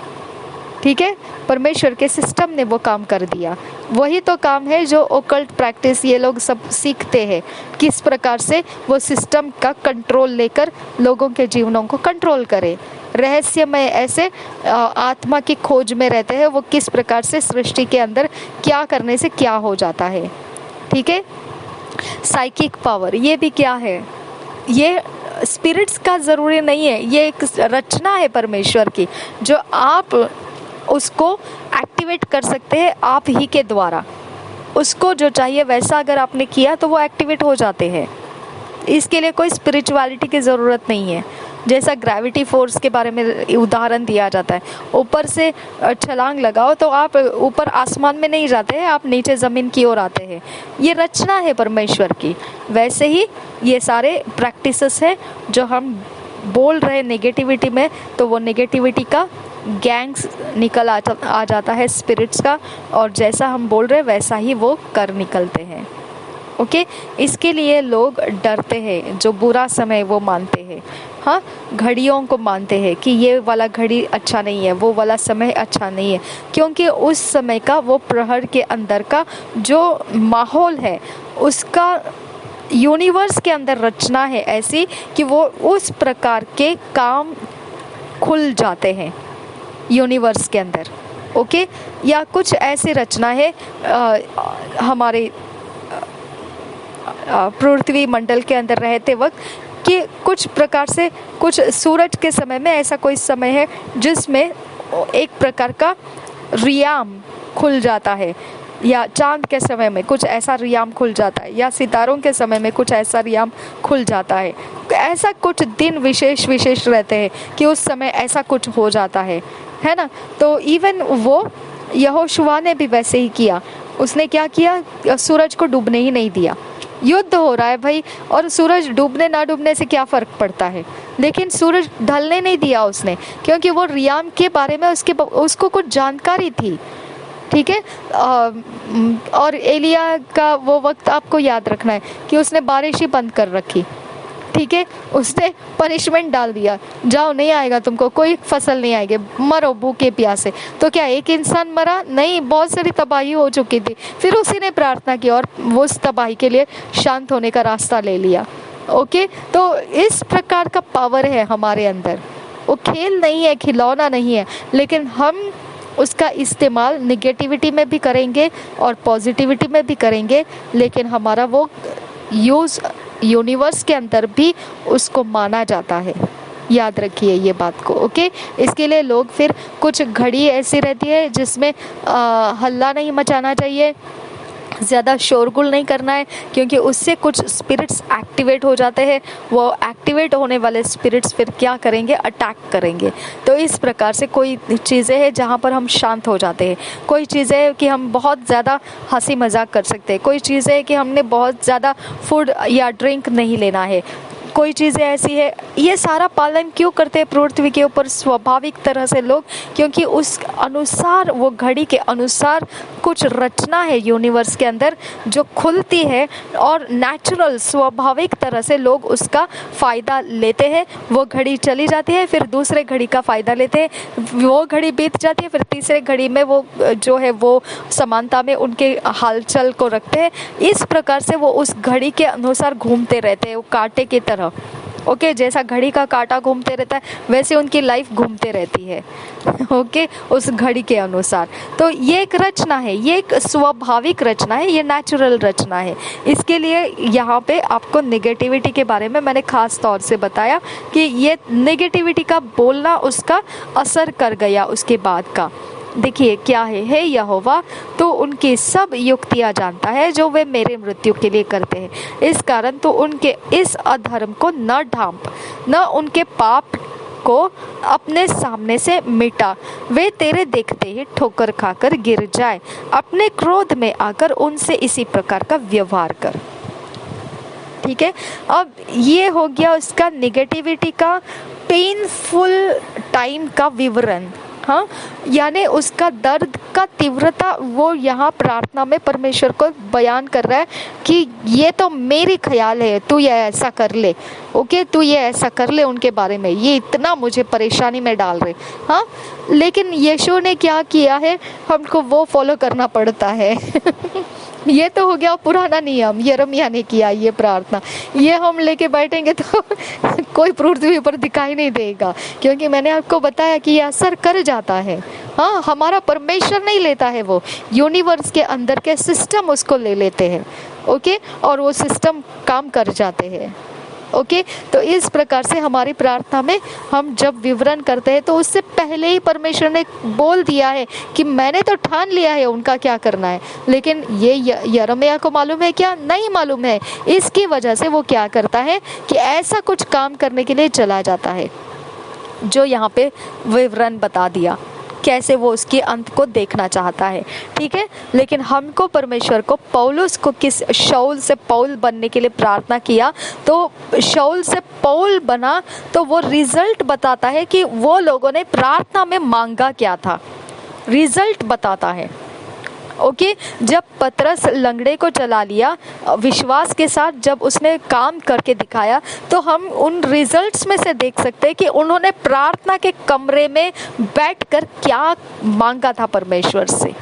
Speaker 2: ठीक है, परमेश्वर के सिस्टम ने वो काम कर दिया। वही तो काम है जो ओकल्ट प्रैक्टिस ये लोग सब सीखते हैं, किस प्रकार से वो सिस्टम का कंट्रोल लेकर लोगों के जीवनों को कंट्रोल करे। रहस्यमय ऐसे आत्मा की खोज में रहते हैं, वो किस प्रकार से सृष्टि के अंदर क्या करने से क्या हो जाता है। ठीक है, साइकिक पावर ये भी क्या है, ये स्पिरिट्स का ज़रूरी नहीं है, ये एक रचना है परमेश्वर की जो आप उसको एक्टिवेट कर सकते हैं आप ही के द्वारा। उसको जो चाहिए वैसा अगर आपने किया तो वो एक्टिवेट हो जाते हैं। इसके लिए कोई स्पिरिचुअलिटी की ज़रूरत नहीं है। जैसा ग्रेविटी फोर्स के बारे में उदाहरण दिया जाता है, ऊपर से छलांग लगाओ तो आप ऊपर आसमान में नहीं जाते हैं, आप नीचे ज़मीन की ओर आते हैं। ये रचना है परमेश्वर की। वैसे ही ये सारे प्रैक्टिसेस है जो हम बोल रहे नेगेटिविटी में, तो वो नेगेटिविटी का गैंग्स निकल आ जाता है स्पिरिट्स का, और जैसा हम बोल रहे वैसा ही वो कर निकलते हैं। ओके, इसके लिए लोग डरते हैं, जो बुरा समय वो मानते हैं। हाँ, घड़ियों को मानते हैं कि ये वाला घड़ी अच्छा नहीं है, वो वाला समय अच्छा नहीं है, क्योंकि उस समय का वो प्रहर के अंदर का जो माहौल है उसका यूनिवर्स के अंदर रचना है ऐसी कि वो उस प्रकार के काम खुल जाते हैं यूनिवर्स के अंदर। ओके, या कुछ ऐसी रचना है हमारे पृथ्वी मंडल के अंदर रहते वक्त कि कुछ प्रकार से कुछ सूरज के समय में ऐसा कोई समय है जिसमें एक प्रकार का रियाम खुल जाता है, या चांद के समय में कुछ ऐसा रियाम खुल जाता है, या सितारों के समय में कुछ ऐसा रियाम खुल जाता है। ऐसा कुछ दिन विशेष रहते हैं कि उस समय ऐसा कुछ हो जाता है ना। तो इवन वो यहोशुआ ने भी वैसे ही किया। उसने क्या किया, सूरज को डूबने ही नहीं दिया। युद्ध हो रहा है भाई, और सूरज डूबने ना डूबने से क्या फ़र्क पड़ता है, लेकिन सूरज ढलने नहीं दिया उसने, क्योंकि वो रियाम के बारे में उसको कुछ जानकारी थी। ठीक है, और एलिया का वो वक्त आपको याद रखना है कि उसने बारिश ही बंद कर रखी। ठीक है, उसने पनिशमेंट डाल दिया, जाओ, नहीं आएगा तुमको, कोई फसल नहीं आएगी, मरो भूखे प्यासे। तो क्या एक इंसान मरा? नहीं, बहुत सारी तबाही हो चुकी थी। फिर उसी ने प्रार्थना की और वो उस तबाही के लिए शांत होने का रास्ता ले लिया। ओके, तो इस प्रकार का पावर है हमारे अंदर। वो खेल नहीं है, खिलौना नहीं है, लेकिन हम उसका इस्तेमाल निगेटिविटी में भी करेंगे और पॉजिटिविटी में भी करेंगे, लेकिन हमारा वो यूज़ यूनिवर्स के अंदर भी उसको माना जाता है। याद रखिए ये बात को। ओके, इसके लिए लोग फिर कुछ घड़ी ऐसी रहती है जिसमें हल्ला नहीं मचाना चाहिए, ज़्यादा शोरगुल नहीं करना है, क्योंकि उससे कुछ स्पिरिट्स एक्टिवेट हो जाते हैं। वो एक्टिवेट होने वाले स्पिरिट्स फिर क्या करेंगे, अटैक करेंगे। तो इस प्रकार से कोई चीज़ें हैं जहाँ पर हम शांत हो जाते हैं, कोई चीज़ें हैं कि हम बहुत ज़्यादा हंसी मजाक कर सकते हैं, कोई चीज़ें हैं कि हमने बहुत ज़्यादा फूड या ड्रिंक नहीं लेना है, कोई चीज़ें ऐसी है। ये सारा पालन क्यों करते हैं पृथ्वी के ऊपर स्वाभाविक तरह से लोग, क्योंकि उस अनुसार, वो घड़ी के अनुसार कुछ रचना है यूनिवर्स के अंदर जो खुलती है, और नेचुरल स्वाभाविक तरह से लोग उसका फ़ायदा लेते हैं। वो घड़ी चली जाती है, फिर दूसरे घड़ी का फ़ायदा लेते हैं, वो घड़ी बीत जाती है, फिर तीसरे घड़ी में वो जो है वो समानता में उनके हालचाल को रखते हैं। इस प्रकार से वो उस घड़ी के अनुसार घूमते रहते हैं, वो कांटे की तरह। ओके, जैसा घड़ी का कांटा घूमते रहता है वैसे उनकी लाइफ घूमते रहती है, ओके, उस घड़ी के अनुसार। तो ये एक रचना है, ये एक स्वाभाविक रचना है, ये नेचुरल रचना है। इसके लिए यहाँ पे आपको नेगेटिविटी के बारे में मैंने खास तौर से बताया कि ये नेगेटिविटी का बोलना उसका असर कर गया उसके बाद का। देखिए क्या है, हे यहोवा तो उनकी सब युक्तियाँ जानता है जो वे मेरे मृत्यु के लिए करते हैं। इस कारण तो उनके इस अधर्म को न ढांप, न उनके पाप को अपने सामने से मिटा। वे तेरे देखते ही ठोकर खाकर गिर जाए। अपने क्रोध में आकर उनसे इसी प्रकार का व्यवहार कर। ठीक है, अब ये हो गया उसका नेगेटिविटी का पेनफुल टाइम का विवरण। हाँ, यानी उसका दर्द का तीव्रता वो यहाँ प्रार्थना में परमेश्वर को बयान कर रहा है कि ये तो मेरी ख्याल है, तू ये ऐसा कर ले, ओके, तू ये ऐसा कर ले उनके बारे में, ये इतना मुझे परेशानी में डाल रहे। हाँ, लेकिन यीशु ने क्या किया है, हमको वो फॉलो करना पड़ता है। ये तो हो गया पुराना नियम, यिर्मयाह ने किया ये प्रार्थना, ये हम लेके बैठेंगे तो कोई पृथ्वी पर दिखाई नहीं देगा, क्योंकि मैंने आपको बताया कि ये असर कर जाता है। हाँ, हमारा परमेश्वर नहीं लेता है, वो यूनिवर्स के अंदर के सिस्टम उसको ले लेते हैं, ओके, और वो सिस्टम काम कर जाते हैं। ओके, तो इस प्रकार से हमारी प्रार्थना में हम जब विवरण करते हैं तो उससे पहले ही परमेश्वर ने बोल दिया है कि मैंने तो ठान लिया है उनका क्या करना है, लेकिन ये यिर्मयाह को मालूम है क्या? नहीं मालूम है। इसकी वजह से वो क्या करता है कि ऐसा कुछ काम करने के लिए चला जाता है जो यहाँ पे विवरण बता दिया, कैसे वो उसके अंत को देखना चाहता है। ठीक है, लेकिन हमको परमेश्वर को पौलुस को किस शाऊल से पौल बनने के लिए प्रार्थना किया, तो शाऊल से पौल बना, तो वो रिजल्ट बताता है कि वो लोगों ने प्रार्थना में मांगा क्या था, रिजल्ट बताता है। ओके, जब पतरस लंगड़े को चला लिया विश्वास के साथ, जब उसने काम करके दिखाया, तो हम उन रिजल्ट्स में से देख सकते हैं कि उन्होंने प्रार्थना के कमरे में बैठकर क्या मांगा था परमेश्वर से।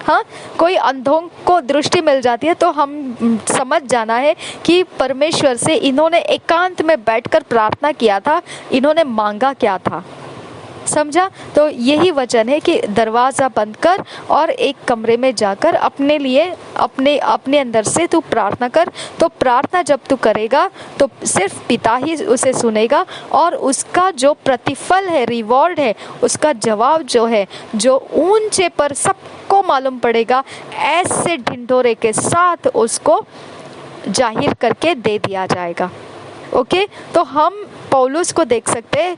Speaker 2: हाँ, कोई अंधों को दृष्टि मिल जाती है तो हम समझ जाना है कि परमेश्वर से इन्होंने एकांत में बैठकर प्रार्थना किया था, इन्होंने मांगा क्या था। समझा? तो यही वचन है कि दरवाज़ा बंद कर और एक कमरे में जाकर अपने लिए अपने अंदर से तू प्रार्थना कर। तो प्रार्थना जब तू करेगा तो सिर्फ पिता ही उसे सुनेगा, और उसका जो प्रतिफल है, रिवॉर्ड है, उसका जवाब जो है, जो ऊंचे पर सबको मालूम पड़ेगा, ऐसे ढिंढोरे के साथ उसको जाहिर करके दे दिया जाएगा। ओके, तो हम पौलुस को देख सकते हैं,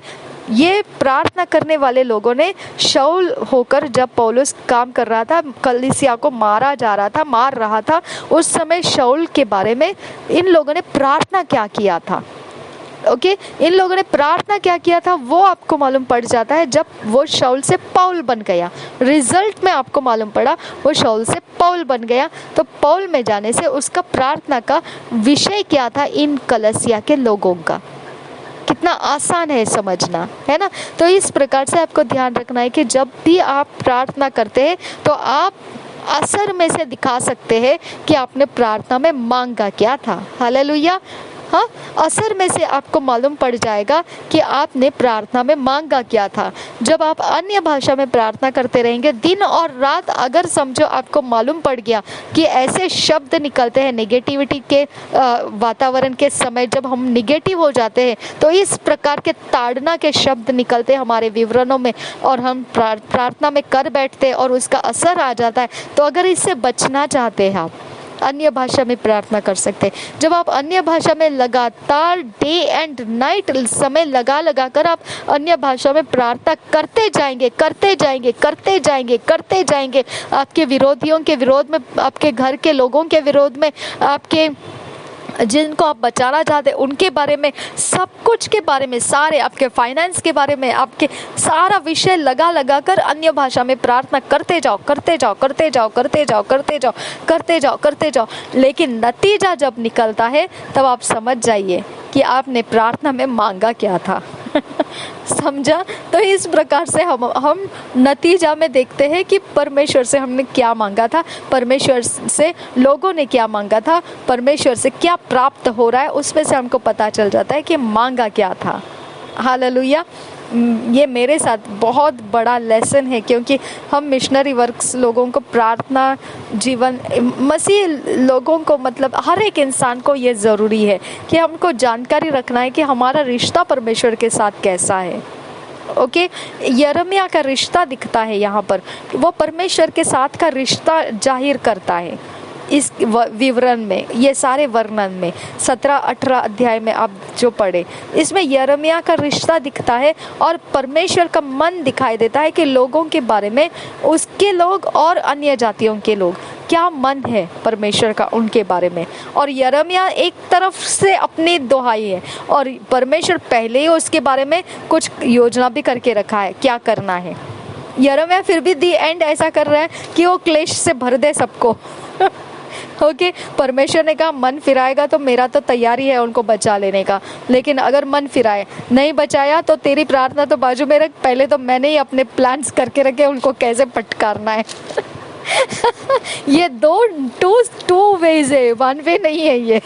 Speaker 2: ये प्रार्थना करने वाले लोगों ने शाऊल होकर, जब पौलुस काम कर रहा था, कलीसिया को मार रहा था, उस समय शाऊल के बारे में इन लोगों ने प्रार्थना क्या किया था। ओके, इन लोगों ने प्रार्थना क्या किया था वो आपको मालूम पड़ जाता है जब वो शाऊल से पौल बन गया। रिजल्ट में आपको मालूम पड़ा वो शाऊल से पौल बन गया। तो पौल में जाने से उसका प्रार्थना का विषय क्या था, इन कलीसिया के लोगों का। कितना आसान है समझना, है ना? तो इस प्रकार से आपको ध्यान रखना है कि जब भी आप प्रार्थना करते हैं तो आप असर में से दिखा सकते हैं कि आपने प्रार्थना में मांगा क्या था। हालेलुया। हाँ, असर में से आपको मालूम पड़ जाएगा कि आपने प्रार्थना में मांगा क्या था। जब आप अन्य भाषा में प्रार्थना करते रहेंगे दिन और रात, अगर समझो आपको मालूम पड़ गया कि ऐसे शब्द निकलते हैं नेगेटिविटी के वातावरण के समय, जब हम निगेटिव हो जाते हैं तो इस प्रकार के ताड़ना के शब्द निकलते हैं हमारे विवरणों में, और हम प्रार्थना में कर बैठते हैं और उसका असर आ जाता है। तो अगर इससे बचना चाहते हैं, आप अन्य भाषा में प्रार्थना कर सकते हैं। जब आप अन्य भाषा में लगातार डे एंड नाइट समय लगा कर आप अन्य भाषा में प्रार्थना करते जाएंगे, आपके विरोधियों के विरोध में, आपके घर के लोगों के विरोध में, आपके जिनको आप बचाना चाहते हैं उनके बारे में, सब कुछ के बारे में, सारे आपके फाइनेंस के बारे में, आपके सारा विषय लगा कर अन्य भाषा में प्रार्थना करते जाओ। लेकिन नतीजा जब निकलता है तब आप समझ जाइए कि आपने प्रार्थना में मांगा क्या था। समझा? तो इस प्रकार से हम नतीजा में देखते हैं कि परमेश्वर से हमने क्या मांगा था, परमेश्वर से लोगों ने क्या मांगा था, परमेश्वर से क्या प्राप्त हो रहा है, उसमें से हमको पता चल जाता है कि मांगा क्या था। हालेलुया। ये मेरे साथ बहुत बड़ा लेसन है, क्योंकि हम मिशनरी वर्क्स लोगों को, प्रार्थना जीवन, मसीह लोगों को, मतलब हर एक इंसान को ये ज़रूरी है कि हमको जानकारी रखना है कि हमारा रिश्ता परमेश्वर के साथ कैसा है। ओके, यिर्मयाह का रिश्ता दिखता है यहाँ पर, वो परमेश्वर के साथ का रिश्ता जाहिर करता है इस विवरण में, ये सारे वर्णन में 17-18 अध्याय में आप जो पढ़े, इसमें यिर्मयाह का रिश्ता दिखता है और परमेश्वर का मन दिखाई देता है कि लोगों के बारे में, उसके लोग और अन्य जातियों के लोग, क्या मन है परमेश्वर का उनके बारे में। और यिर्मयाह एक तरफ से अपनी दुहाई है और परमेश्वर पहले ही उसके बारे में कुछ योजना भी करके रखा है क्या करना है। यिर्मयाह फिर भी दी एंड ऐसा कर रहा है कि वो क्लेश से भर दे सबको। ओके, परमेश्वर ने कहा मन फिराएगा तो मेरा तो तैयारी है उनको बचा लेने का, लेकिन अगर मन फिराए नहीं बचाया तो तेरी प्रार्थना तो बाजू में रख, पहले तो मैंने ही अपने प्लान्स करके रखे उनको कैसे पटकारना है। ये टू वेज है, वन वे नहीं है ये।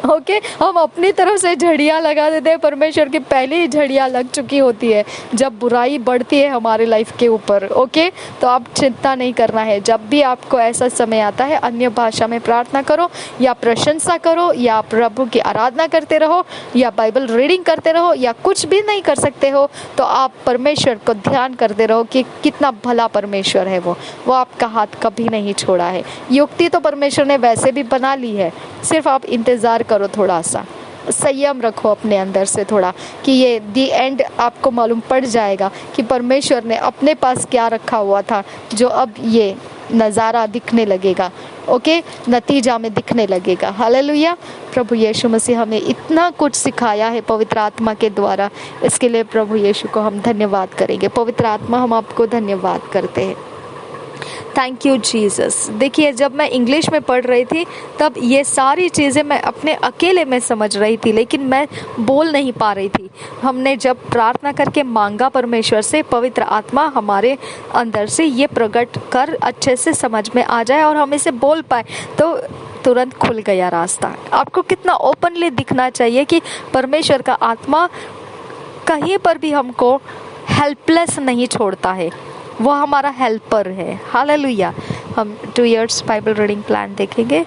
Speaker 2: ओके, हम अपनी तरफ से झड़ियाँ लगा देते हैं, परमेश्वर की पहले ही झड़ियाँ लग चुकी होती है जब बुराई बढ़ती है हमारे लाइफ के ऊपर। ओके, तो आप चिंता नहीं करना है। जब भी आपको ऐसा समय आता है, अन्य भाषा में प्रार्थना करो या प्रशंसा करो या प्रभु की आराधना करते रहो या बाइबल रीडिंग करते रहो या कुछ भी नहीं कर सकते हो तो आप परमेश्वर को ध्यान करते रहो कि कितना भला परमेश्वर है। वो आपका हाथ कभी नहीं छोड़ा है। युक्ति तो परमेश्वर ने वैसे भी बना ली है, सिर्फ आप इंतज़ार करो, थोड़ा सा संयम रखो अपने अंदर से थोड़ा, कि ये दी एंड आपको मालूम पड़ जाएगा कि परमेश्वर ने अपने पास क्या रखा हुआ था, जो अब ये नज़ारा दिखने लगेगा। ओके, नतीजा में दिखने लगेगा। हालेलुया। प्रभु यीशु मसीह हमें इतना कुछ सिखाया है पवित्र आत्मा के द्वारा, इसके लिए प्रभु यीशु को हम धन्यवाद करेंगे। पवित्र आत्मा, हम आपको धन्यवाद करते हैं।
Speaker 1: Thank you Jesus. देखिए, जब मैं इंग्लिश में पढ़ रही थी तब ये सारी चीज़ें मैं अपने अकेले में समझ रही थी, लेकिन मैं बोल नहीं पा रही थी। हमने जब प्रार्थना करके मांगा परमेश्वर से, पवित्र आत्मा हमारे अंदर से ये प्रकट कर अच्छे से समझ में आ जाए और हम इसे बोल पाए, तो तुरंत खुल गया रास्ता। आपको कितना ओपनली दिखना चाहिए कि परमेश्वर का आत्मा कहीं पर भी हमको हेल्पलेस नहीं छोड़ता है, वो हमारा हेल्पर है। हालेलुया। हम 2 इयर्स बाइबल रीडिंग प्लान देखेंगे।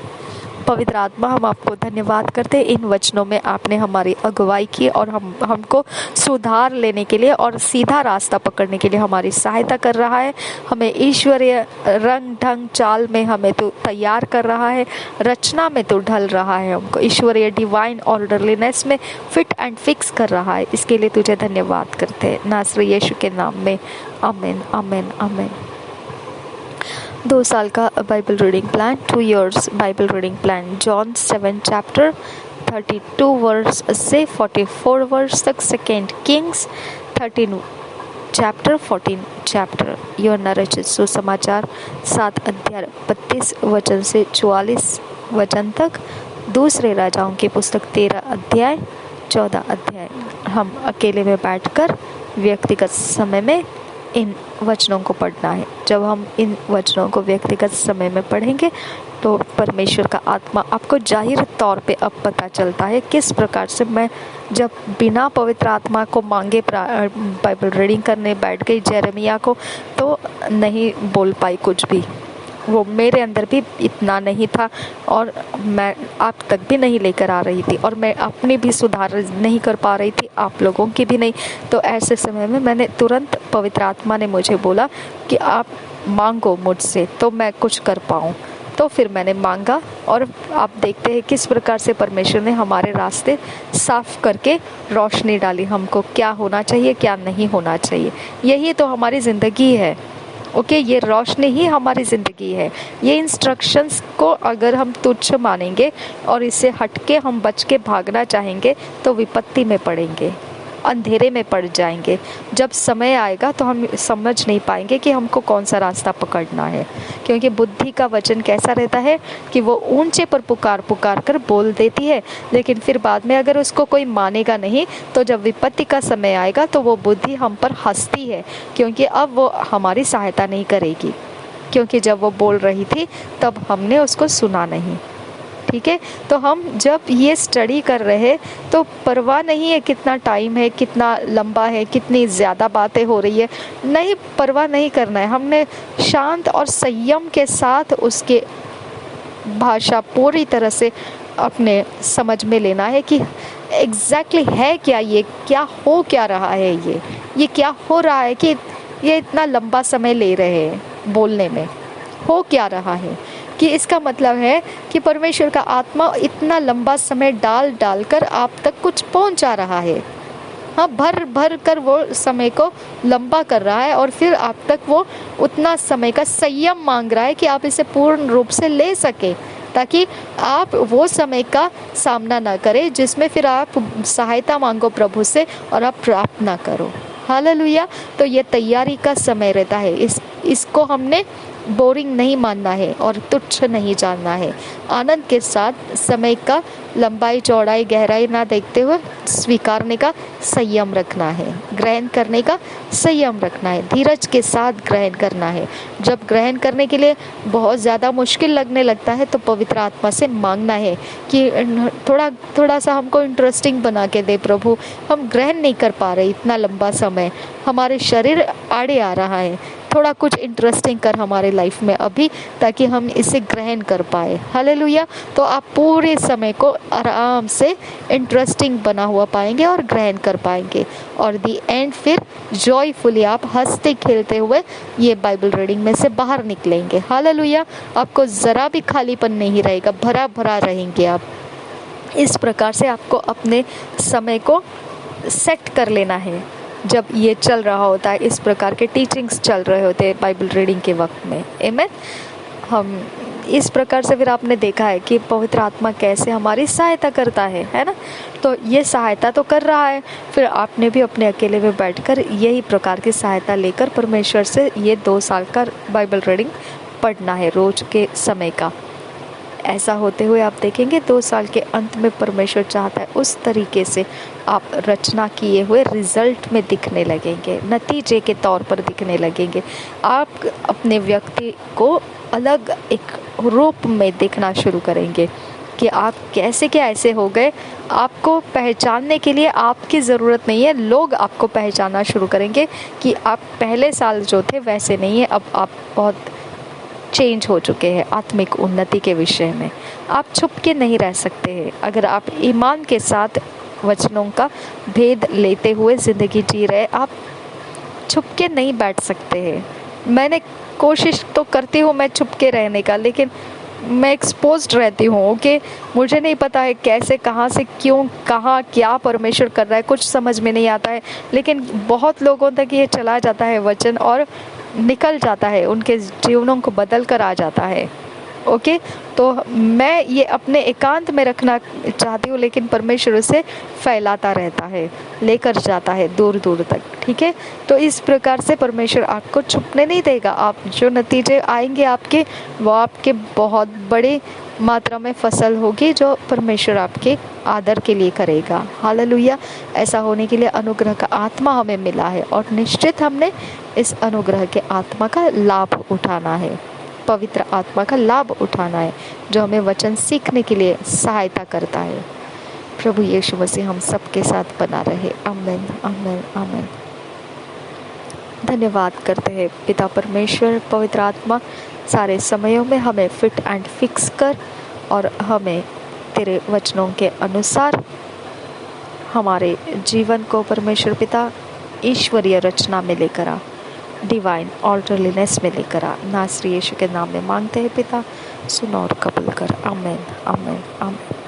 Speaker 1: पवित्र आत्मा, हम आपको धन्यवाद करते हैं, इन वचनों में आपने हमारी अगुवाई की और हमको सुधार लेने के लिए और सीधा रास्ता पकड़ने के लिए हमारी सहायता कर रहा है। हमें ईश्वरीय रंग ढंग चाल में हमें तो तैयार कर रहा है, रचना में तो ढल रहा है, हमको ईश्वरीय डिवाइन ऑर्डरलीनेस में फिट एंड फिक्स कर रहा है। इसके लिए तुझे धन्यवाद करते हैं, नासरी यीशु के नाम में, आमीन आमीन आमीन। 2 साल का Bible reading plan, 2 years Bible reading plan, John 7 chapter 32 verse से 44 वर्स तक, 2 किंग्स 13 चैप्टर 14 चैप्टर, यूहन्ना रचित सुसमाचार 7 अध्याय 32 वचन से 44 वचन तक, दूसरे राजाओं की पुस्तक 13 अध्याय 14 अध्याय। हम अकेले में बैठकर व्यक्तिगत समय में इन वचनों को पढ़ना है। जब हम इन वचनों को व्यक्तिगत समय में पढ़ेंगे तो परमेश्वर का आत्मा आपको जाहिर तौर पे अब पता चलता है किस प्रकार से मैं जब बिना पवित्र आत्मा को मांगे बाइबल रीडिंग करने बैठ गई यिर्मयाह को, तो नहीं बोल पाई कुछ भी। वो मेरे अंदर भी इतना नहीं था और मैं आप तक भी नहीं लेकर आ रही थी और मैं अपनी भी सुधार नहीं कर पा रही थी, आप लोगों की भी नहीं। तो ऐसे समय में मैंने तुरंत, पवित्र आत्मा ने मुझे बोला कि आप मांगो मुझसे तो मैं कुछ कर पाऊँ। तो फिर मैंने मांगा और आप देखते हैं किस प्रकार से परमेश्वर ने हमारे रास्ते साफ करके रोशनी डाली, हमको क्या होना चाहिए क्या नहीं होना चाहिए। यही तो हमारी ज़िंदगी है। ओके, ये रोशनी ही हमारी ज़िंदगी है। ये इंस्ट्रक्शंस को अगर हम तुच्छ मानेंगे और इससे हटके हम बच के भागना चाहेंगे तो विपत्ति में पड़ेंगे।
Speaker 2: अंधेरे में पड़ जाएंगे। जब समय आएगा तो हम समझ नहीं पाएंगे कि हमको कौन सा रास्ता पकड़ना है, क्योंकि बुद्धि का वचन कैसा रहता है कि वो ऊंचे पर पुकार पुकार कर बोल देती है, लेकिन फिर बाद में अगर उसको कोई मानेगा नहीं तो जब विपत्ति का समय आएगा तो वो बुद्धि हम पर हंसती है, क्योंकि अब वो हमारी सहायता नहीं करेगी, क्योंकि जब वो बोल रही थी तब हमने उसको सुना नहीं। ठीक है, तो हम जब ये स्टडी कर रहे तो परवाह नहीं है कितना टाइम है, कितना लंबा है, कितनी ज़्यादा बातें हो रही है, नहीं, परवाह नहीं करना है। हमने शांत और संयम के साथ उसके भाषा पूरी तरह से अपने समझ में लेना है कि एग्जैक्टली है क्या, ये क्या हो क्या रहा है, ये क्या हो रहा है कि ये इतना लंबा समय ले रहे हैं बोलने में, हो क्या रहा है। कि इसका मतलब है कि परमेश्वर का आत्मा इतना लंबा समय डाल डाल कर आप तक कुछ पहुंचा रहा है। हाँ, भर भर कर वो समय को लंबा कर रहा है और फिर आप तक वो उतना समय का संयम मांग रहा है कि आप इसे पूर्ण रूप से ले सके, ताकि आप वो समय का सामना ना करें जिसमें फिर आप सहायता मांगो प्रभु से और आप प्राप्त ना करो। हालेलुया। तो ये तैयारी का समय रहता है। इसको हमने बोरिंग नहीं मानना है और तुच्छ नहीं जानना है। आनंद के साथ समय का लंबाई चौड़ाई गहराई ना देखते हुए स्वीकारने का संयम रखना है, ग्रहण करने का संयम रखना है, धीरज के साथ ग्रहण करना है। जब ग्रहण करने के लिए बहुत ज़्यादा मुश्किल लगने लगता है तो पवित्र आत्मा से मांगना है कि थोड़ा सा हमको इंटरेस्टिंग बना के दे प्रभु, हम ग्रहण नहीं कर पा रहे इतना लंबा समय, हमारे शरीर आड़े आ रहा है, थोड़ा कुछ इंटरेस्टिंग कर हमारे लाइफ में अभी, ताकि हम इसे ग्रहण कर पाए। हालेलुया। तो आप पूरे समय को आराम से इंटरेस्टिंग बना हुआ पाएंगे और ग्रहण कर पाएंगे, और दी एंड फिर जॉयफुली आप हंसते खेलते हुए ये बाइबल रीडिंग में से बाहर निकलेंगे। हालेलुया। आपको ज़रा भी खालीपन नहीं रहेगा, भरा भरा रहेंगे आप। इस प्रकार से आपको अपने समय को सेट कर लेना है जब ये चल रहा होता है, इस प्रकार के टीचिंग्स चल रहे होते हैं बाइबल रीडिंग के वक्त में। आमीन। हम इस प्रकार से फिर आपने देखा है कि पवित्र आत्मा कैसे हमारी सहायता करता है ना। तो ये सहायता तो कर रहा है, फिर आपने भी अपने अकेले में बैठकर यही प्रकार की सहायता लेकर परमेश्वर से ये 2 साल का बाइबल रीडिंग पढ़ना है रोज के समय का। ऐसा होते हुए आप देखेंगे 2 साल के अंत में परमेश्वर चाहता है उस तरीके से आप रचना किए हुए रिजल्ट में दिखने लगेंगे, नतीजे के तौर पर दिखने लगेंगे। आप अपने व्यक्ति को अलग एक रूप में देखना शुरू करेंगे कि आप कैसे क्या ऐसे हो गए। आपको पहचानने के लिए आपकी ज़रूरत नहीं है, लोग आपको पहचानना शुरू करेंगे कि आप पहले साल जो थे वैसे नहीं है, अब आप बहुत चेंज हो चुके हैं आत्मिक उन्नति के विषय में। आप छुप के नहीं रह सकते हैं। अगर आप ईमान के साथ वचनों का भेद लेते हुए ज़िंदगी जी रहे, आप छुप के नहीं बैठ सकते हैं। मैंने कोशिश तो करती हूँ मैं छुप के रहने का, लेकिन मैं एक्सपोज्ड रहती हूँ कि मुझे नहीं पता है कैसे, कहाँ से, क्यों, कहाँ क्या परमेश्वर कर रहा है, कुछ समझ में नहीं आता है। लेकिन बहुत लोगों तक ये चला जाता है वचन और निकल जाता है, उनके जीवनों को बदल कर आ जाता है। ओके, तो मैं ये अपने एकांत में रखना चाहती हूँ, लेकिन परमेश्वर उसे फैलाता रहता है, लेकर जाता है दूर दूर तक। ठीक है, तो इस प्रकार से परमेश्वर आपको छुपने नहीं देगा। आप जो नतीजे आएंगे आपके, वो आपके बहुत बड़ी मात्रा में फसल होगी जो परमेश्वर आपके आदर के लिए करेगा। हालेलुया। ऐसा होने के लिए अनुग्रह का आत्मा हमें मिला है और निश्चित हमने इस अनुग्रह के आत्मा का लाभ उठाना है, पवित्र आत्मा का लाभ उठाना है जो हमें वचन सीखने के लिए सहायता करता है। प्रभु यीशु मसीह हम सबके साथ बना रहे। आमीन, आमीन, आमीन। धन्यवाद करते हैं पिता परमेश्वर, पवित्र आत्मा सारे समयों में हमें फिट एंड फिक्स कर और हमें तेरे वचनों के अनुसार हमारे जीवन को परमेश्वर पिता ईश्वरीय रचना में लेकर आ, डिवाइन ऑर्डरलीनेस में लेकर आ। नासरी यीशु के नाम में मांगते हैं पिता, सुनो और कबूल कर। आमीन, आमीन, आमीन।